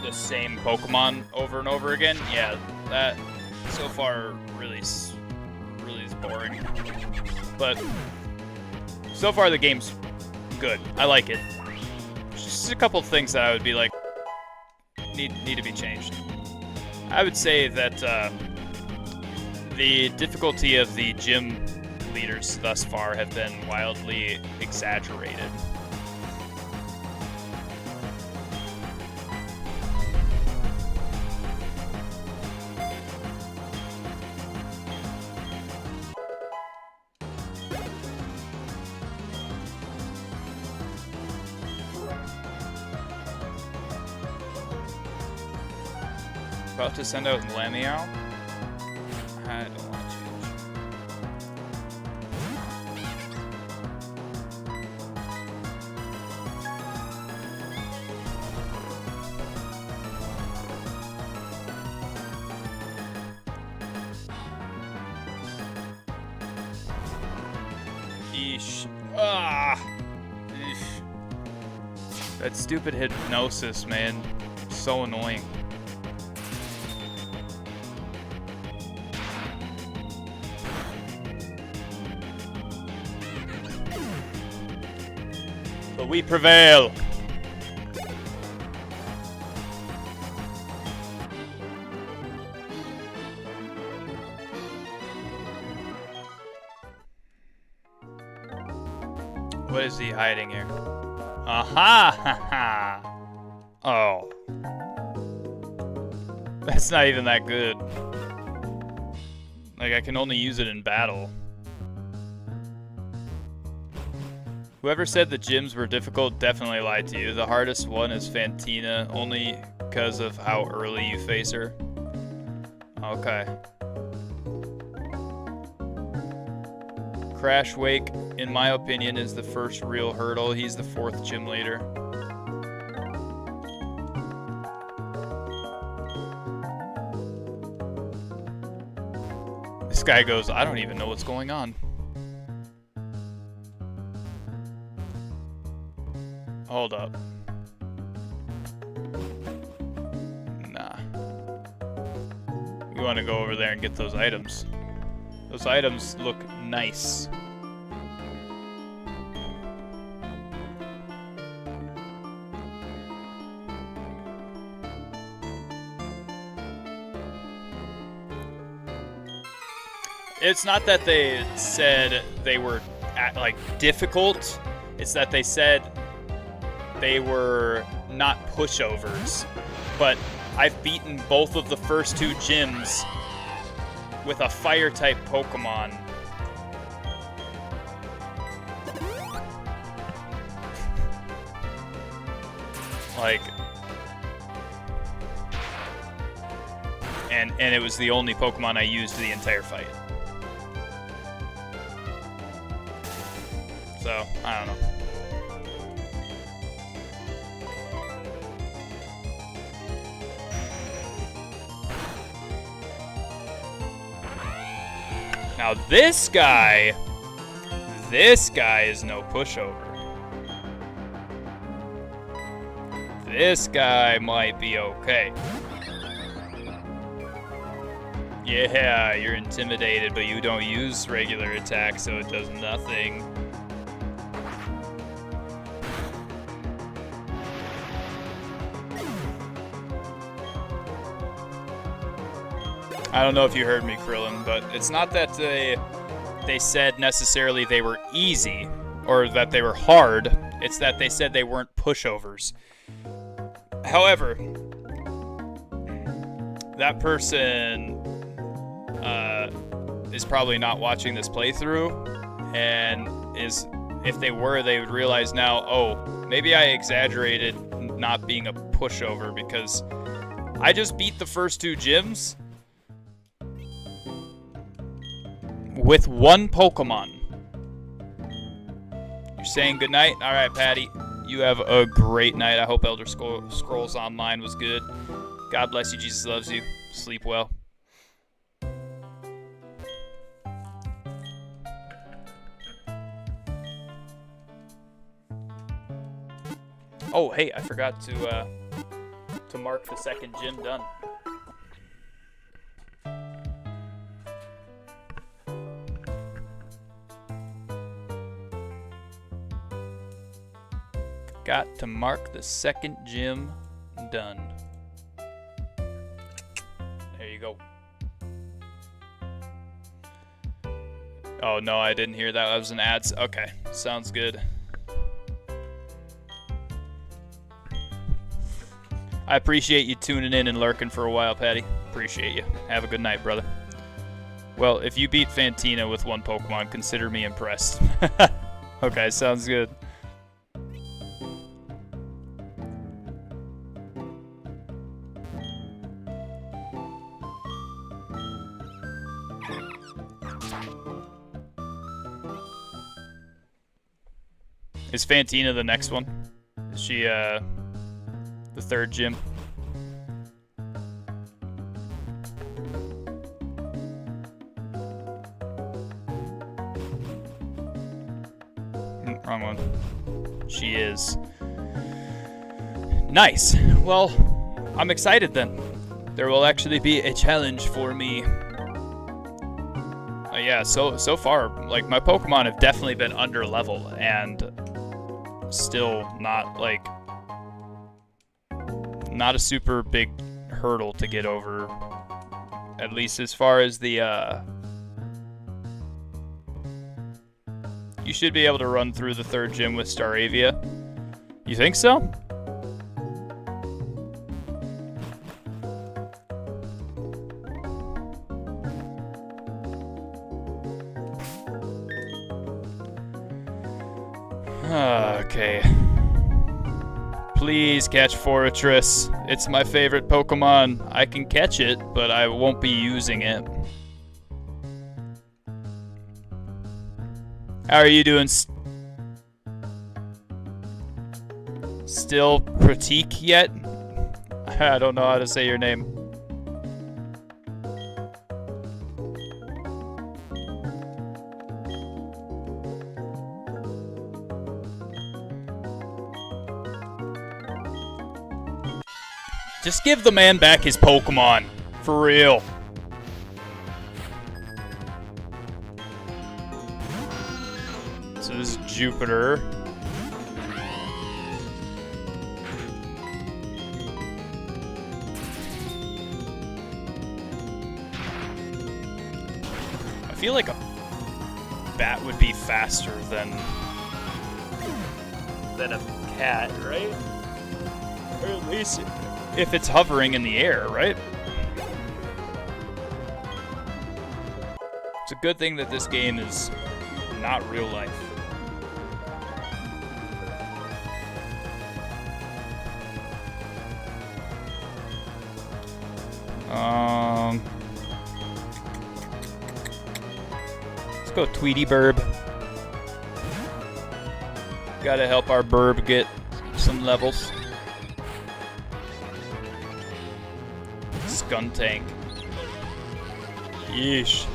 the same Pokemon over and over again? Yeah, that so far really is boring. But so far the game's good. I like it. Just a couple of things that I would be like need to be changed. I would say that the difficulty of the gym leaders thus far have been wildly exaggerated. About to send out Glameow. I don't want to change. Yeesh. Ah! Eesh. That stupid hypnosis, man. So annoying. But we prevail! What is he hiding here? Aha! Ha ha! Oh. That's not even that good. Like, I can only use it in battle. Whoever said the gyms were difficult definitely lied to you. The hardest one is Fantina, only because of how early you face her. Okay. Crash Wake, in my opinion, is the first real hurdle. He's the 4th gym leader. This guy goes, I don't even know what's going on. Hold up. Nah. We want to go over there and get those items. Those items look nice. It's not that they said they were like difficult. It's that they said they were not pushovers. But I've beaten both of the first 2 gyms with a fire type Pokemon. Like, and it was the only Pokemon I used the entire fight. So, I don't know. Now this guy is no pushover. This guy might be okay. Yeah, you're intimidated, but you don't use regular attack, so it does nothing. I don't know if you heard me, Krillin, but it's not that they said necessarily they were easy or that they were hard. It's that they said they weren't pushovers. However, that person is probably not watching this playthrough, and if they were, they would realize now, oh, maybe I exaggerated not being a pushover because I just beat the first 2 gyms with 1 Pokemon. You're saying goodnight? Alright, Patty. You have a great night. I hope Elder Scrolls Online was good. God bless you. Jesus loves you. Sleep well. Oh, hey, I forgot to mark the 2nd gym done. Got to mark the 2nd gym done. There you go. Oh, no, I didn't hear that. That was an ad. Okay, sounds good. I appreciate you tuning in and lurking for a while, Patty. Appreciate you. Have a good night, brother. Well, if you beat Fantina with 1 Pokemon, consider me impressed. Okay, sounds good. Is Fantina the next one? Is she, the 3rd gym? Wrong one. She is. Nice. Well, I'm excited then. There will actually be a challenge for me. Yeah, so far, like, my Pokemon have definitely been under level and still not, like, not a super big hurdle to get over. At least as far as the, you should be able to run through the 3rd gym with Staravia. You think so? Okay. Please catch Fortress. It's my favorite Pokemon. I can catch it, but I won't be using it. How are you doing? Still Pratik yet? I don't know how to say your name. Just give the man back his Pokemon. For real. So this is Jupiter. I feel like a bat would be faster than a cat, right? Or at least if it's hovering in the air, right? It's a good thing that this game is not real life. Let's go Tweety Burb. Gotta help our Burb get some levels. Skuntank. Yeesh.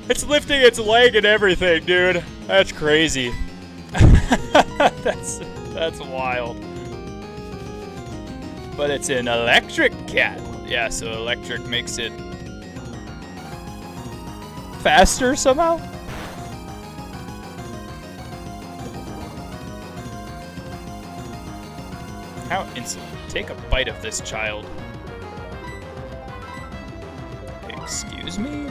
It's lifting its leg and everything, dude. That's crazy. That's wild. But it's an electric cat. Yeah, so electric makes it faster somehow? How insolent. Take a bite of this child. Excuse me?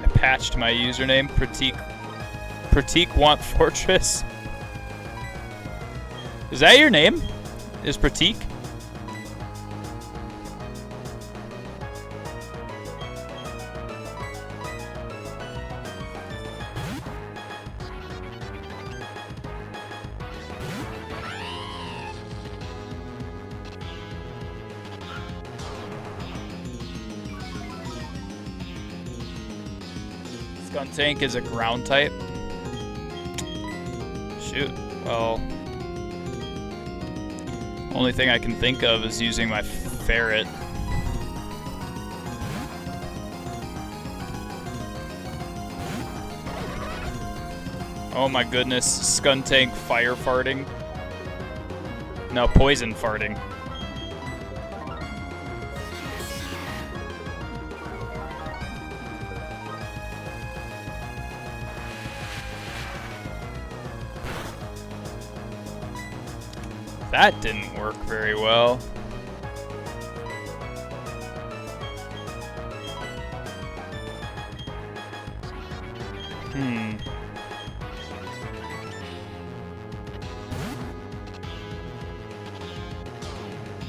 I patched my username, Pratik Want Fortress. Is that your name? Is Pratik? Skuntank is a ground type. Shoot. Well, only thing I can think of is using my ferret. Oh my goodness, Skuntank fire farting. No, poison farting. That didn't work very well. I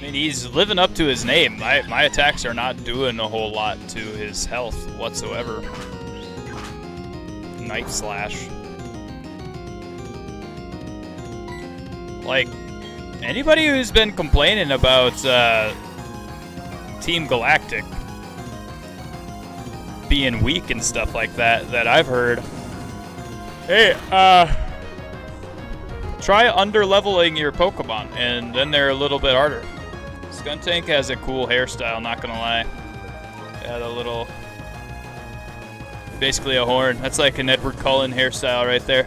mean, he's living up to his name. My attacks are not doing a whole lot to his health whatsoever. Knife Slash. Like, anybody who's been complaining about Team Galactic being weak and stuff like that I've heard, hey, try under-leveling your Pokemon, and then they're a little bit harder. Skuntank has a cool hairstyle, not gonna lie. Got a little basically a horn. That's like an Edward Cullen hairstyle right there.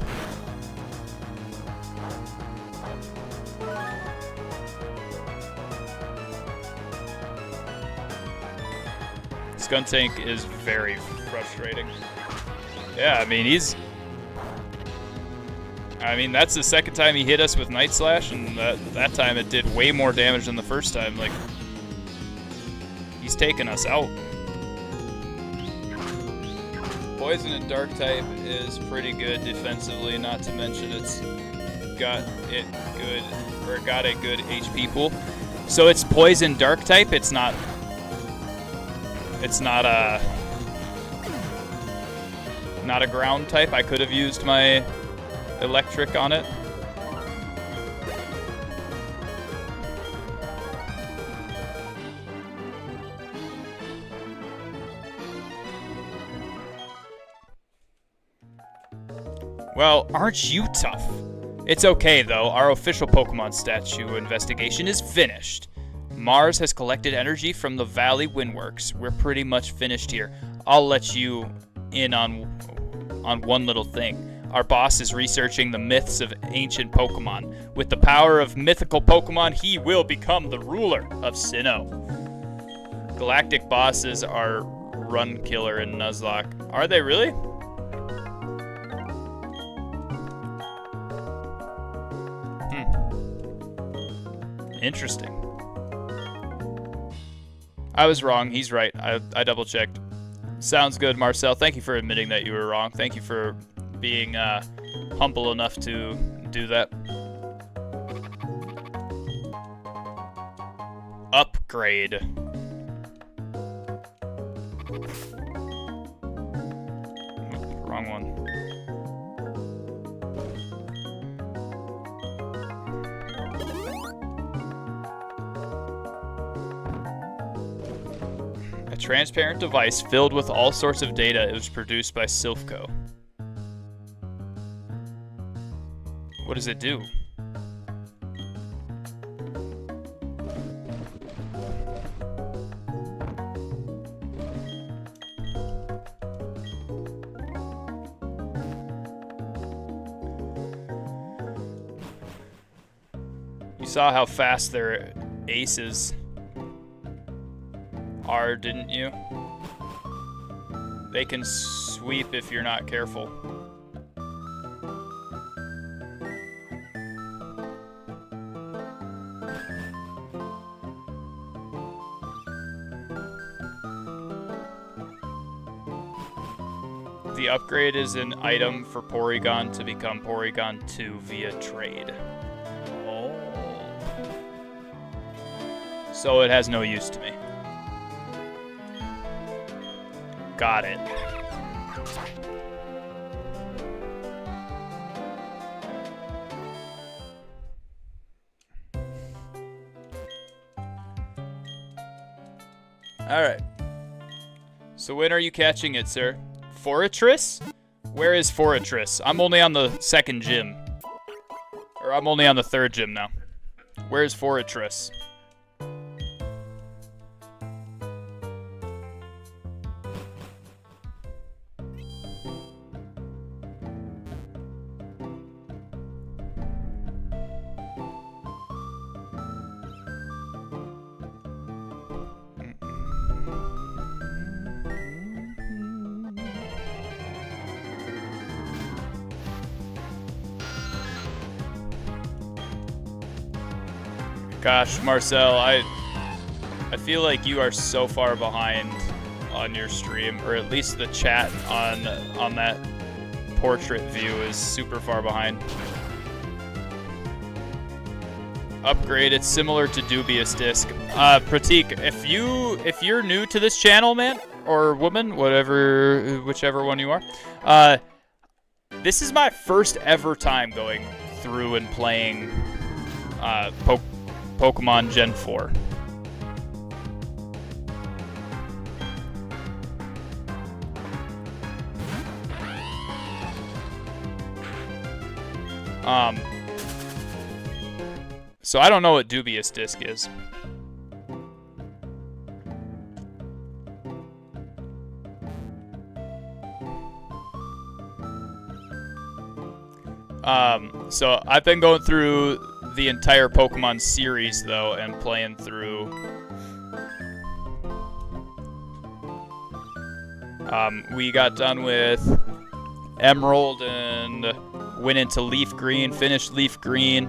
Skuntank is very frustrating. Yeah, I mean, that's the second time he hit us with Night Slash, and that time it did way more damage than the first time. Like, he's taking us out. Poison and Dark type is pretty good defensively, not to mention it's got a good HP pool. So it's Poison Dark type, it's not a ground type. I could have used my electric on it. Well, aren't you tough? It's okay though, our official Pokemon statue investigation is finished. Mars has collected energy from the Valley Windworks. We're pretty much finished here. I'll let you in on one little thing. Our boss is researching the myths of ancient Pokemon. With the power of mythical Pokemon, he will become the ruler of Sinnoh. Galactic bosses are Runkiller and Nuzlocke. Are they really? Interesting. I was wrong. He's right. I double-checked. Sounds good, Marcel. Thank you for admitting that you were wrong. Thank you for being humble enough to do that. Upgrade. Wrong one. A transparent device filled with all sorts of data. It was produced by Silphco. What does it do? You saw how fast their aces are, didn't you? They can sweep if you're not careful. The upgrade is an item for Porygon to become Porygon 2 via trade. Oh. So it has no use to me. Got it. Alright. So when are you catching it, sir? Fortress? Where is Fortress? I'm only on the second gym. Or I'm only on the third gym now. Where's Fortress? Gosh, Marcel, I feel like you are so far behind on your stream, or at least the chat on that portrait view is super far behind. Upgrade, it's similar to Dubious Disc. Pratik, if you're new to this channel, man, or woman, whichever one you are, this is my first ever time going through and playing Pokemon Gen 4. So I don't know what Dubious Disc is. So I've been going through the entire Pokemon series though, and playing through. We got done with Emerald and went into Leaf Green, finished Leaf Green.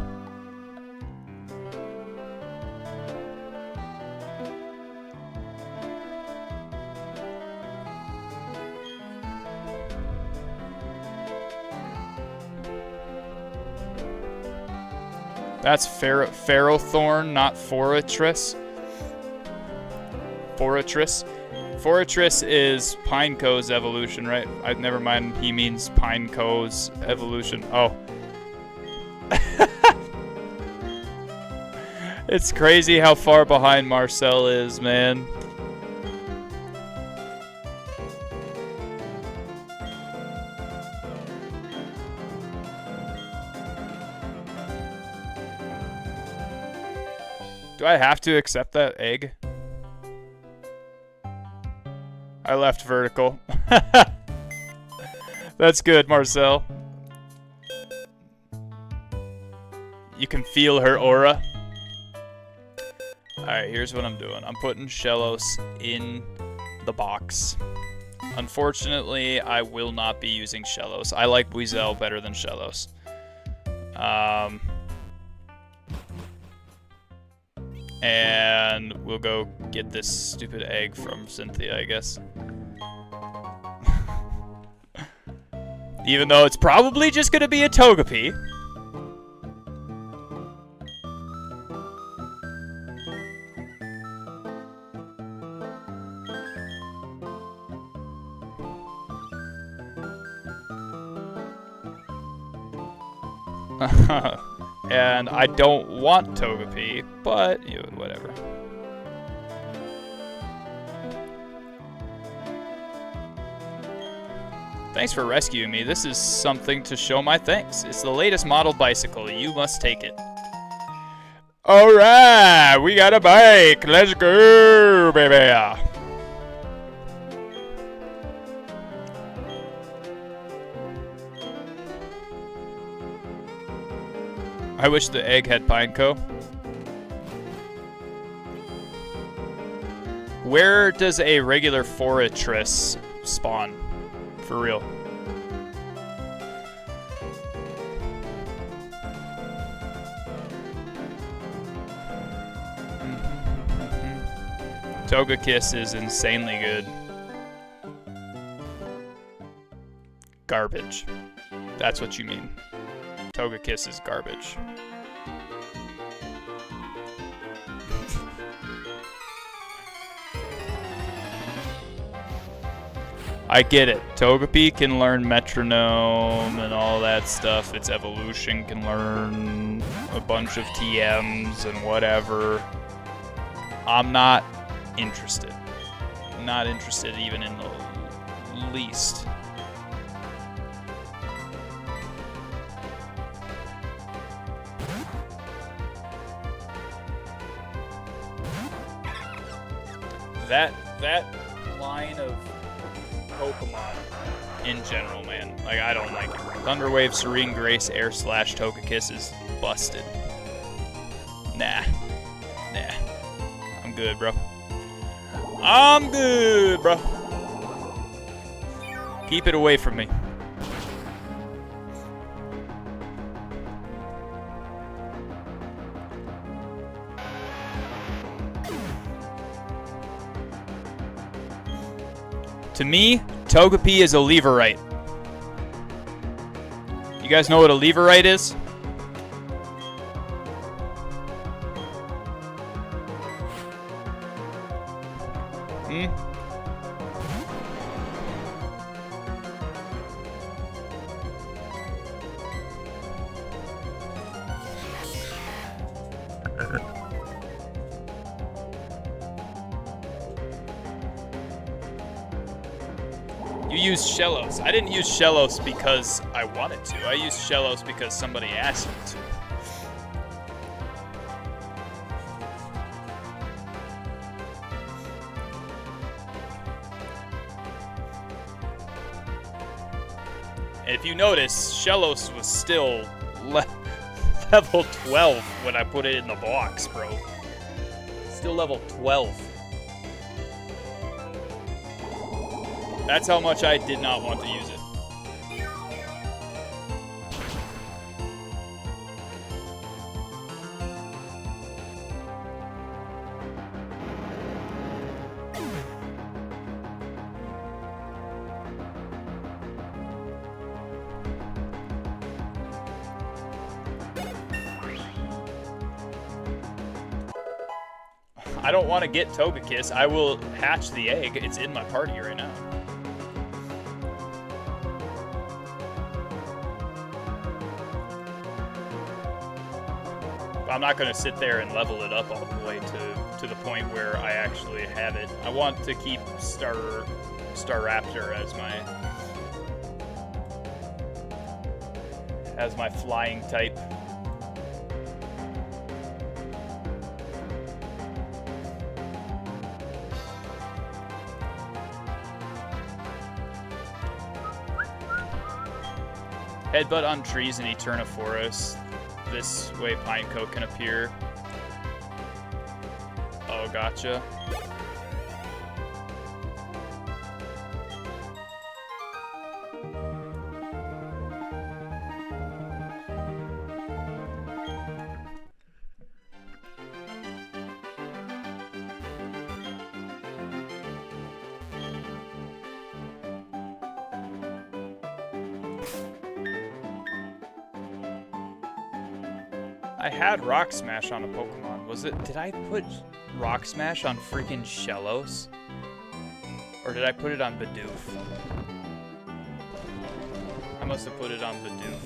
That's Ferrothorn, not Forretress. Forretress is Pineco's evolution, right? Never mind, he means Pineco's evolution. Oh. It's crazy how far behind Marcel is, man. Do I have to accept that egg? I left vertical. That's good, Marcel. You can feel her aura. Alright, here's what I'm doing. I'm putting Shellos in the box. Unfortunately, I will not be using Shellos. I like Buizel better than Shellos. And we'll go get this stupid egg from Cynthia, I guess. Even though it's probably just gonna be a Togepi. And I don't want Togepi, but you know, whatever. Thanks for rescuing me. This is something to show my thanks. It's the latest model bicycle. You must take it. Alright, we got a bike. Let's go, baby. I wish the egg had Pineco. Where does a regular Forretress spawn? For real. Togekiss is insanely good. Garbage. That's what you mean. Togekiss is garbage. I get it. Togepi can learn Metronome and all that stuff. Its evolution can learn a bunch of TMs and whatever. I'm not interested. I'm not interested even in the least. That line of Pokemon in general, man. Like, I don't like it. Thunderwave, Serene Grace, Air Slash, Togekiss is busted. Nah. I'm good, bro. I'm good, bro. Keep it away from me. To me, Togepi is a Leverite. You guys know what a Leverite is? You used Shellos. I didn't use Shellos because I wanted to. I used Shellos because somebody asked me to. And if you notice, Shellos was still level 12 when I put it in the box, bro. Still level 12. That's how much I did not want to use it. I don't want to get Togekiss. I will hatch the egg. It's in my party right now. I'm not going to sit there and level it up all the way to the point where I actually have it. I want to keep Staraptor as my flying type. Headbutt on trees in Eterna Forest. This way Pineco can appear. Oh, gotcha. I had Rock Smash on a Pokemon. Was it? Did I put Rock Smash on freaking Shellos? Or did I put it on Bidoof? I must have put it on Bidoof.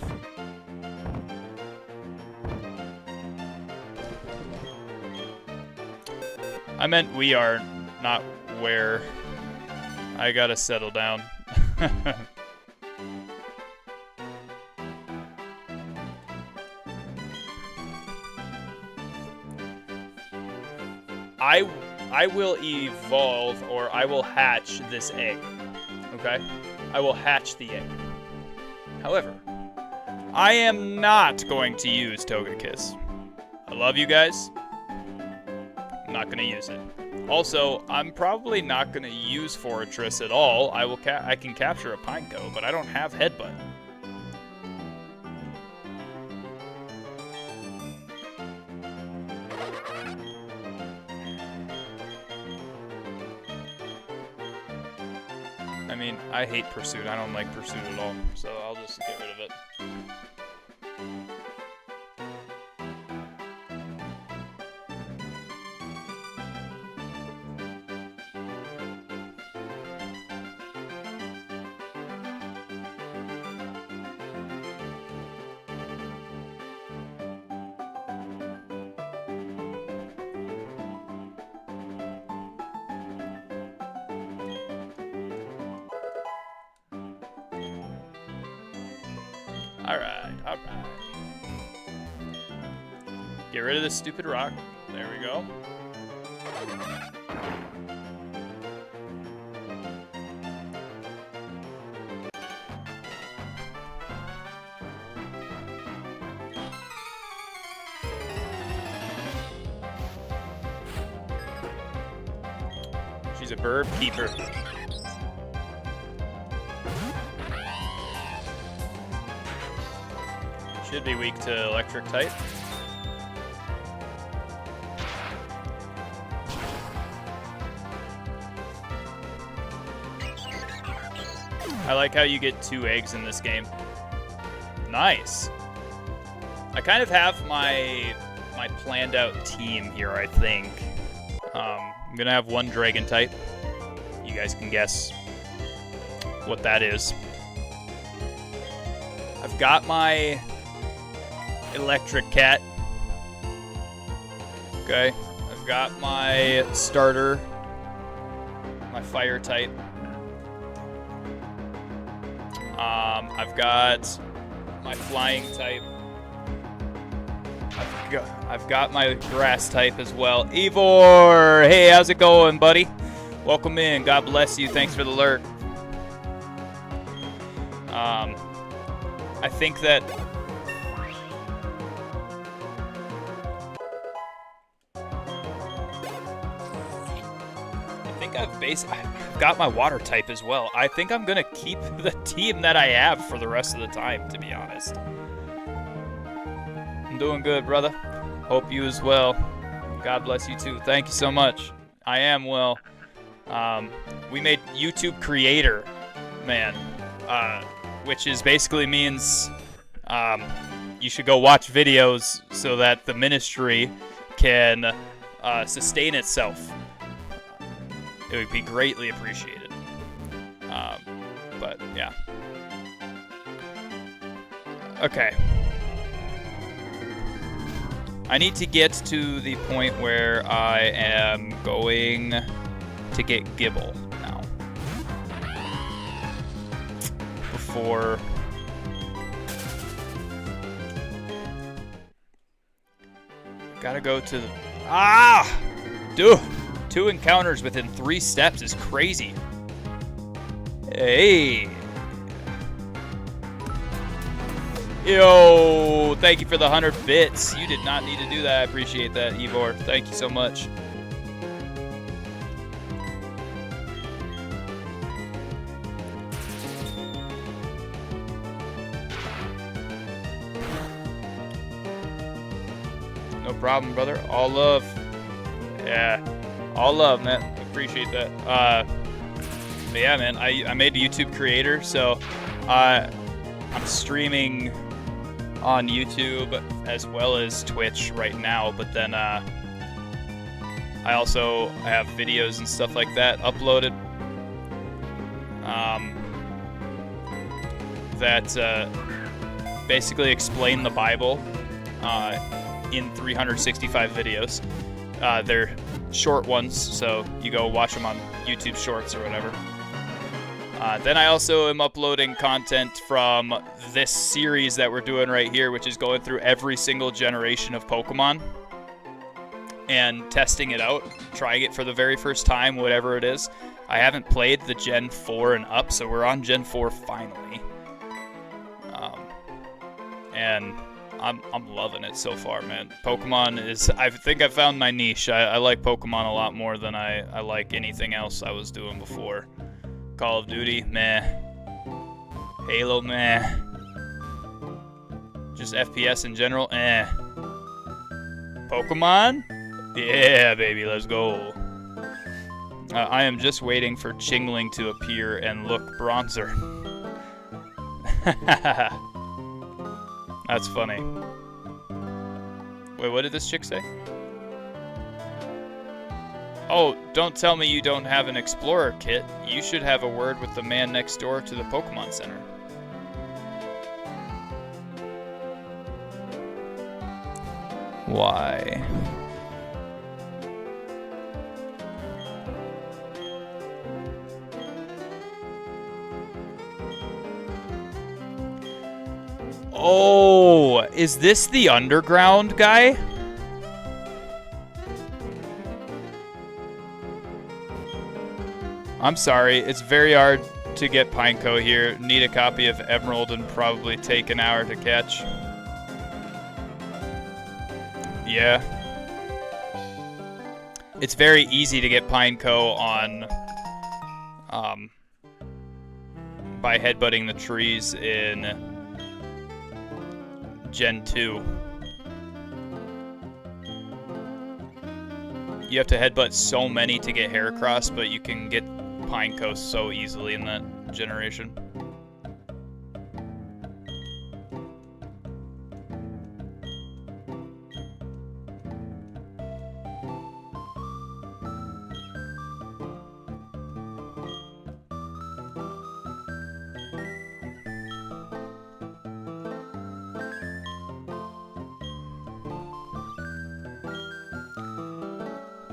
I meant we are, not where. I gotta settle down. I will evolve, or I will hatch this egg, okay? I will hatch the egg. However, I am not going to use Togekiss. I love you guys. I'm not going to use it. Also, I'm probably not going to use Fortress at all. I can capture a Pineco, but I don't have Headbutt. I mean, I hate Pursuit. I don't like Pursuit at all, so I'll just get rid of it. Alright. Get rid of this stupid rock. There we go. She's a bird keeper. Should be weak to electric type. I like how you get 2 eggs in this game. Nice. I kind of have my planned out team here, I think. I'm gonna have 1 dragon type. You guys can guess what that is. I've got my electric cat. Okay. I've got my starter. My fire type. I've got my flying type. I've got my grass type as well. Ivor! Hey, how's it going, buddy? Welcome in. God bless you. Thanks for the lurk. I think that I've got my water type as well. I think I'm gonna keep the team that I have for the rest of the time, to be honest. I'm doing good, brother. Hope you as well. God bless you too. Thank you so much. I am well. We made YouTube creator, man, which is basically means you should go watch videos so that the ministry can sustain itself. It would be greatly appreciated. But yeah. Okay. I need to get to the point where I am going to get Gibble now. Before... Gotta go to the... Ah! Dude! 2 encounters within 3 steps is crazy. Hey! Yo! Thank you for the 100 bits. You did not need to do that. I appreciate that, Ivor. Thank you so much. No problem, brother. All love. Yeah. All love, man. Appreciate that. But yeah, man, I made a YouTube creator, so I'm streaming on YouTube as well as Twitch right now, but then I also have videos and stuff like that uploaded that basically explain the Bible in 365 videos. They're short ones, so you go watch them on YouTube Shorts or whatever. Then I also am uploading content from this series that we're doing right here, which is going through every single generation of Pokemon and testing it out, trying it for the very first time, whatever it is. I haven't played the Gen 4 and up, so we're on Gen 4 finally. And I'm loving it so far, man. Pokemon is... I think I found my niche. I like Pokemon a lot more than I like anything else I was doing before. Call of Duty, meh. Halo, meh. Just FPS in general, eh. Pokemon? Yeah, baby, let's go. I am just waiting for Chingling to appear and look bronzer. That's funny. Wait, what did this chick say? Oh, don't tell me you don't have an Explorer kit. You should have a word with the man next door to the Pokemon Center. Why? Oh, is this the underground guy? I'm sorry, it's very hard to get Pineco here. Need a copy of Emerald and probably take an hour to catch. Yeah. It's very easy to get Pineco on by headbutting the trees in Gen 2. You have to headbutt so many to get Heracross, but you can get Pineco so easily in that generation.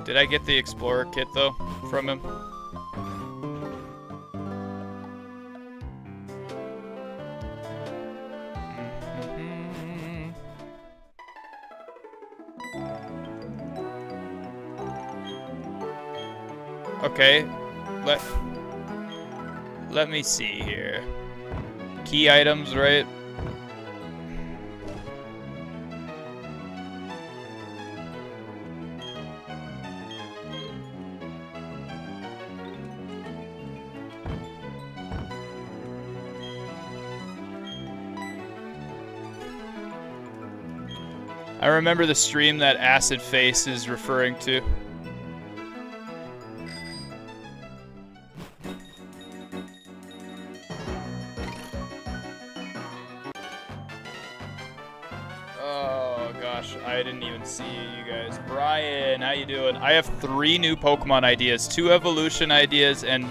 Did I get the Explorer kit, though, from him? Okay, let me see here. Key items, right? I remember the stream that Acid Face is referring to. Oh gosh, I didn't even see you guys. Brian, how you doing? I have 3 new Pokemon ideas, 2 evolution ideas, and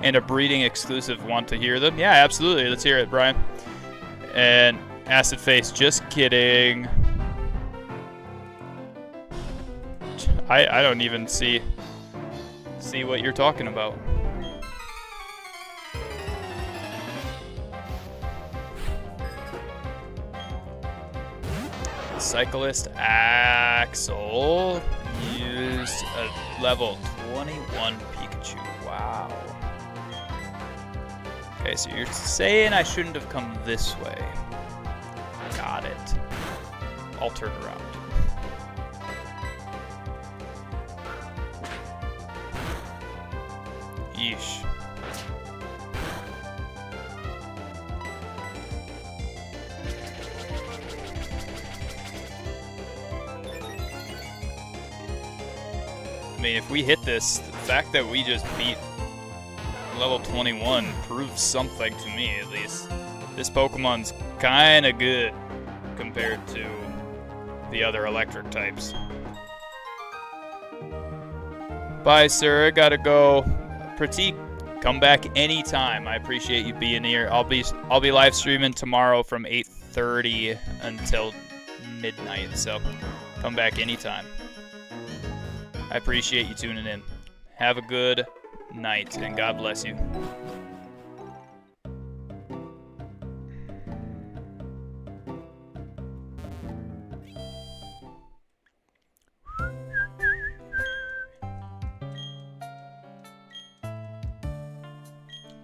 a breeding exclusive. Want to hear them? Yeah, absolutely. Let's hear it, Brian. And Acid Face, just kidding. I don't even see what you're talking about. Cyclist Axel used a level 21 Pikachu. Wow. Okay, so you're saying I shouldn't have come this way. Got it. I'll turn around. Yeesh. I mean, if we hit this, the fact that we just beat level 21 proves something to me, at least. This Pokemon's kinda good compared to the other electric types. Bye, sir. Gotta go. Pratik, come back anytime. I appreciate you being here. I'll be live streaming tomorrow from 8:30 until midnight, so come back anytime. I appreciate you tuning in. Have a good night, and God bless you.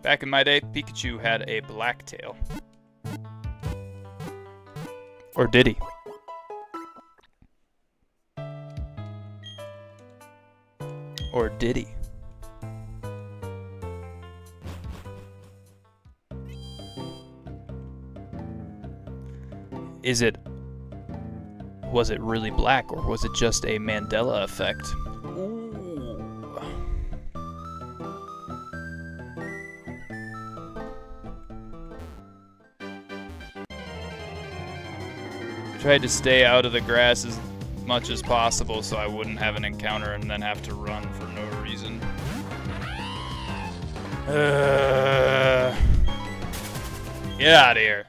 Back in my day, Pikachu had a black tail. Or did he? Or did he? Was it really black, or was it just a Mandela effect? Tried to stay out of the grass as much as possible so I wouldn't have an encounter and then have to run for no reason. Get out of here.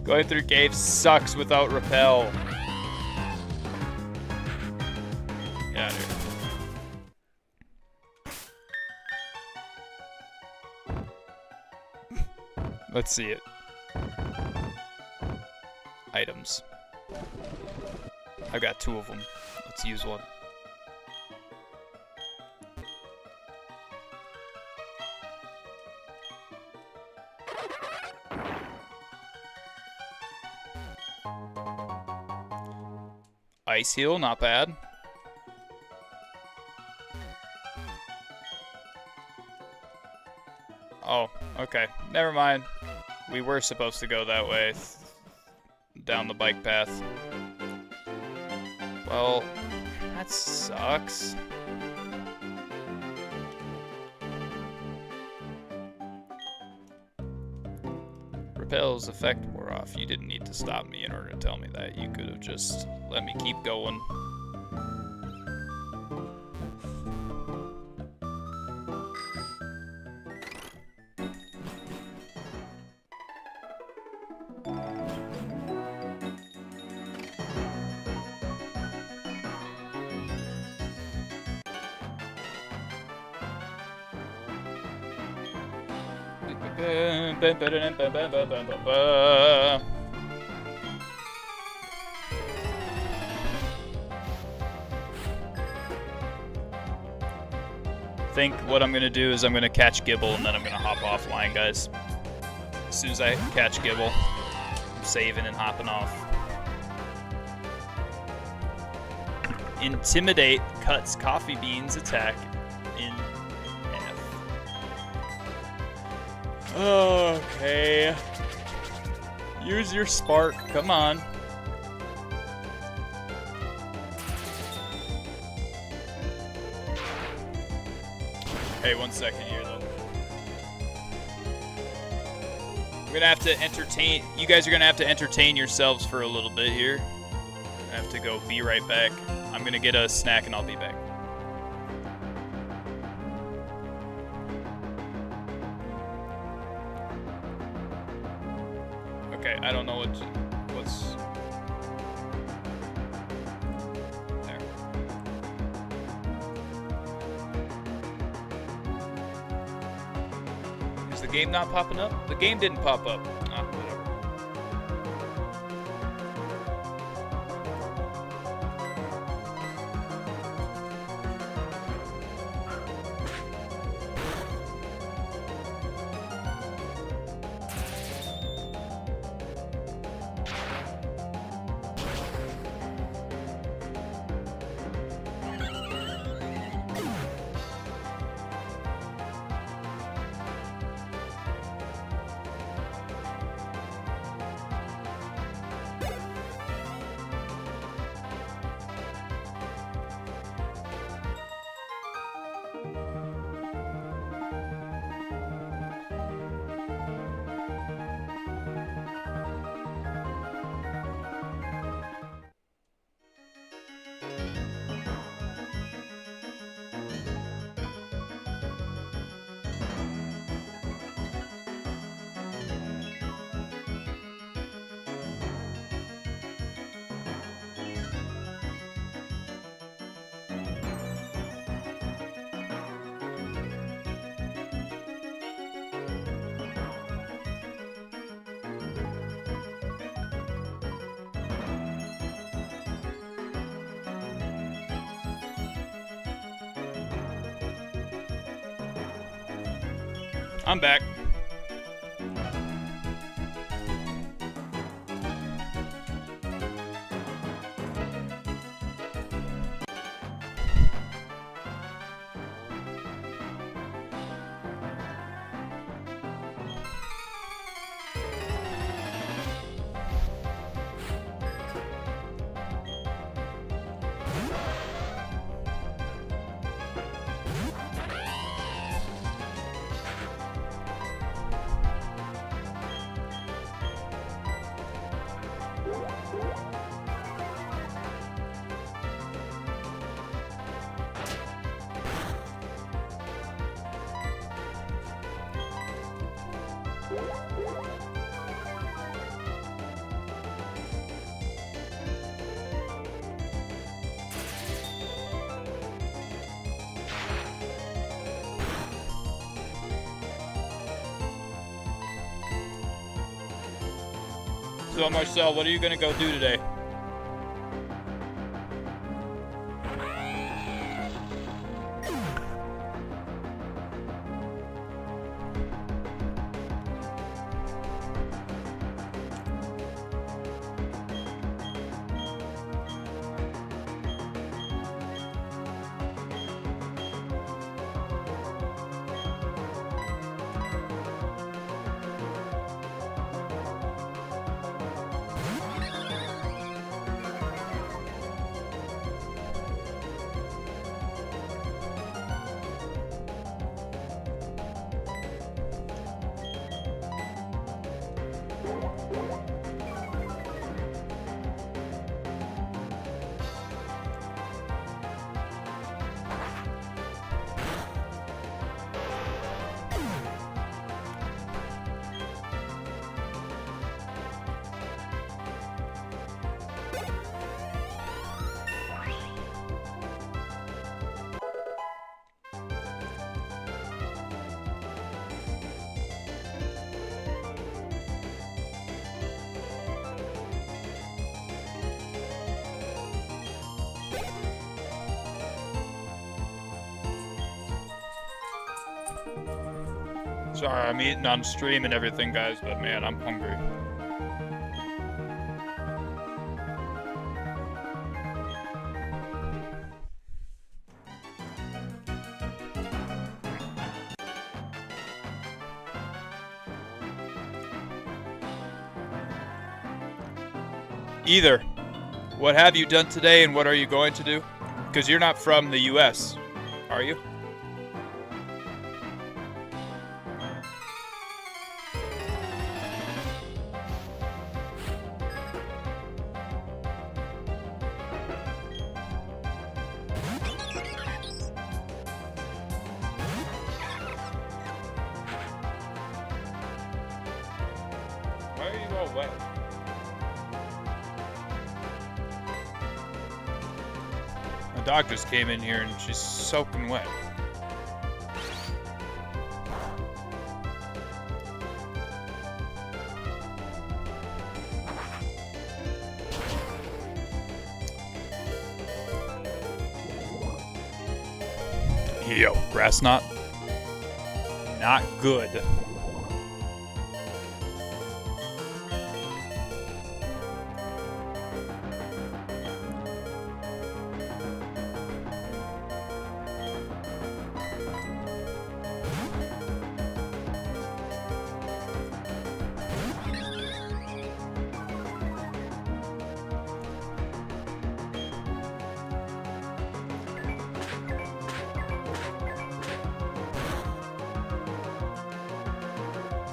Going through caves sucks without repel. Get out of here. Let's see it. Items. I've got 2 of them. Let's use one. Ice Heal, not bad. Oh, okay. Never mind. We were supposed to go that way. Down the bike path. Well, that sucks. Repel's effect wore off. You didn't need to stop me in order to tell me that. You could have just let me keep going. I think what I'm gonna do is I'm gonna catch Gibble and then I'm gonna hop offline, guys. As soon as I catch Gibble, I'm saving and hopping off. Intimidate cuts Coffee Bean's attack in half. Okay. Use your spark. Come on. Hey, 1 second here, though. I'm gonna have to entertain. You guys are gonna have to entertain yourselves for a little bit here. I have to go. Be right back. I'm gonna get a snack and I'll be back. Okay, I don't know what's there. Is the game not popping up? The game didn't pop up. Ah, whatever. I'm back. So Marcel, what are you gonna go do today? Sorry, I'm eating on stream and everything, guys, but man, I'm hungry. Either. What have you done today and what are you going to do? Because you're not from the US, are you? Why are you all wet? My dog just came in here and she's soaking wet. Yo, grass knot. Not good.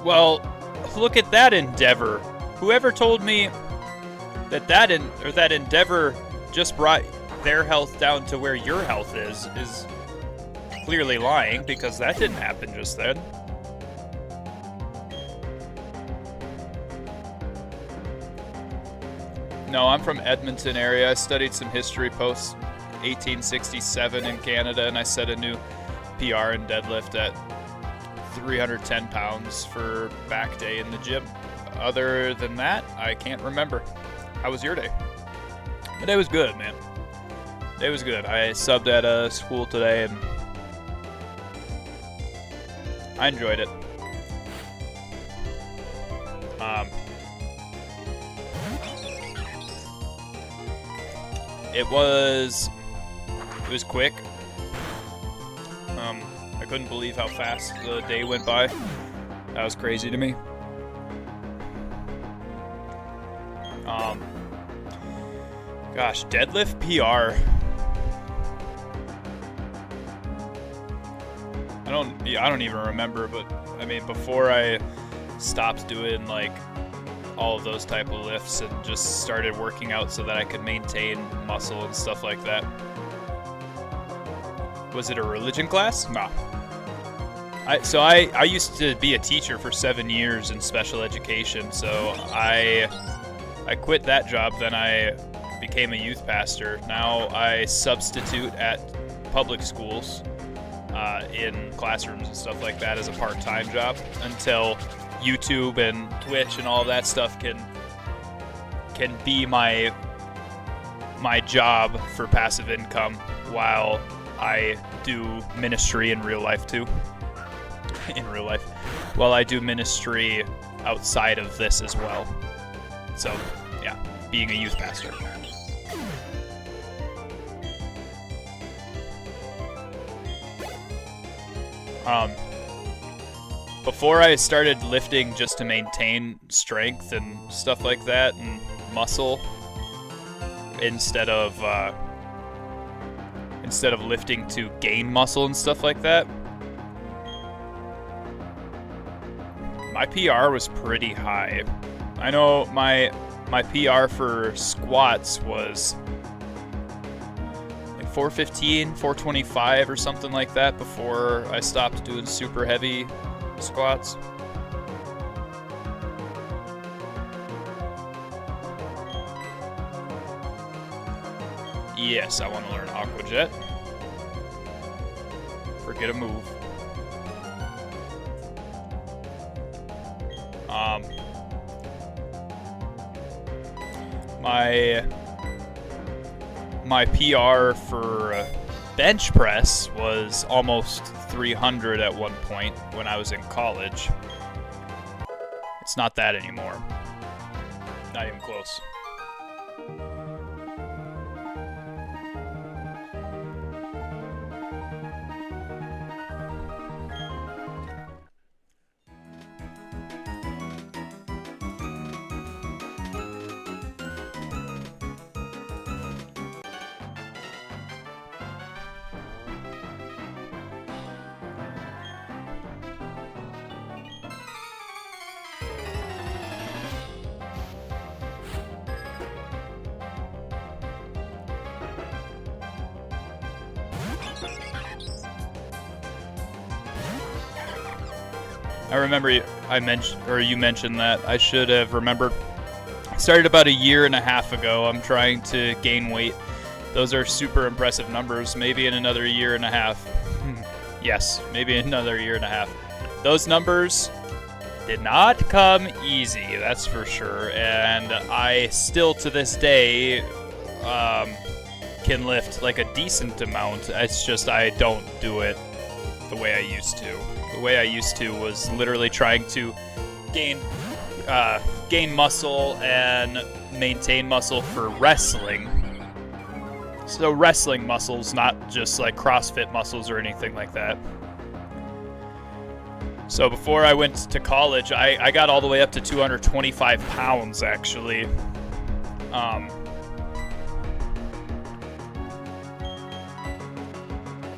Well, look at that endeavor. Whoever told me that endeavor just brought their health down to where your health is clearly lying, because that didn't happen just then. No, I'm from Edmonton area. I studied some history post 1867 in Canada, and I set a new PR in deadlift at 310 pounds for back day in the gym. Other than that, I can't remember. How was your day? My day was good, man. Day was good. I subbed at a school today and I enjoyed it. It was quick. I couldn't believe how fast the day went by. That was crazy to me. Gosh, deadlift PR. I don't even remember, but I mean, before I stopped doing like all of those type of lifts and just started working out so that I could maintain muscle and stuff like that. Was it a religion class? No. I used to be a teacher for 7 years in special education, so I quit that job, then I became a youth pastor. Now I substitute at public schools in classrooms and stuff like that as a part-time job until YouTube and Twitch and all that stuff can be my job for passive income while I do ministry in real life too. While I do ministry outside of this as well. So, yeah, being a youth pastor. Before I started lifting just to maintain strength and stuff like that and muscle, instead of lifting to gain muscle and stuff like that, my PR was pretty high. I know my PR for squats was like 415, 425 or something like that before I stopped doing super heavy squats. Yes, I want to learn Aqua Jet. Forget a move. My PR for bench press was almost 300 at one point when I was in college. It's not that anymore. Not even close. I remember you mentioned that. I should have remembered. Started about a year and a half ago. I'm trying to gain weight. Those are super impressive numbers. Maybe in another year and a half. Yes, maybe another year and a half. Those numbers did not come easy, that's for sure. And I still, to this day, can lift like a decent amount. It's just I don't do it the way I used to. The way I used to was literally trying to gain muscle and maintain muscle for wrestling. So wrestling muscles, not just like CrossFit muscles or anything like that. So before I went to college, I got all the way up to 225 pounds, actually.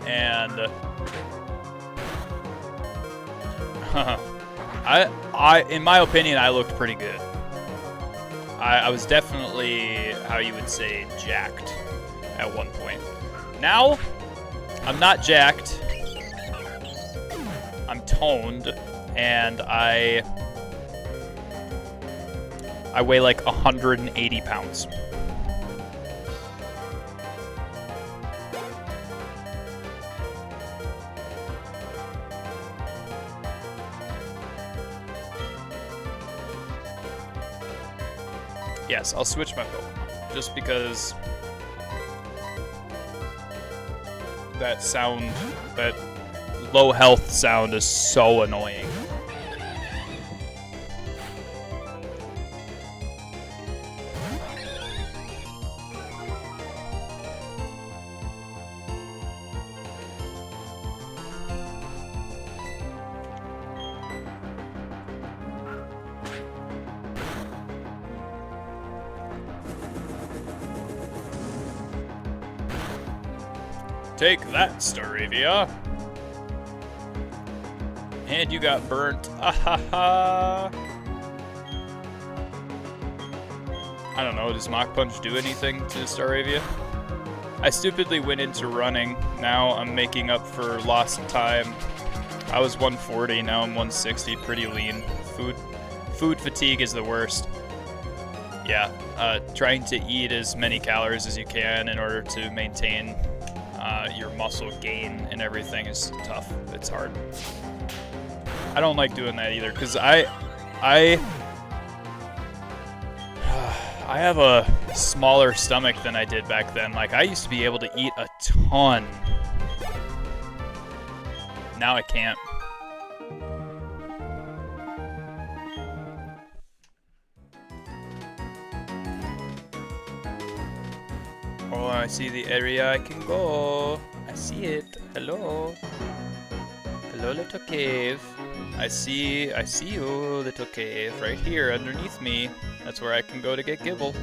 And in my opinion, I looked pretty good. I was definitely, how you would say, jacked at one point. Now, I'm not jacked. I'm toned, and I weigh like 180 pounds. Yes, I'll switch my Pokemon, just because that sound, that low health sound is so annoying. Take that, Staravia. And you got burnt. I don't know, does Mach Punch do anything to Staravia? I stupidly went into running. Now I'm making up for lost time. I was 140, now I'm 160, pretty lean. Food fatigue is the worst. Yeah, trying to eat as many calories as you can in order to maintain your muscle gain and everything is tough. It's hard. I don't like doing that either, because I have a smaller stomach than I did back then. Like, I used to be able to eat a ton. Now I can't. Oh, I see the area I can go. I see it. Hello. Hello, little cave. I see you, little cave. Right here, underneath me. That's where I can go to get Gibble.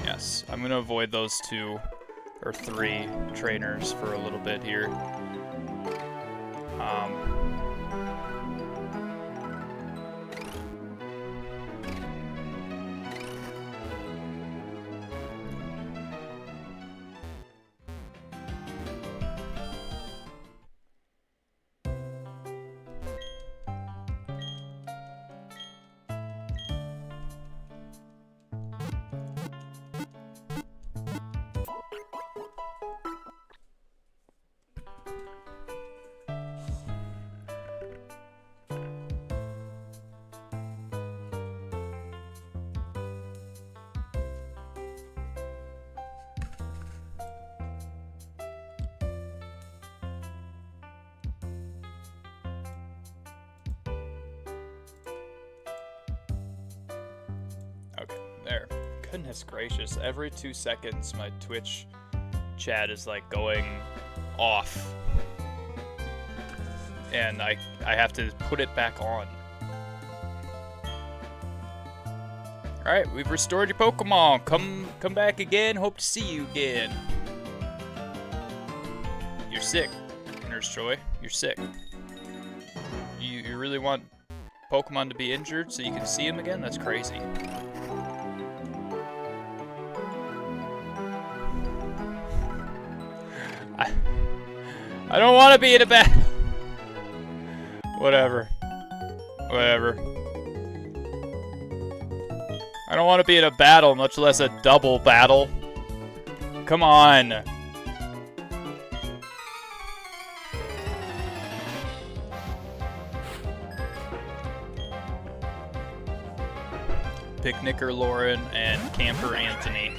Yes, I'm gonna avoid those 2 or 3 trainers for a little bit here. Okay, there. Goodness gracious, every 2 seconds my Twitch chat is like going off. And I have to put it back on. Alright, we've restored your Pokemon. Come back again, hope to see you again. You're sick, Nurse Joy. You're sick. You really want Pokemon to be injured so you can see them again? That's crazy. I don't want to be in a bad... Whatever. Whatever. I don't want to be in a battle, much less a double battle. Come on. Picnicker Lauren and Camper Anthony.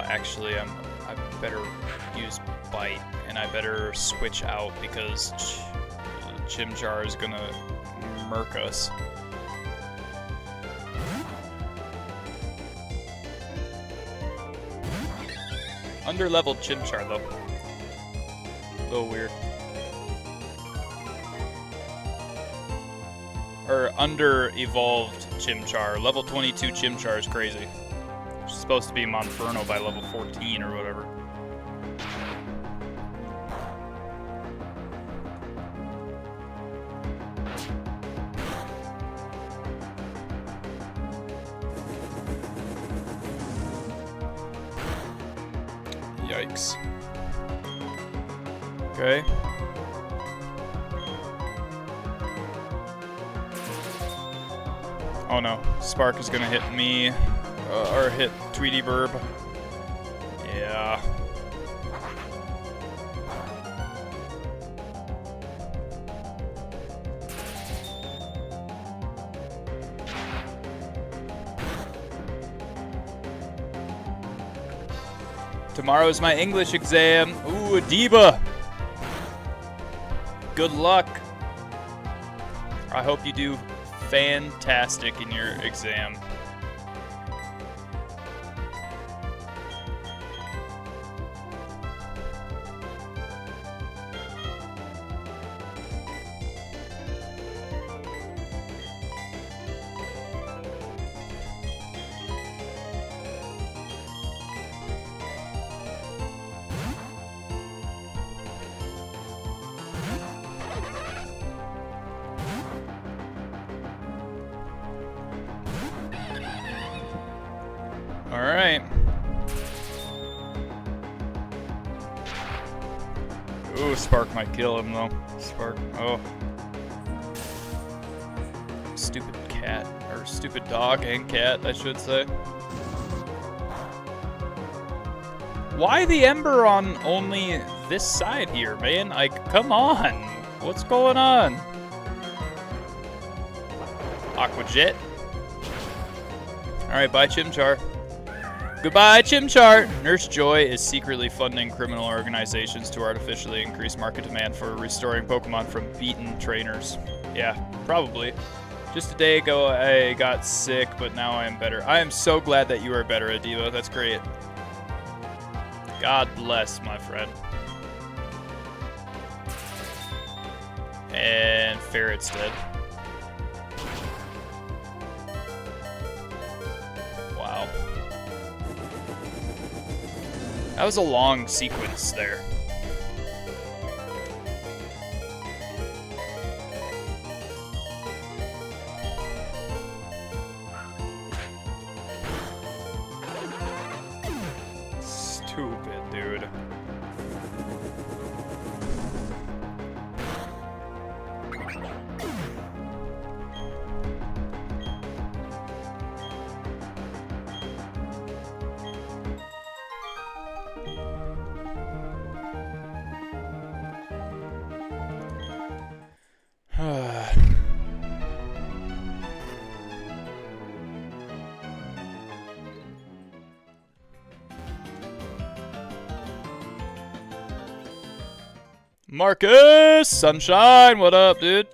Actually, I better use Bite, and I better switch out because Chimchar is gonna murk us. Under-leveled Chimchar, though. A little weird. Or under-evolved Chimchar. Level 22 Chimchar is crazy. It's supposed to be Monferno by level 14 or whatever. Yikes. Okay. Oh no, Spark is gonna hit me, or hit Tweety Burb. Yeah. Tomorrow's my English exam. Ooh, a Diva. Good luck. I hope you do fantastic in your exam. Alright. Ooh, Spark might kill him though. Spark, oh. Stupid cat, or stupid dog and cat, I should say. Why the Ember on only this side here, man? Like, come on. What's going on? Aqua Jet. Alright, bye Chimchar. Goodbye, Chimchar! Nurse Joy is secretly funding criminal organizations to artificially increase market demand for restoring Pokemon from beaten trainers. Yeah, probably. Just a day ago, I got sick, but now I am better. I am so glad that you are better, Adiva. That's great. God bless, my friend. And Ferret's dead. Wow. That was a long sequence there. Stupid, dude. Marcus! Sunshine! What up, dude?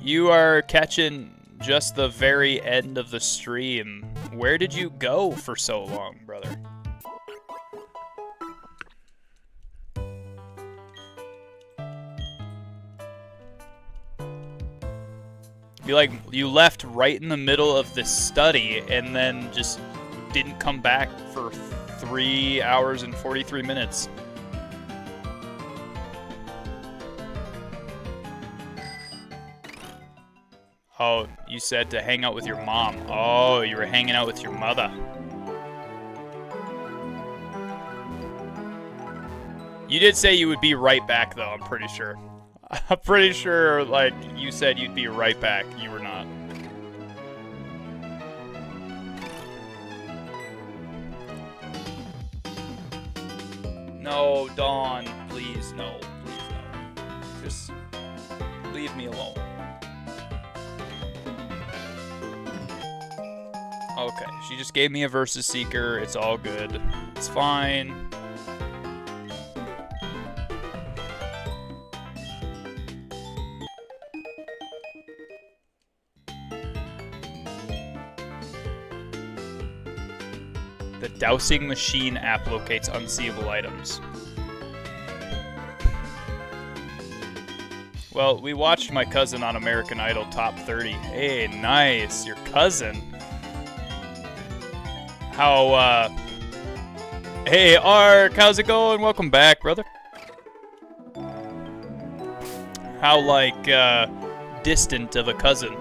You are catching just the very end of the stream. Where did you go for so long, brother? You left right in the middle of this study and then just didn't come back for 3 hours and 43 minutes. Oh, you said to hang out with your mom. Oh, you were hanging out with your mother. You did say you would be right back, though, I'm pretty sure. I'm pretty sure, like, you said you'd be right back. You were not. No, Dawn. Please, no. Please, no. Just leave me alone. Okay, she just gave me a Versus Seeker. It's all good. It's fine. The dowsing machine app locates unseeable items. Well, we watched my cousin on American Idol Top 30. Hey, nice. Your cousin. How, Hey, Ark, how's it going? Welcome back, brother. How, like, distant of a cousin?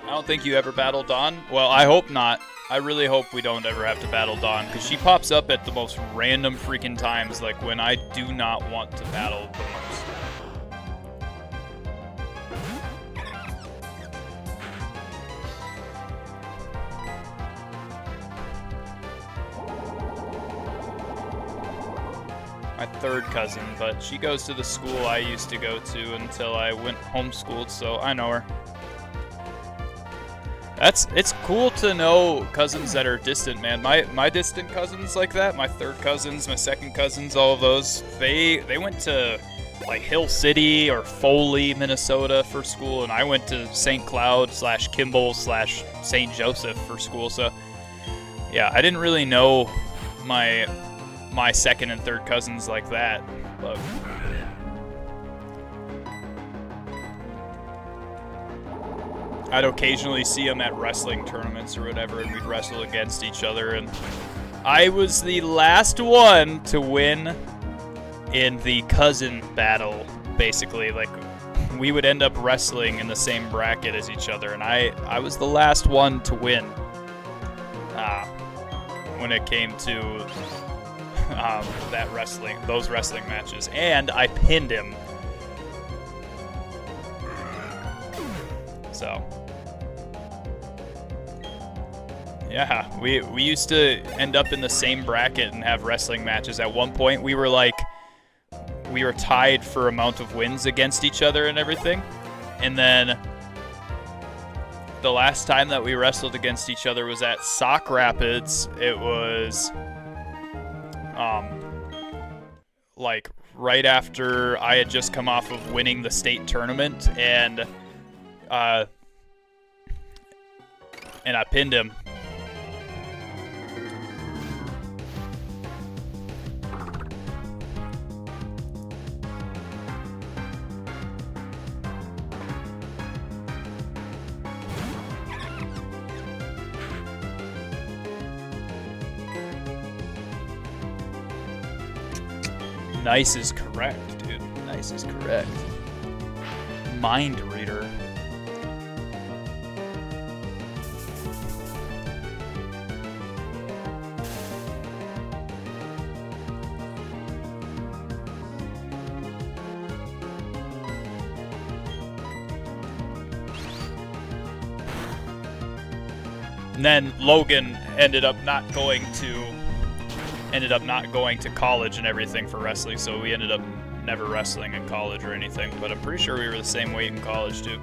I don't think you ever battle Dawn. Well, I hope not. I really hope we don't ever have to battle Dawn, because she pops up at the most random freaking times, like when I do not want to battle the most. My third cousin, but she goes to the school I used to go to until I went homeschooled, so I know her. It's cool to know cousins that are distant, man. My distant cousins like that, my third cousins, my second cousins, all of those, they went to like Hill City or Foley, Minnesota for school, and I went to St. Cloud / Kimball / St. Joseph for school. So yeah, I didn't really know my second and third cousins like that, but I'd occasionally see them at wrestling tournaments or whatever, and we'd wrestle against each other, and I was the last one to win in the cousin battle, basically. Like, we would end up wrestling in the same bracket as each other, and I was the last one to win when it came to those wrestling matches, and I pinned him. So yeah, we used to end up in the same bracket and have wrestling matches. At one point, we were tied for amount of wins against each other and everything. And then the last time that we wrestled against each other was at Sauk Rapids. It was like right after I had just come off of winning the state tournament, and I pinned him. Nice is correct, dude. Nice is correct. Mind reader. And then Logan ended up not going to college and everything for wrestling, so we ended up never wrestling in college or anything, but I'm pretty sure we were the same weight in college too.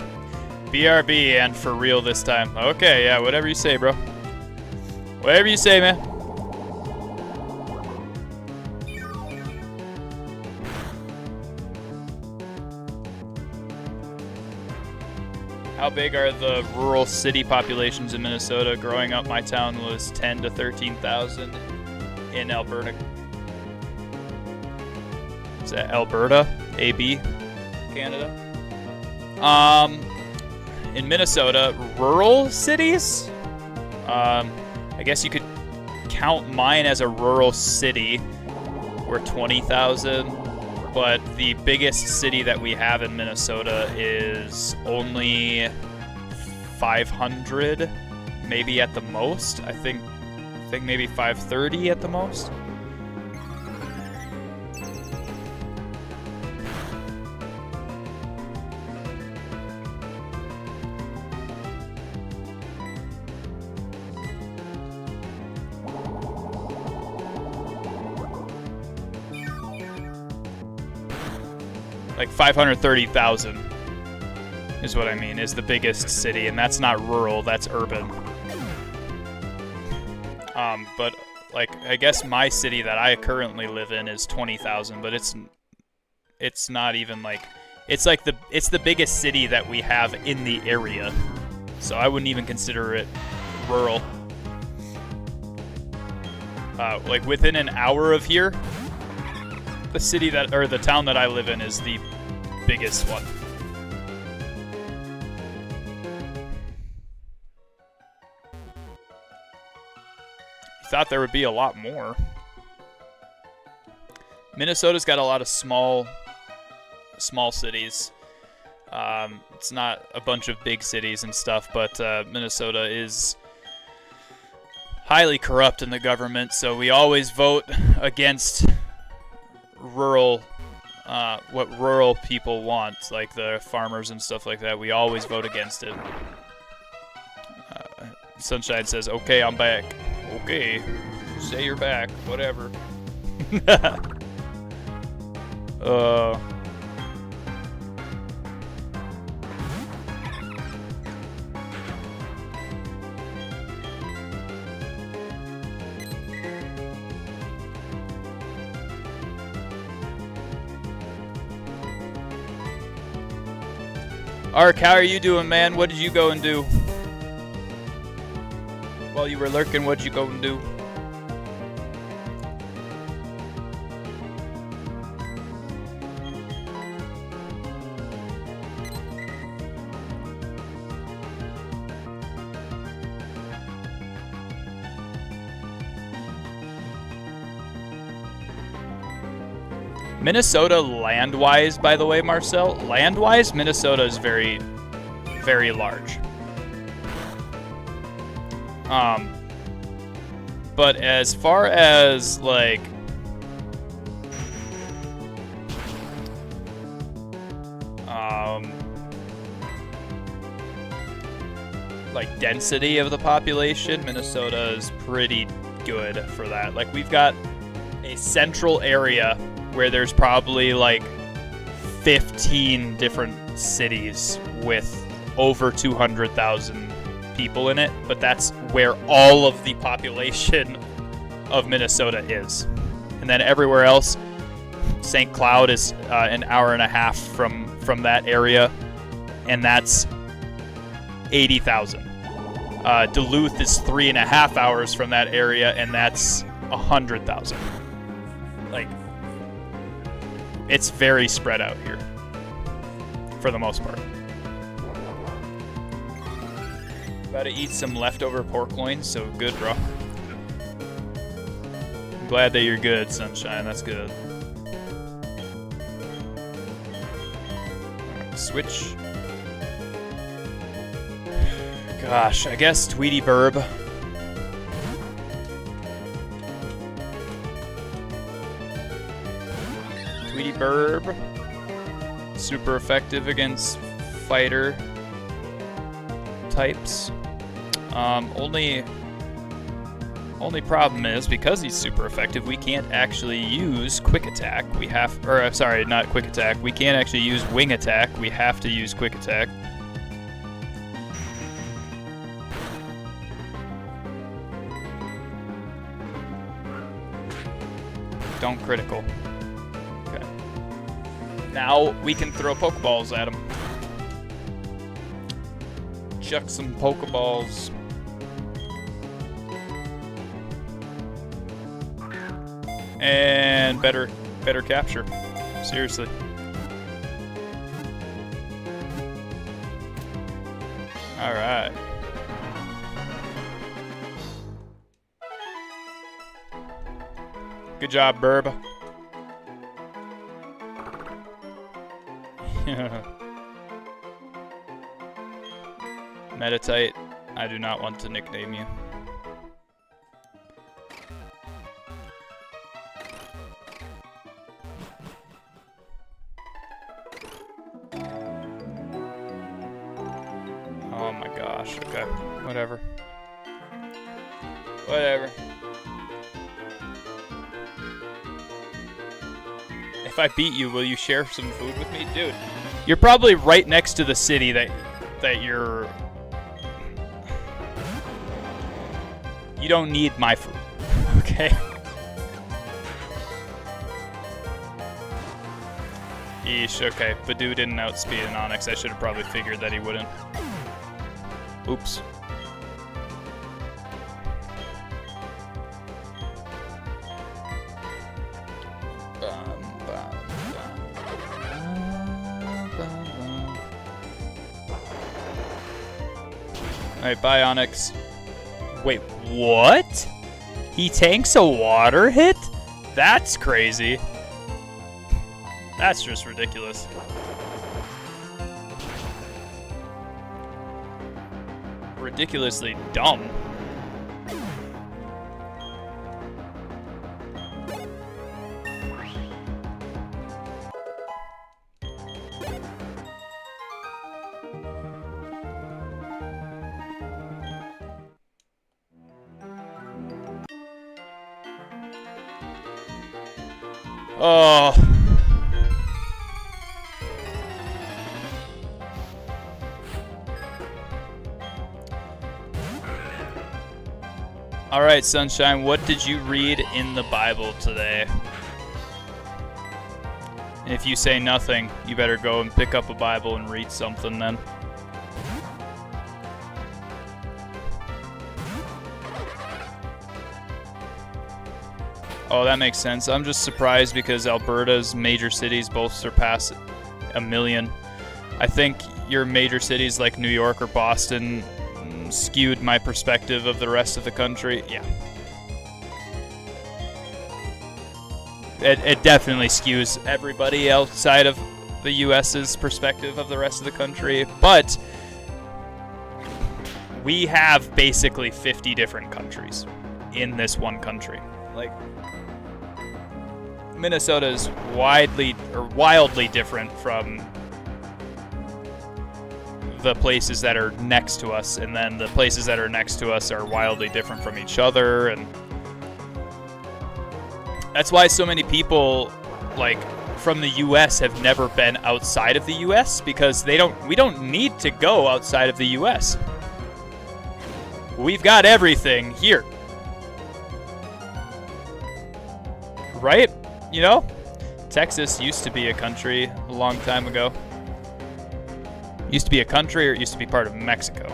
BRB and for real this time. Okay, yeah, whatever you say, bro. Whatever you say, man. How big are the rural city populations in Minnesota? Growing up, my town was 10 to 13,000 in Alberta. Is that Alberta? AB? Canada? In Minnesota, rural cities? I guess you could count mine as a rural city. We're 20,000, but the biggest city that we have in Minnesota is only 500, maybe at the most. I think maybe 530 at the most. Like 530,000 is what I mean, is the biggest city, and that's not rural, that's urban. But like, I guess my city that I currently live in is 20,000, but it's not even like, it's the biggest city that we have in the area. So I wouldn't even consider it rural. Like within an hour of here, the city that, or the town that I live in is the biggest one. Thought there would be a lot more. Minnesota's got a lot of small cities. It's not a bunch of big cities and stuff, but Minnesota is highly corrupt in the government, so we always vote against rural, what rural people want, like the farmers and stuff like that. We always vote against it. Sunshine says, "Okay, I'm back." Okay, say you're back. Whatever. Ark, how are you doing, man? What did you go and do? While you were lurking, what'd you go and do? Minnesota, land-wise, by the way, Marcel, land-wise, Minnesota is very, very large. But as far as, like, density of the population, Minnesota is pretty good for that. Like, we've got a central area where there's probably, like, 15 different cities with over 200,000 people in it, but that's where all of the population of Minnesota is. And then everywhere else, St. Cloud is an hour and a half from that area, and that's 80,000. Duluth is 3.5 hours from that area, and that's 100,000. Like, it's very spread out here, for the most part. About to eat some leftover pork loins, so good, bro. I'm glad that you're good, Sunshine. That's good. Alright, switch. Gosh, I guess Tweety Burb. Tweety Burb. Super effective against fighter types. Only problem is, because he's super effective, we can't actually use quick attack. We have, or sorry, not quick attack. We can't actually use wing attack. We have to use quick attack. Don't critical. Okay. Now we can throw Pokeballs at him. Chuck some Pokeballs. And better capture. Seriously. All right. Good job, Burb. Meditate. I do not want to nickname you. Oh my gosh. Okay. Whatever. Whatever. If I beat you, will you share some food with me? Dude, you're probably right next to the city that you're... You don't need my food, okay? Yeesh, okay. Badoo didn't outspeed an Onyx. I should have probably figured that he wouldn't. Oops. Alright, bye, Onyx. Wait, what? He tanks a water hit? That's crazy. That's just ridiculous. Ridiculously dumb. Oh. All right, Sunshine, what did you read in the Bible today? And if you say nothing, you better go and pick up a Bible and read something then. Oh, that makes sense. I'm just surprised because Alberta's major cities both surpass 1 million. I think your major cities like New York or Boston skewed my perspective of the rest of the country. Yeah. It definitely skews everybody outside of the US's perspective of the rest of the country. But we have basically 50 different countries in this one country. Like, Minnesota is wildly different from the places that are next to us, and then the places that are next to us are wildly different from each other, and that's why so many people like from the US have never been outside of the US, because we don't need to go outside of the US. We've got everything here. Right? You know? Texas used to be a country a long time ago. Used to be a country, or it used to be part of Mexico.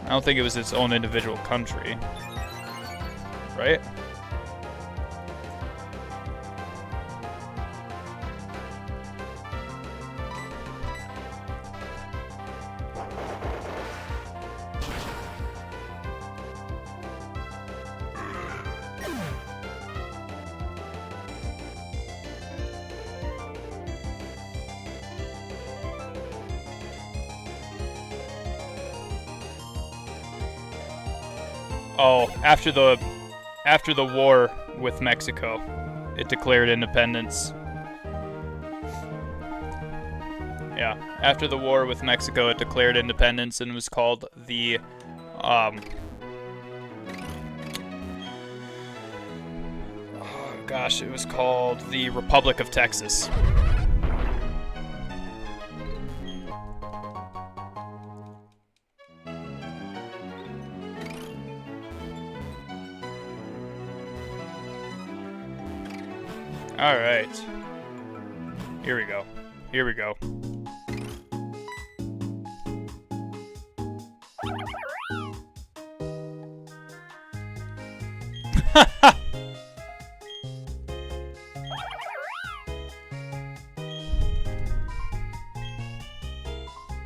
I don't think it was its own individual country. Right? Oh, after the war with Mexico, it declared independence. Yeah, after the war with Mexico, it declared independence and was called the oh gosh, it was called the Republic of Texas. All right. Here we go. Here we go.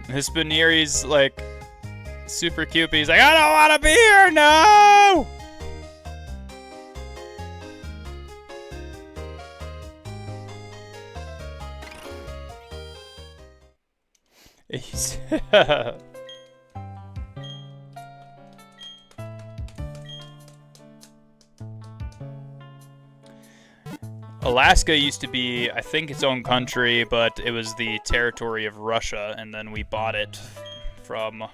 Hispanieri's like super cute, but he's like, I don't want to be here, no! He's Alaska used to be, I think, its own country, but it was the territory of Russia, and then we bought it from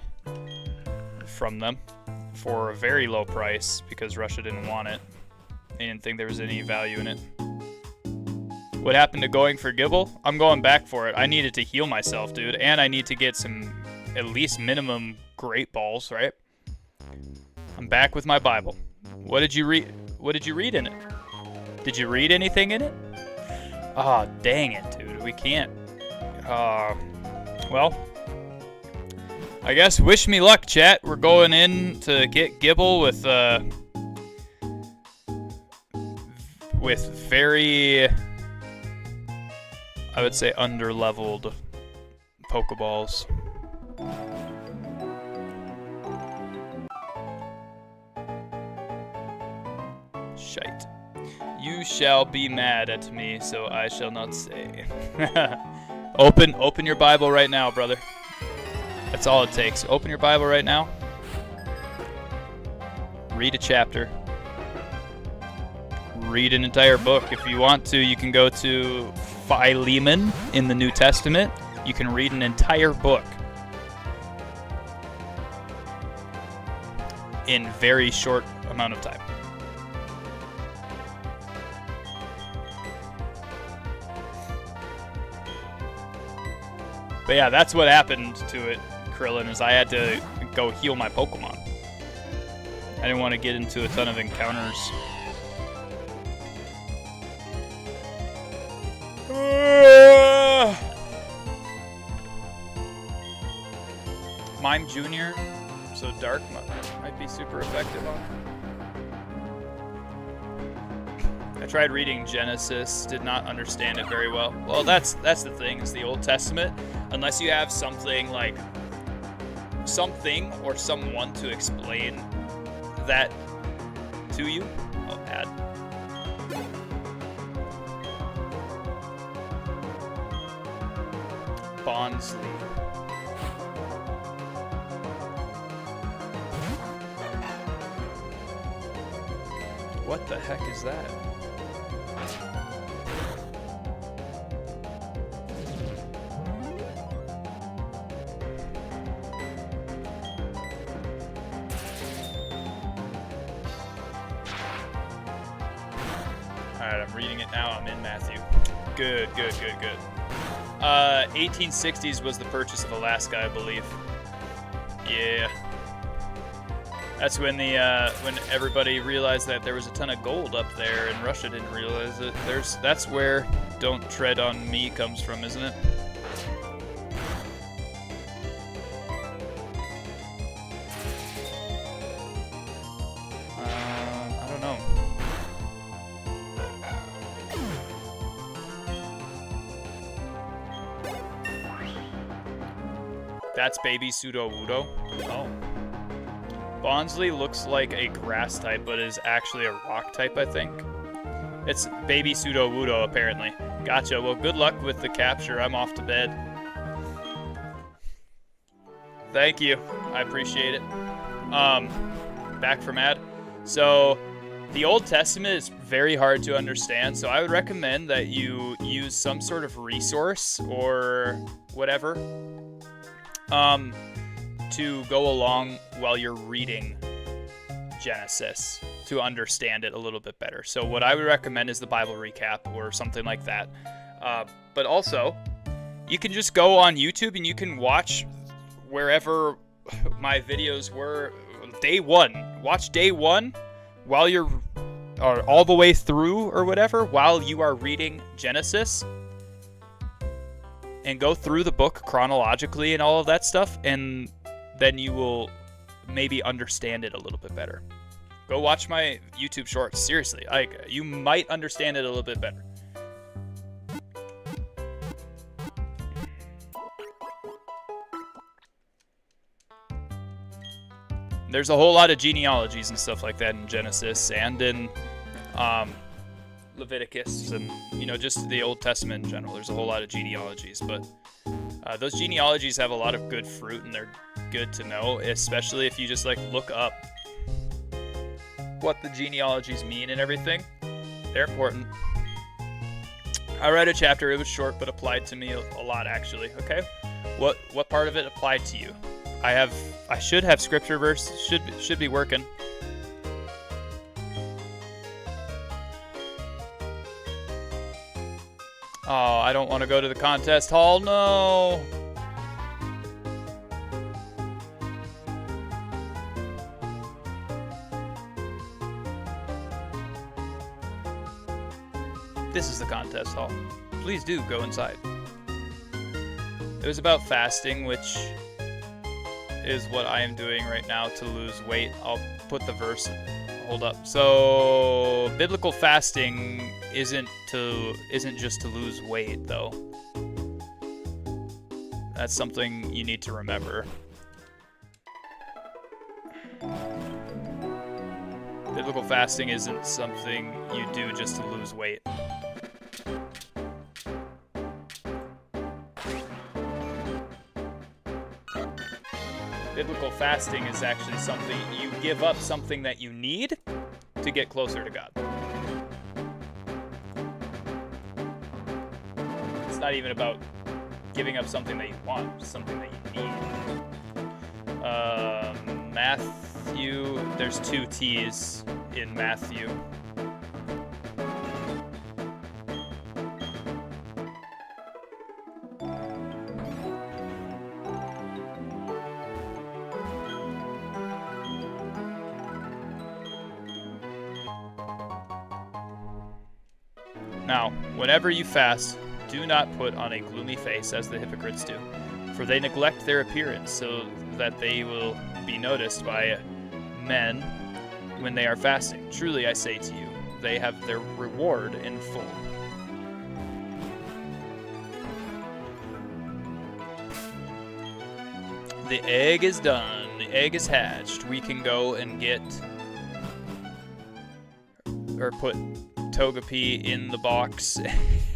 them for a very low price because Russia didn't want it. They didn't think there was any value in it. What happened to going for Gibble? I'm going back for it. I needed to heal myself, dude, and I need to get some, at least minimum, great balls, right? I'm back with my Bible. What did you read? What did you read in it? Did you read anything in it? Ah, oh, dang it, dude. We can't. Well, I guess wish me luck, chat. We're going in to get Gibble with very, I would say, underleveled Pokeballs. Shite. You shall be mad at me, so I shall not say. Open your Bible right now, brother. That's all it takes. Open your Bible right now. Read a chapter. Read an entire book. If you want to, you can go to Philemon in the New Testament. You can read an entire book in very short amount of time. But yeah, that's what happened to it, Krillin, is I had to go heal my Pokemon. I didn't want to get into a ton of encounters. Mime Jr., so dark, might be super effective on. I tried reading Genesis, did not understand it very well. Well, that's the thing, is the Old Testament, unless you have something like something or someone to explain that to you. Oh, ad. Bondsley. What the heck is that? Alright, I'm reading it now. I'm in Matthew. Good. 1860s was the purchase of Alaska, I believe. Yeah. That's when when everybody realized that there was a ton of gold up there, and Russia didn't realize it. That's where "Don't tread on me" comes from, isn't it? I don't know. That's baby Pseudo-Wudo. Oh. Bondsley looks like a grass type, but is actually a rock type, I think. It's baby Pseudo-Wudo, apparently. Gotcha. Well, good luck with the capture. I'm off to bed. Thank you. I appreciate it. Back from ad. So, the Old Testament is very hard to understand, so I would recommend that you use some sort of resource or whatever to go along while you're reading Genesis to understand it a little bit better. So what I would recommend is the Bible recap or something like that. But also, you can just go on YouTube and you can watch wherever my videos were. Day one. Watch day one while you're, or all the way through or whatever, while you are reading Genesis. And go through the book chronologically and all of that stuff, and then you will maybe understand it a little bit better. Go watch my YouTube shorts. Seriously, you might understand it a little bit better. There's a whole lot of genealogies and stuff like that in Genesis and in Leviticus and, you know, just the Old Testament in general. There's a whole lot of genealogies, but those genealogies have a lot of good fruit and they're good to know, especially if you just like look up what the genealogies mean and everything. They're important. I read a chapter. It was short, but applied to me a lot, actually. Okay, what part of it applied to you? I should have scripture verse. Should be working. Oh, I don't want to go to the contest hall. No. This is the contest hall. Please do go inside. It was about fasting, which is what I am doing right now to lose weight. I'll put the verse. Hold up. So biblical fasting isn't just to lose weight, though. That's something you need to remember. Biblical fasting isn't something you do just to lose weight. Biblical fasting is actually something you give up something that you need to get closer to God. It's not even about giving up something that you want, it's something that you need. Matthew, there's 2 T's in Matthew. Now, whenever you fast, do not put on a gloomy face as the hypocrites do, for they neglect their appearance so that they will be noticed by men when they are fasting. Truly, I say to you, they have their reward in full. The egg is done. The egg is hatched. We can go and get, or put Togepi in the box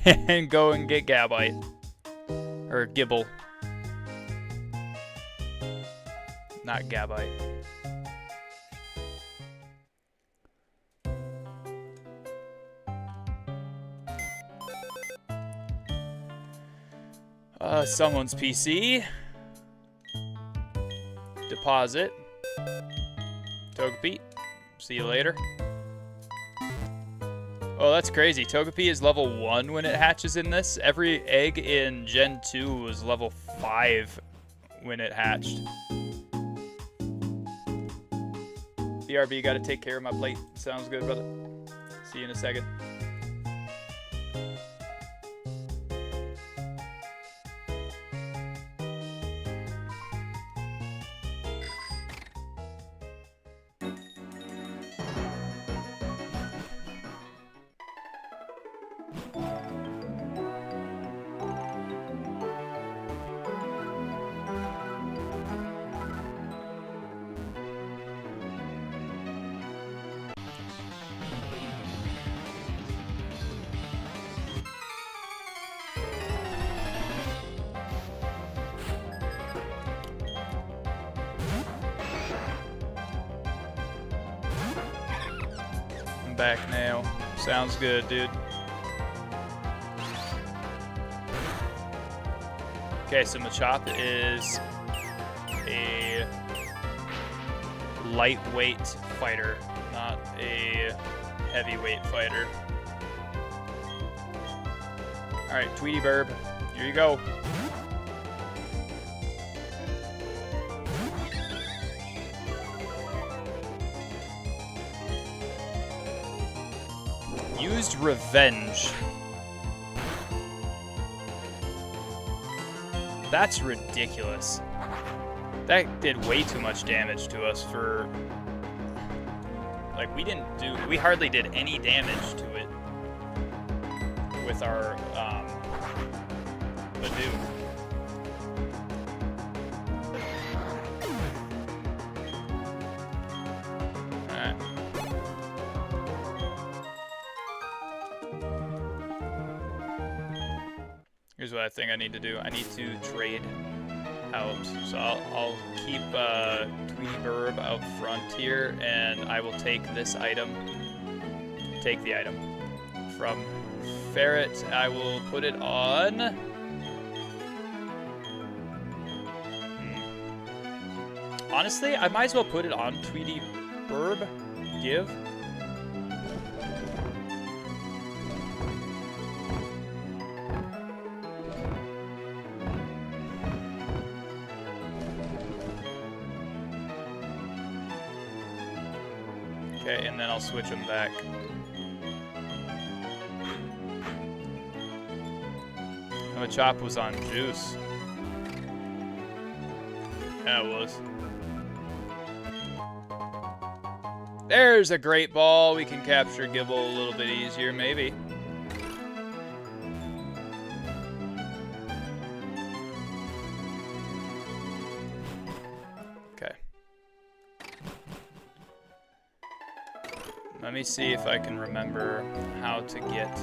and go and get Gabite. Or Gibble. Not Gabite. Someone's PC. Deposit. Togepi. See you later. Oh, that's crazy. Togepi is level 1 when it hatches in this. Every egg in Gen 2 was level 5 when it hatched. BRB, gotta take care of my plate. Sounds good, brother. See you in a second. Back now. Sounds good, dude. Okay, so Machop is a lightweight fighter, not a heavyweight fighter. Alright, Tweety Burb, here you go. Used revenge. That's ridiculous. That did way too much damage to us for... Like, we hardly did any damage to it with our, Badoo. what I think I need to do. I need to trade out. So I'll keep Tweety Burb out front here, and I will take this item. Take the item from Ferret. I will put it on. Honestly, I might as well put it on Tweety Burb. Give. Okay, and then I'll switch them back. Oh, Chop was on Juice. Yeah, it was. There's a great ball. We can capture Gibble a little bit easier, maybe. Okay. Let me see if I can remember how to get...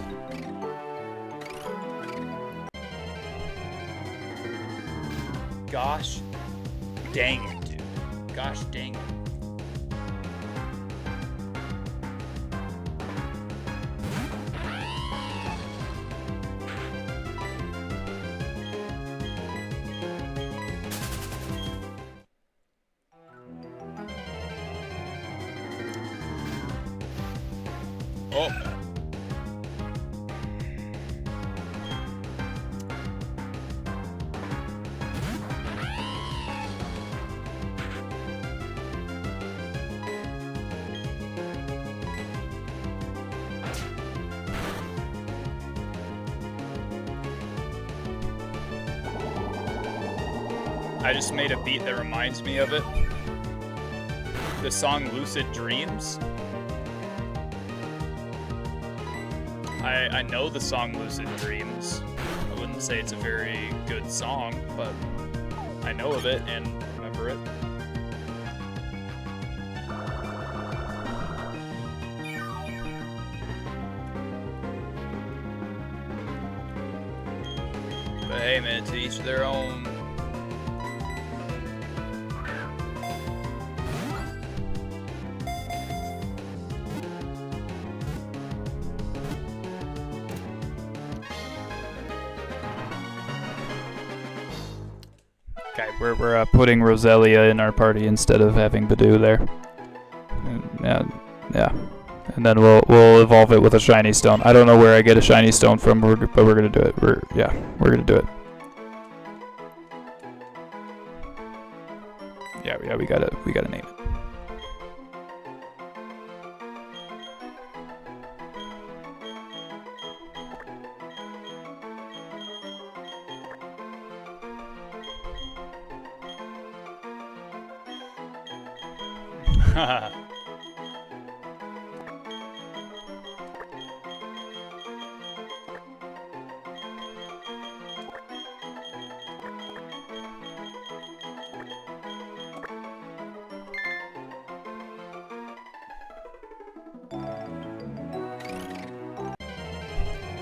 Gosh dang it, dude. Gosh dang it. Oh. I just made a beat that reminds me of it. The song Lucid Dreams. I know the song Lucid Dreams. I wouldn't say it's a very good song, but I know of it and remember it. But hey man, to each their own. Okay, we're putting Roselia in our party instead of having Badoo there. Yeah. And then we'll evolve it with a shiny stone. I don't know where I get a shiny stone from, but we're gonna do it. We're gonna do it. Yeah, we gotta name it.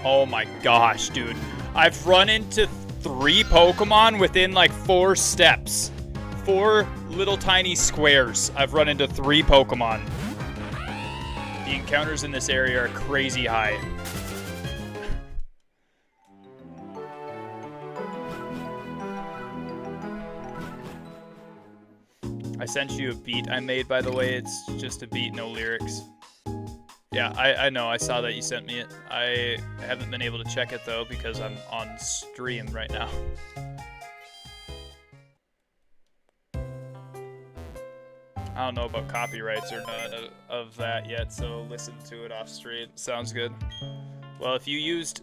Oh my gosh, dude. I've run into 3 Pokemon within like 4 steps. 4 little tiny squares. I've run into 3 Pokemon. The encounters in this area are crazy high. I sent you a beat I made, by the way. It's just a beat, no lyrics. Yeah, I know. I saw that you sent me it. I haven't been able to check it, though, because I'm on stream right now. I don't know about copyrights or not of that yet, so listen to it off stream. Sounds good. Well, if you used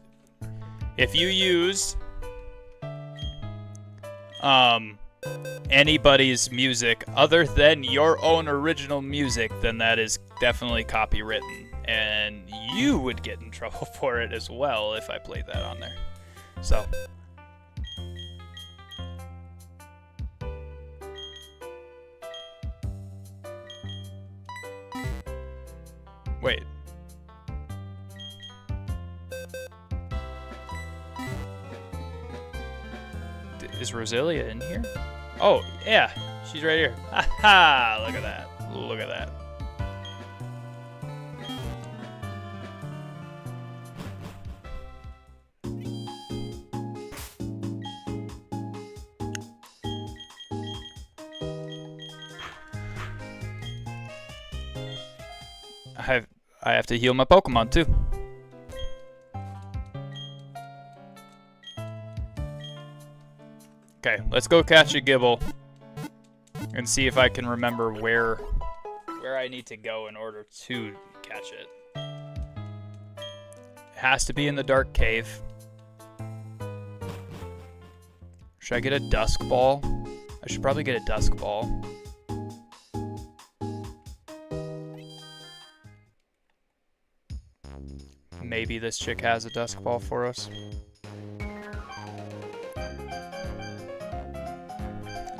anybody's music other than your own original music, then that is definitely copywritten. And you would get in trouble for it as well if I played that on there. So. Wait. Is Roselia in here? Oh, yeah. She's right here. Ha ha! Look at that. Look at that. I have to heal my Pokemon too. Okay, let's go catch a Gibble and see if I can remember where I need to go in order to catch it. It has to be in the dark cave. Should I get a dusk ball? I should probably get a dusk ball. Maybe this chick has a dusk ball for us.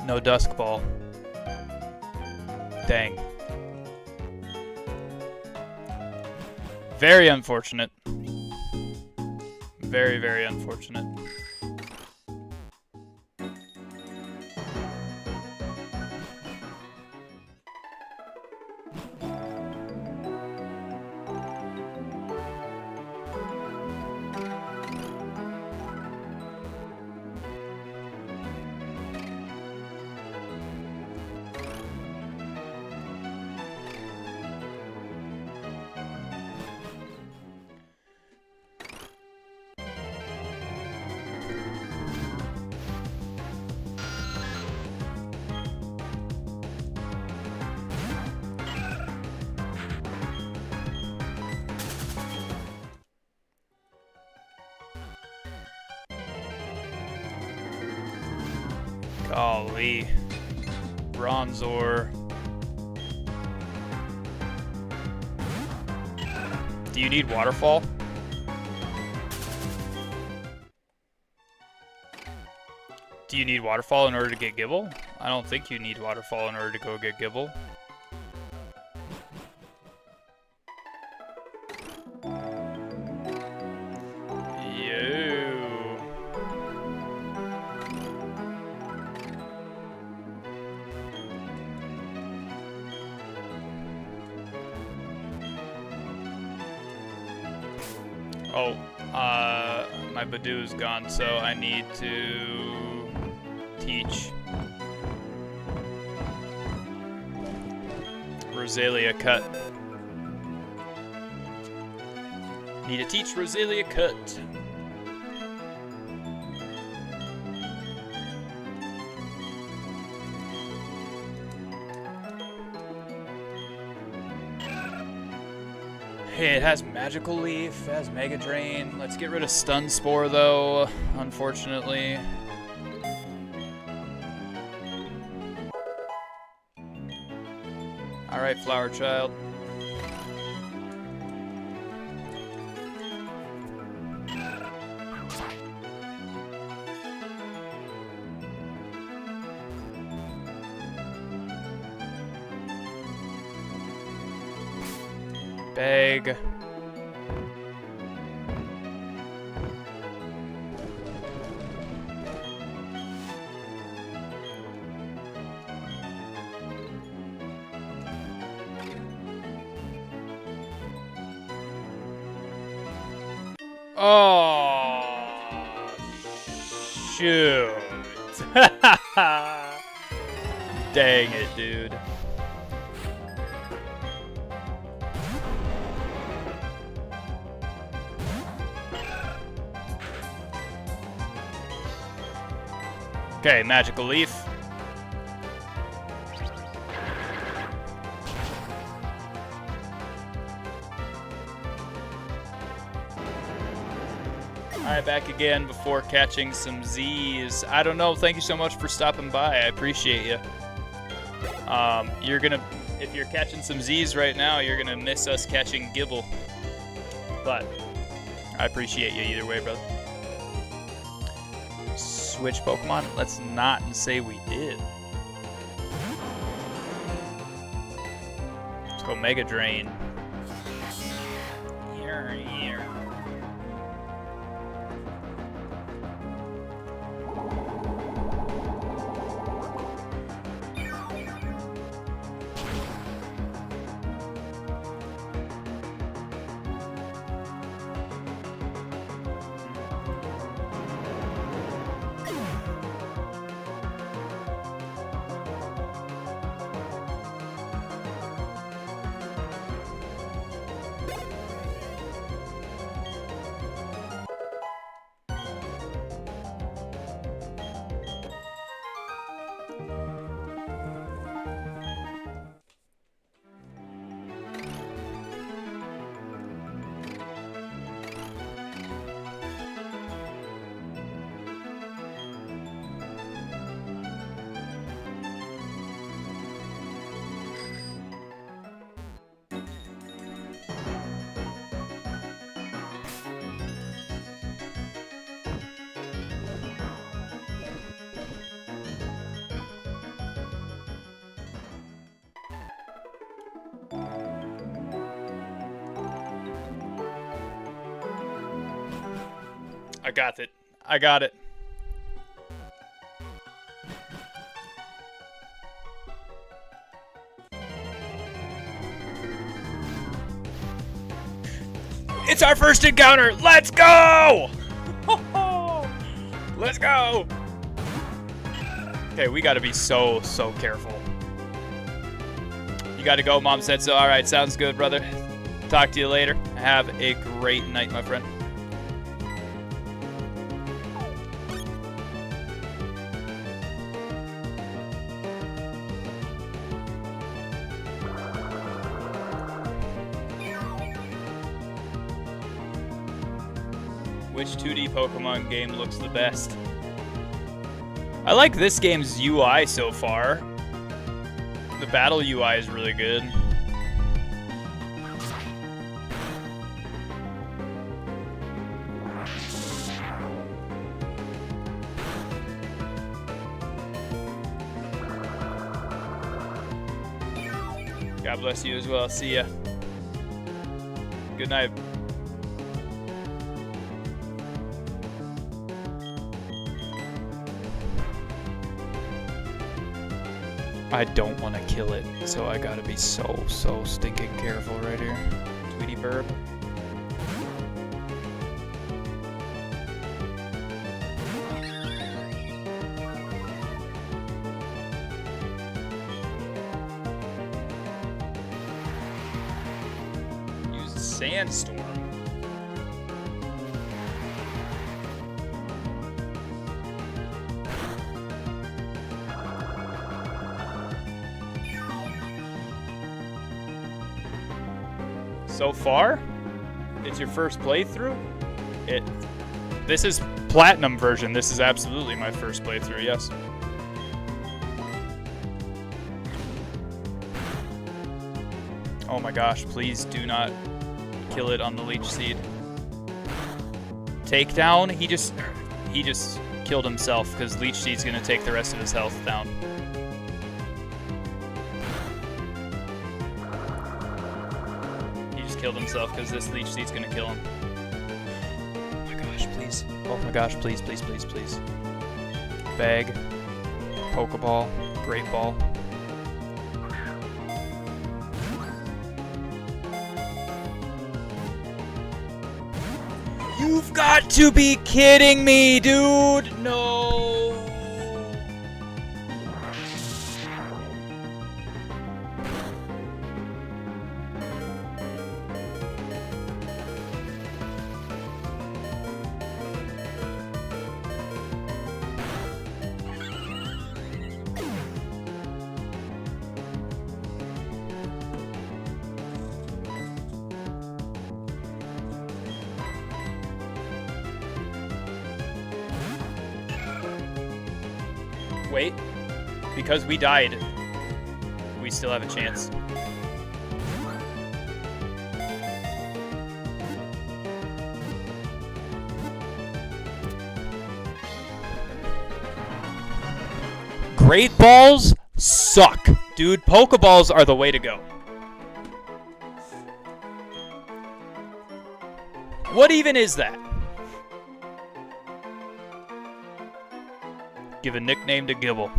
No dusk ball. Dang. Very unfortunate. Very, very unfortunate. Golly. Bronzor. Do you need waterfall? Do you need waterfall in order to get Gibble? I don't think you need waterfall in order to go get Gibble. Oh, my Badoo's gone, so I need to teach Roselia Cut. Need to teach Roselia Cut. Hey, it has Magical Leaf, it has Mega Drain. Let's get rid of Stun Spore, though, unfortunately. Alright, Flower Child. Bag. Oh, shoot. Dang it, dude. Okay, Magical Leaf. Alright, back again before catching some Z's. I don't know, thank you so much for stopping by. I appreciate you. If you're catching some Z's right now, you're gonna miss us catching Gibble. But I appreciate you either way, brother. Switch Pokemon? Let's not say we did. Let's go Mega Drain. got it. I got it. It's our first encounter. Let's go! Let's go! Okay, we gotta be so careful. You gotta go, Mom said so. All right, sounds good, brother. Talk to you later. Have a great night, my friend. Which 2D Pokemon game looks the best? I like this game's UI so far. The battle UI is really good. God bless you as well. See ya. Good night. I don't want to kill it, so I gotta be so stinking careful right here. Tweety Burb. Use Sandstorm. So far, it's your first playthrough. This is platinum version. This is absolutely my first playthrough. Yes. Oh my gosh! Please do not kill it on the leech seed. Takedown. He just killed himself because leech seed's gonna take the rest of his health down. Killed himself because this leech seed's gonna kill him. Oh my gosh, please. Oh my gosh, please. Bag. Pokeball. Great ball. You've got to be kidding me, dude! No! Wait, because we died, we still have a chance. Great balls suck. Dude, Pokeballs are the way to go. What even is that? Give a nickname to Gibble.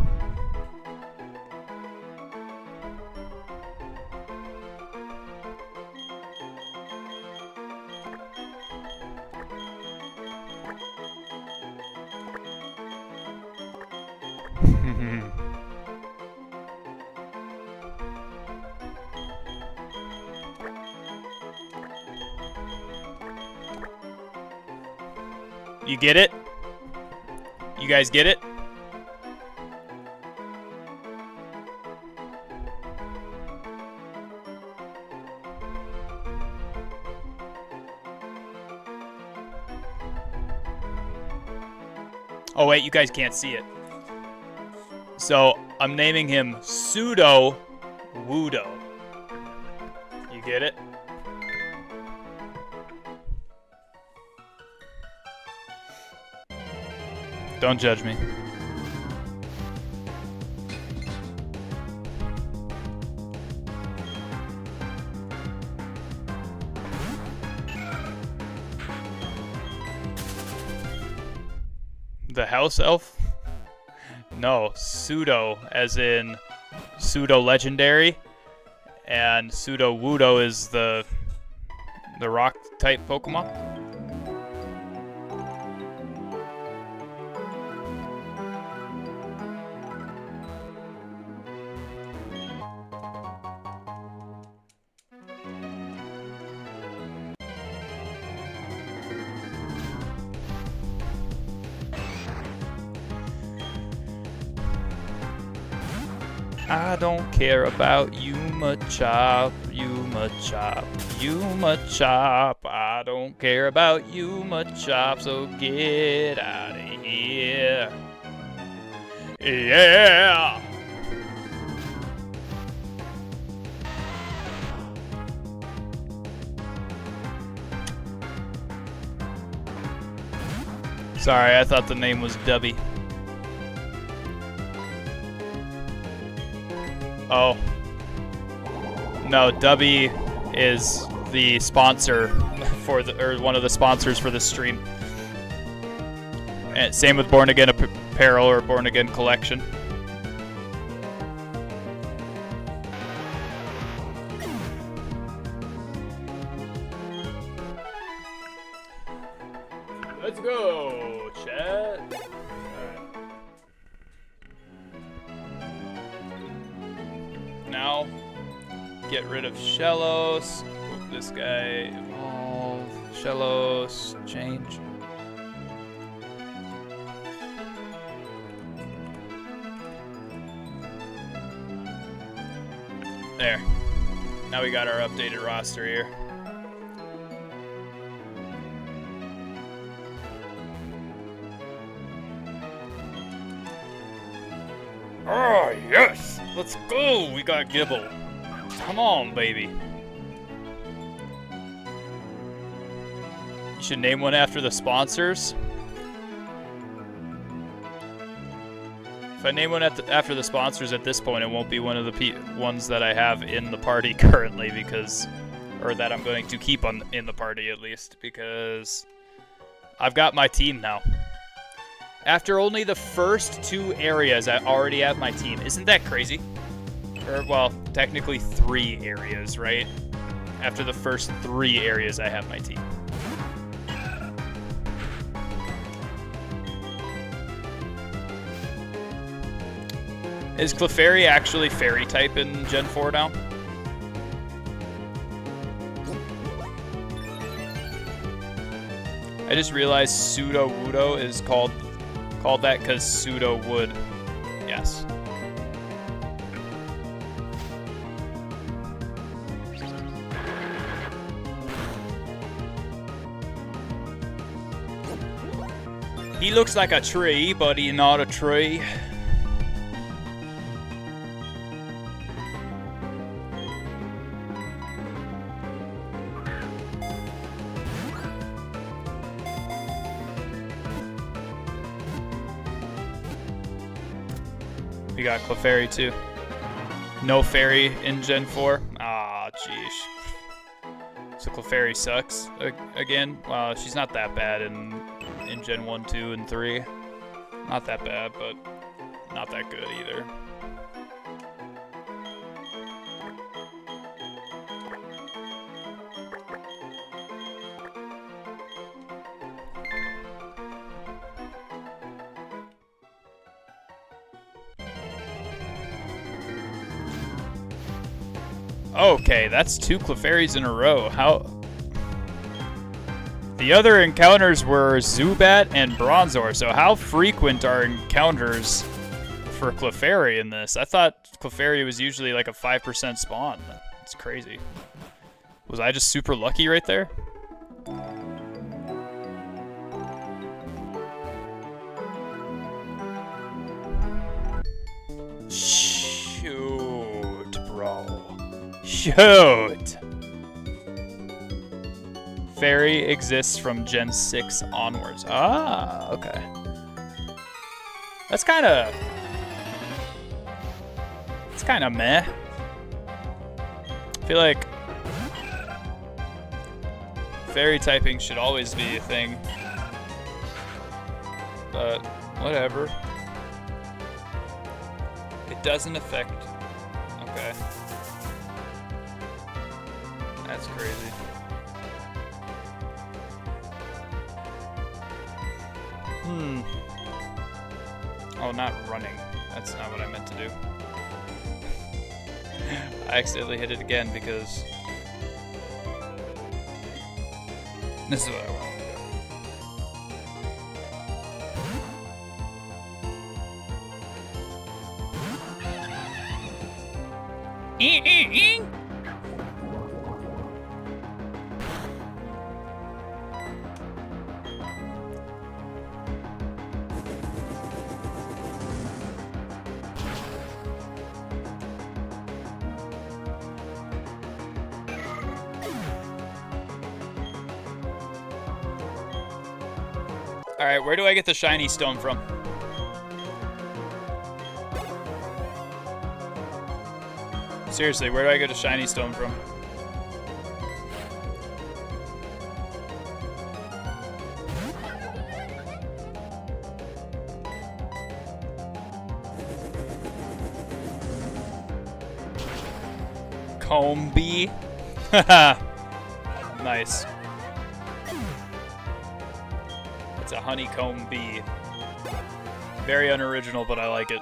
You get it? You guys get it? Oh wait, you guys can't see it. So I'm naming him Pseudo Wudo. You get it? Don't judge me. The house elf? No, pseudo, as in pseudo legendary, and pseudo Wudo is the rock type Pokemon. I don't care about you, Machop, you Machop, you Machop. I don't care about you, Machop, so get out of here. Yeah! Sorry, I thought the name was Dubby. Oh. No, Dubby is the sponsor for the, or one of the sponsors for the stream. And same with Born Again Apparel or Born Again Collection. Let's go, chat. Now, get rid of Shellos. Move this guy. Evolve. Shellos. Change. There. Now we got our updated roster here. Oh, yes! Let's go! We got Gibble. Come on, baby. You should name one after the sponsors. If I name one after the sponsors at this point, it won't be one of the ones that I have in the party currently because... Or that I'm going to keep in the party at least, because... I've got my team now. After only the first 2 areas, I already have my team. Isn't that crazy? Or, well, technically 3 areas, right? After the first 3 areas, I have my team. Is Clefairy actually Fairy type in Gen 4 now? I just realized Pseudo Wudo is called that because pseudo wood. Yes. He looks like a tree, but he's not a tree. We got Clefairy too. No Fairy in Gen 4. Ah, jeez. So Clefairy sucks again. Well, she's not that bad in Gen 1, 2, and 3. Not that bad, but not that good either. Okay, that's 2 Clefairies in a row. How? The other encounters were Zubat and Bronzor, so how frequent are encounters for Clefairy in this? I thought Clefairy was usually like a 5% spawn. That's crazy. Was I just super lucky right there? Shoot, bro. Shoot! Fairy exists from Gen 6 onwards. Ah, okay. That's kind of... It's kind of meh. I feel like... Fairy typing should always be a thing. But Whatever. It doesn't affect. Okay. That's crazy. Oh, not running. That's not what I meant to do. I accidentally hit it again because this is what I want. Alright, where do I get the shiny stone from? Seriously, where do I get a shiny stone from? Comb bee? Haha. Nice. It's a honeycomb bee. Very unoriginal, but I like it.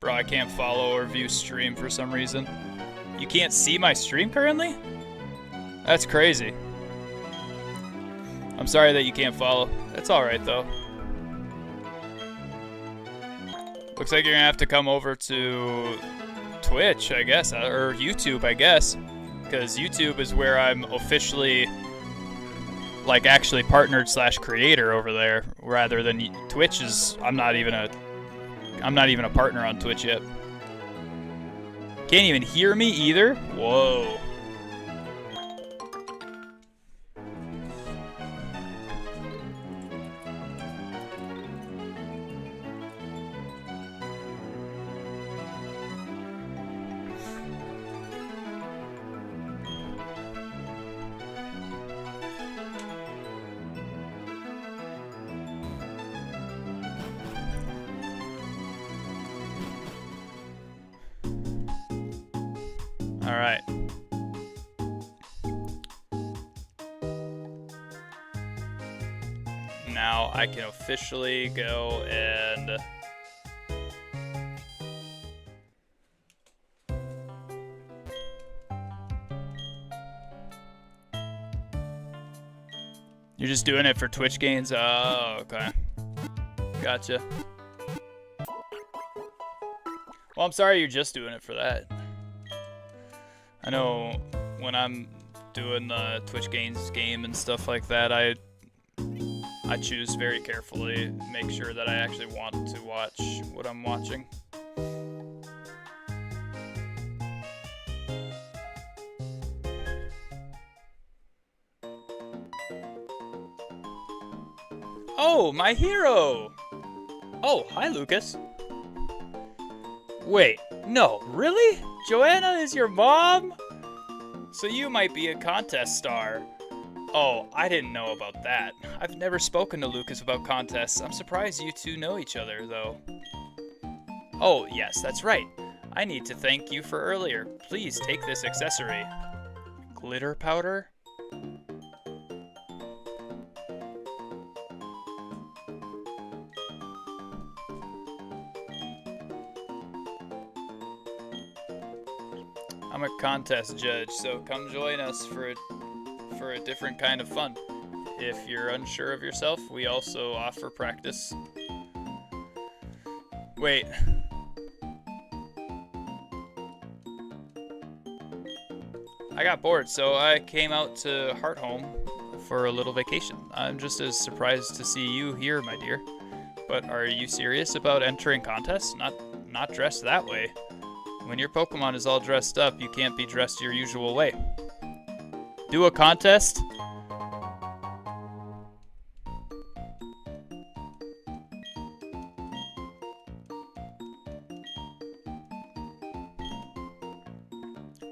Bro, I can't follow or view stream for some reason. You can't see my stream currently? That's crazy. I'm sorry that you can't follow. That's alright though. Looks like you're gonna have to come over to Twitch, I guess, or YouTube, I guess. Because YouTube is where I'm officially, like, actually partnered / creator over there, rather than Twitch is, I'm not even a partner on Twitch yet. Can't even hear me either? Whoa. All right. Now I can officially go and you're just doing it for Twitch gains? Oh, okay. Gotcha. Well, I'm sorry you're just doing it for that. I know when I'm doing the Twitch gains game and stuff like that, I choose very carefully, make sure that I actually want to watch what I'm watching. Oh, my hero! Oh, hi, Lucas. Wait, no, really? Joanna is your mom? So you might be a contest star. Oh, I didn't know about that. I've never spoken to Lucas about contests. I'm surprised you two know each other, though. Oh, yes, that's right. I need to thank you for earlier. Please take this accessory. Glitter powder? I'm a contest judge, so come join us for a different kind of fun. If you're unsure of yourself, we also offer practice. Wait. I got bored, so I came out to Heart Home for a little vacation. I'm just as surprised to see you here, my dear. But are you serious about entering contests? Not dressed that way. When your Pokemon is all dressed up, you can't be dressed your usual way. Do a contest?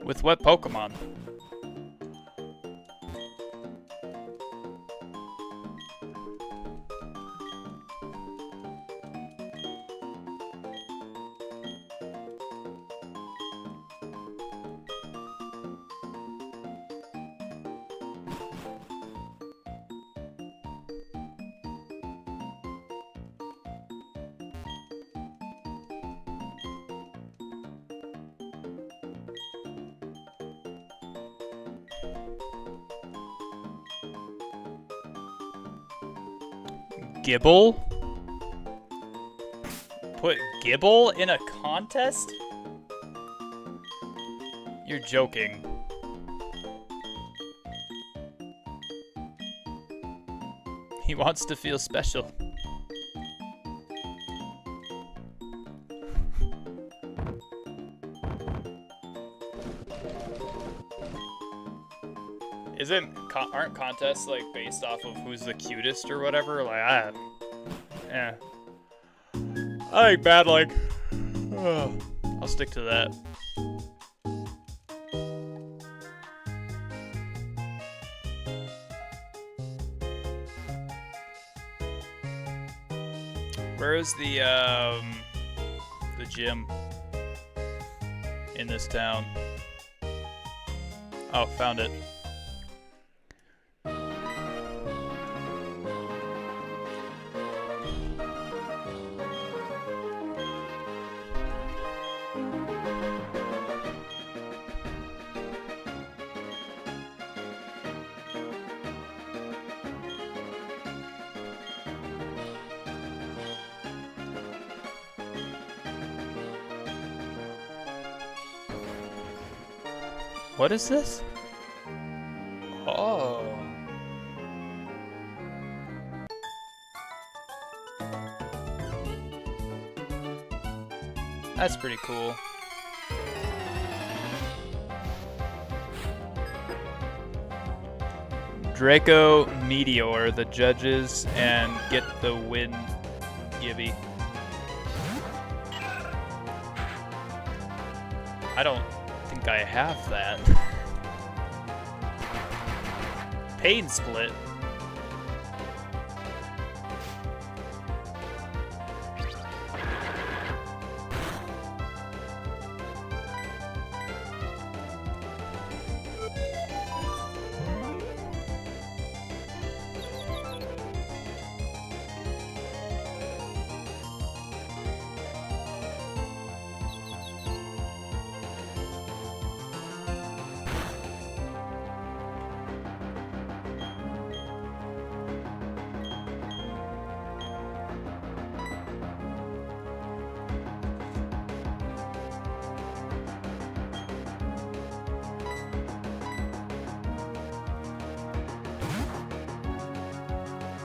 With what Pokemon? Gibble? Put Gibble in a contest? You're joking. He wants to feel special. Aren't contests like based off of who's the cutest or whatever? Like, yeah. I like battling. I'll stick to that. Where is the gym in this town? Oh, found it. What is this? Oh. That's pretty cool. Draco Meteor, the judges, and get the win, Gibby. I don't think I have that. Pain split.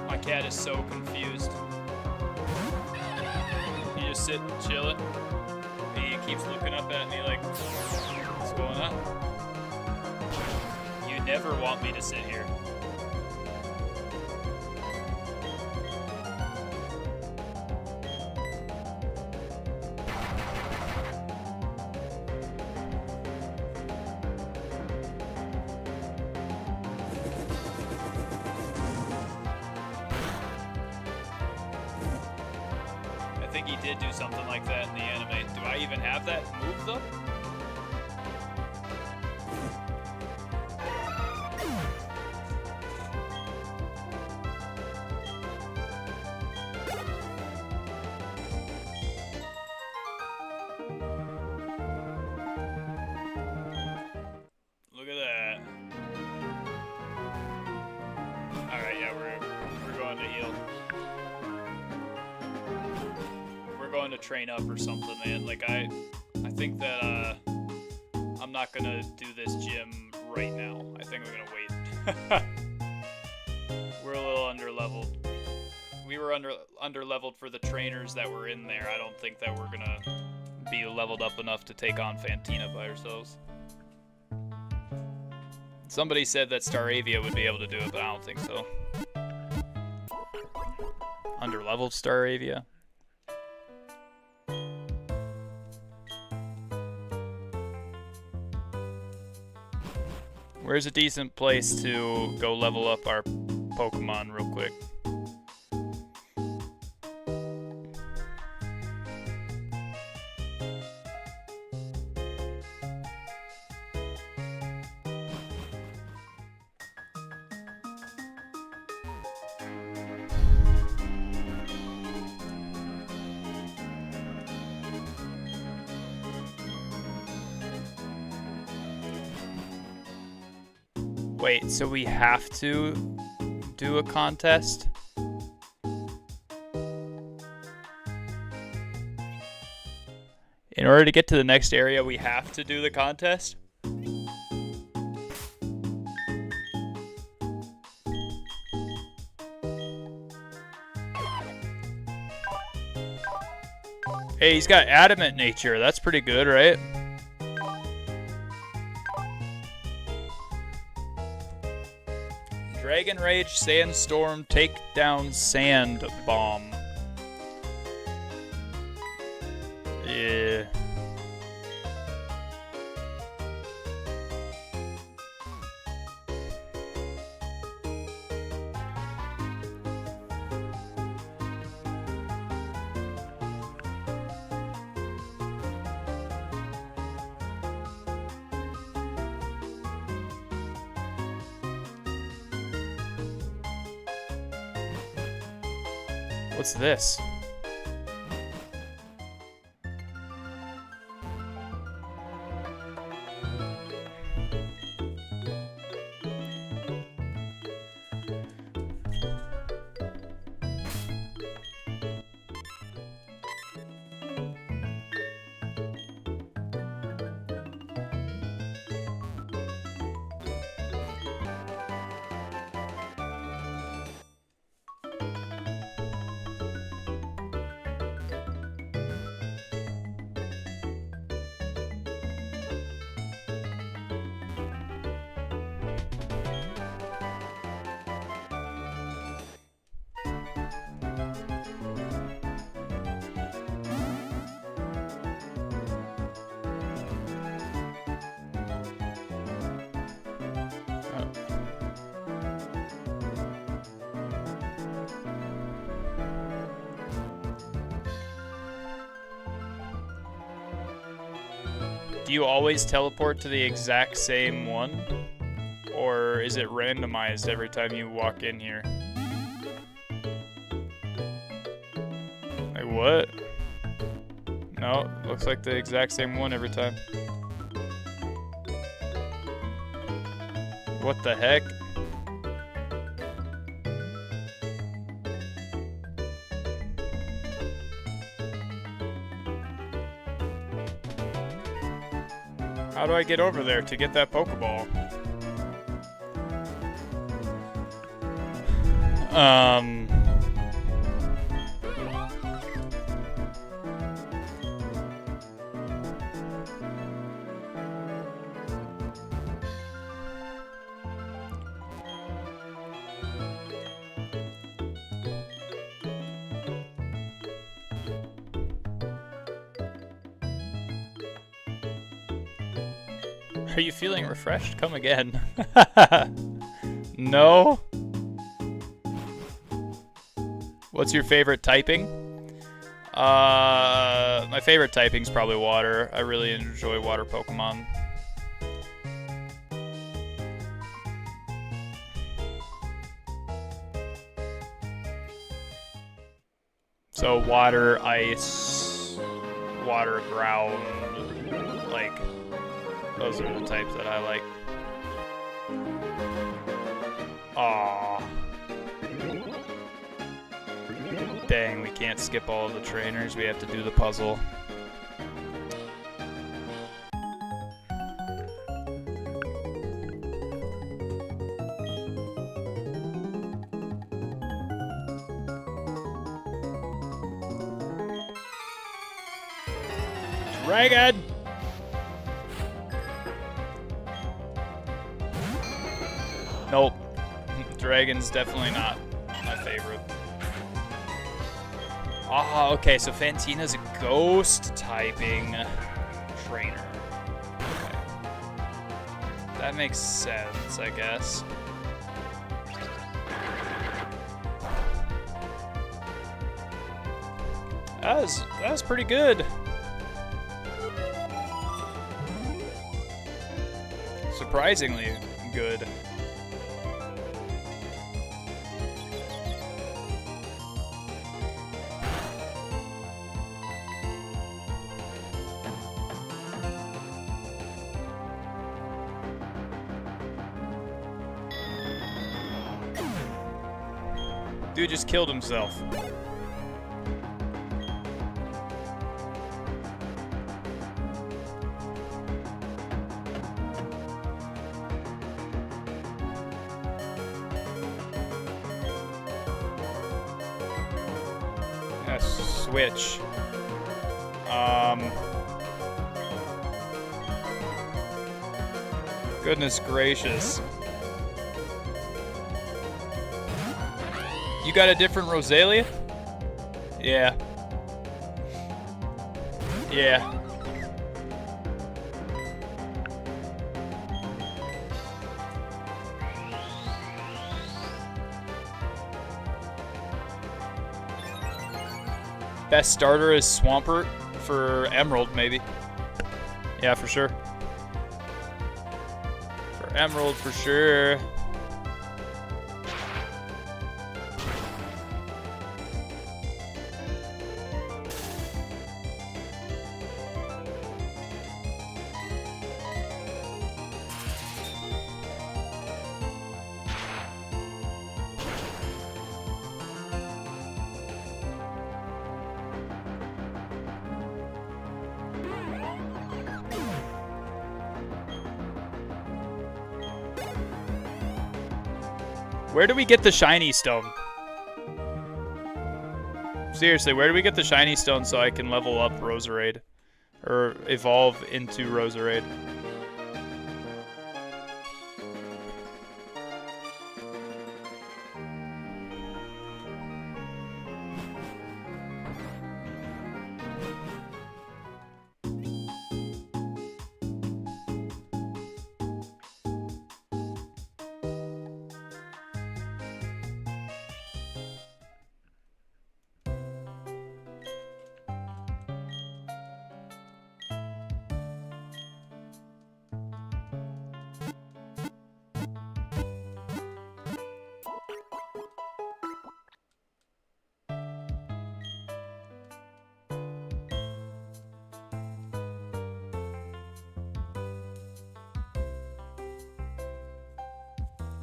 My cat is so confused. He just sitting chilling. He keeps looking up at me like, what's going on? You never want me to sit here. I think he did do something like that in the anime. Do I even have that move though? Look at that. Alright, yeah, we're going to heal. Going to train up or something, man. Like I think that I'm not gonna do this gym right now. I think I'm gonna wait. We're a little underleveled. We were underleveled for the trainers that were in there. I don't think that we're gonna be leveled up enough to take on Fantina by ourselves. Somebody said that Staravia would be able to do it, but I don't think so. Underleveled Staravia. Where's a decent place to go level up our Pokemon real quick? Wait, so we have to do a contest? In order to get to the next area, we have to do the contest? Hey, he's got adamant nature. That's pretty good, right? Dragon Rage, Sandstorm, Takedown, Sand Bomb. Yeah. What's this? Do you always teleport to the exact same one? Or is it randomized every time you walk in here? Like what? No, looks like the exact same one every time. What the heck? How do I get over there to get that Pokeball? Are you feeling refreshed? Come again. No? What's your favorite typing? My favorite typing's probably water. I really enjoy water Pokemon. So water, ice, water, ground, like, those are the types that I like. Aww. Dang, we can't skip all of the trainers. We have to do the puzzle. Dragon! Nope. Dragon's definitely not my favorite. Ah, okay, so Fantina's a ghost typing trainer. Okay. That makes sense, I guess. That was pretty good. Surprisingly good. Dude just killed himself. Switch. Goodness gracious. You got a different Rosalia? Yeah. Yeah. Best starter is Swampert for Emerald, maybe. Yeah, for sure. For Emerald, for sure. Where do we get the shiny stone? Seriously, where do we get the shiny stone so I can level up Roserade? Or evolve into Roserade?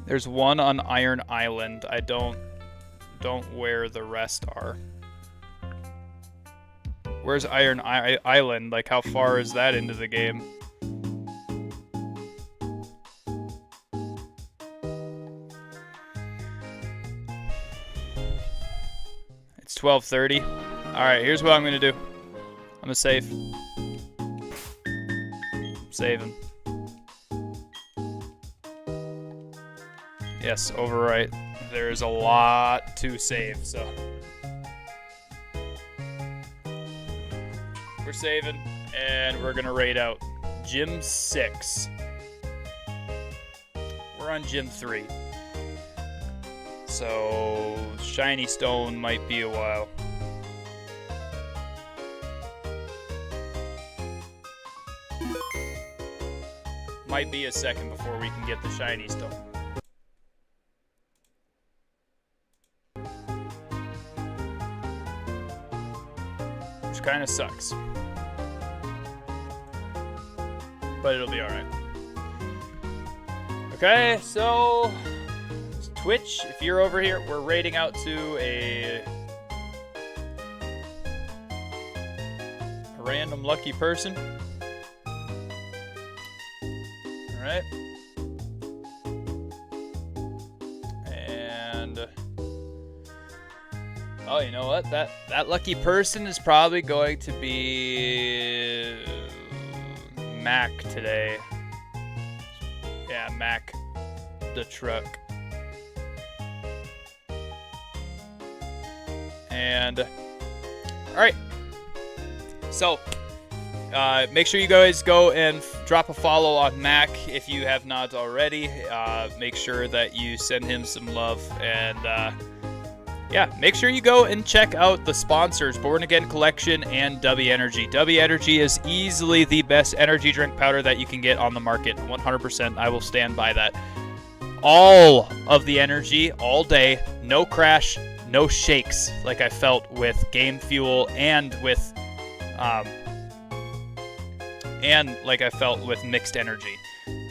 There's one on Iron Island. I don't where the rest are. Where's Iron Island? Like, how far is that into the game? It's 12:30. All right, here's what I'm gonna do. I'm gonna save. Saving. Yes, overwrite. There's a lot to save, so. We're saving, and we're gonna raid out Gym 6. We're on Gym 3. So, Shiny Stone might be a while. Might be a second before we can get the Shiny Stone. Kind of sucks, but it'll be all right. Okay, so Twitch, if you're over here, we're raiding out to a random lucky person. All right, and oh, you know what? That lucky person is probably going to be Mac today. Yeah, Mac, the truck. And all right. So, Make sure you guys go and drop a follow on Mac if you have not already. Make sure that you send him some love. And yeah, make sure you go and check out the sponsors, Born Again Collection and W Energy. W Energy is easily the best energy drink powder that you can get on the market. 100%. I will stand by that. All of the energy, all day, no crash, no shakes, like I felt with Game Fuel and with like I felt with Mixed Energy.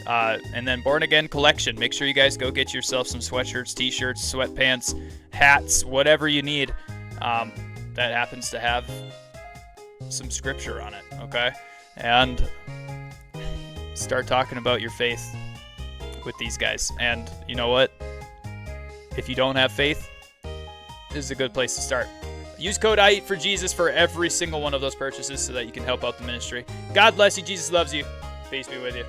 And then Born Again Collection. Make sure you guys go get yourself some sweatshirts, t-shirts, sweatpants, hats, whatever you need that happens to have some scripture on it, okay? And start talking about your faith with these guys. And you know what? If you don't have faith, this is a good place to start. Use code I Eat for Jesus for every single one of those purchases so that you can help out the ministry. God bless you. Jesus loves you. Peace be with you.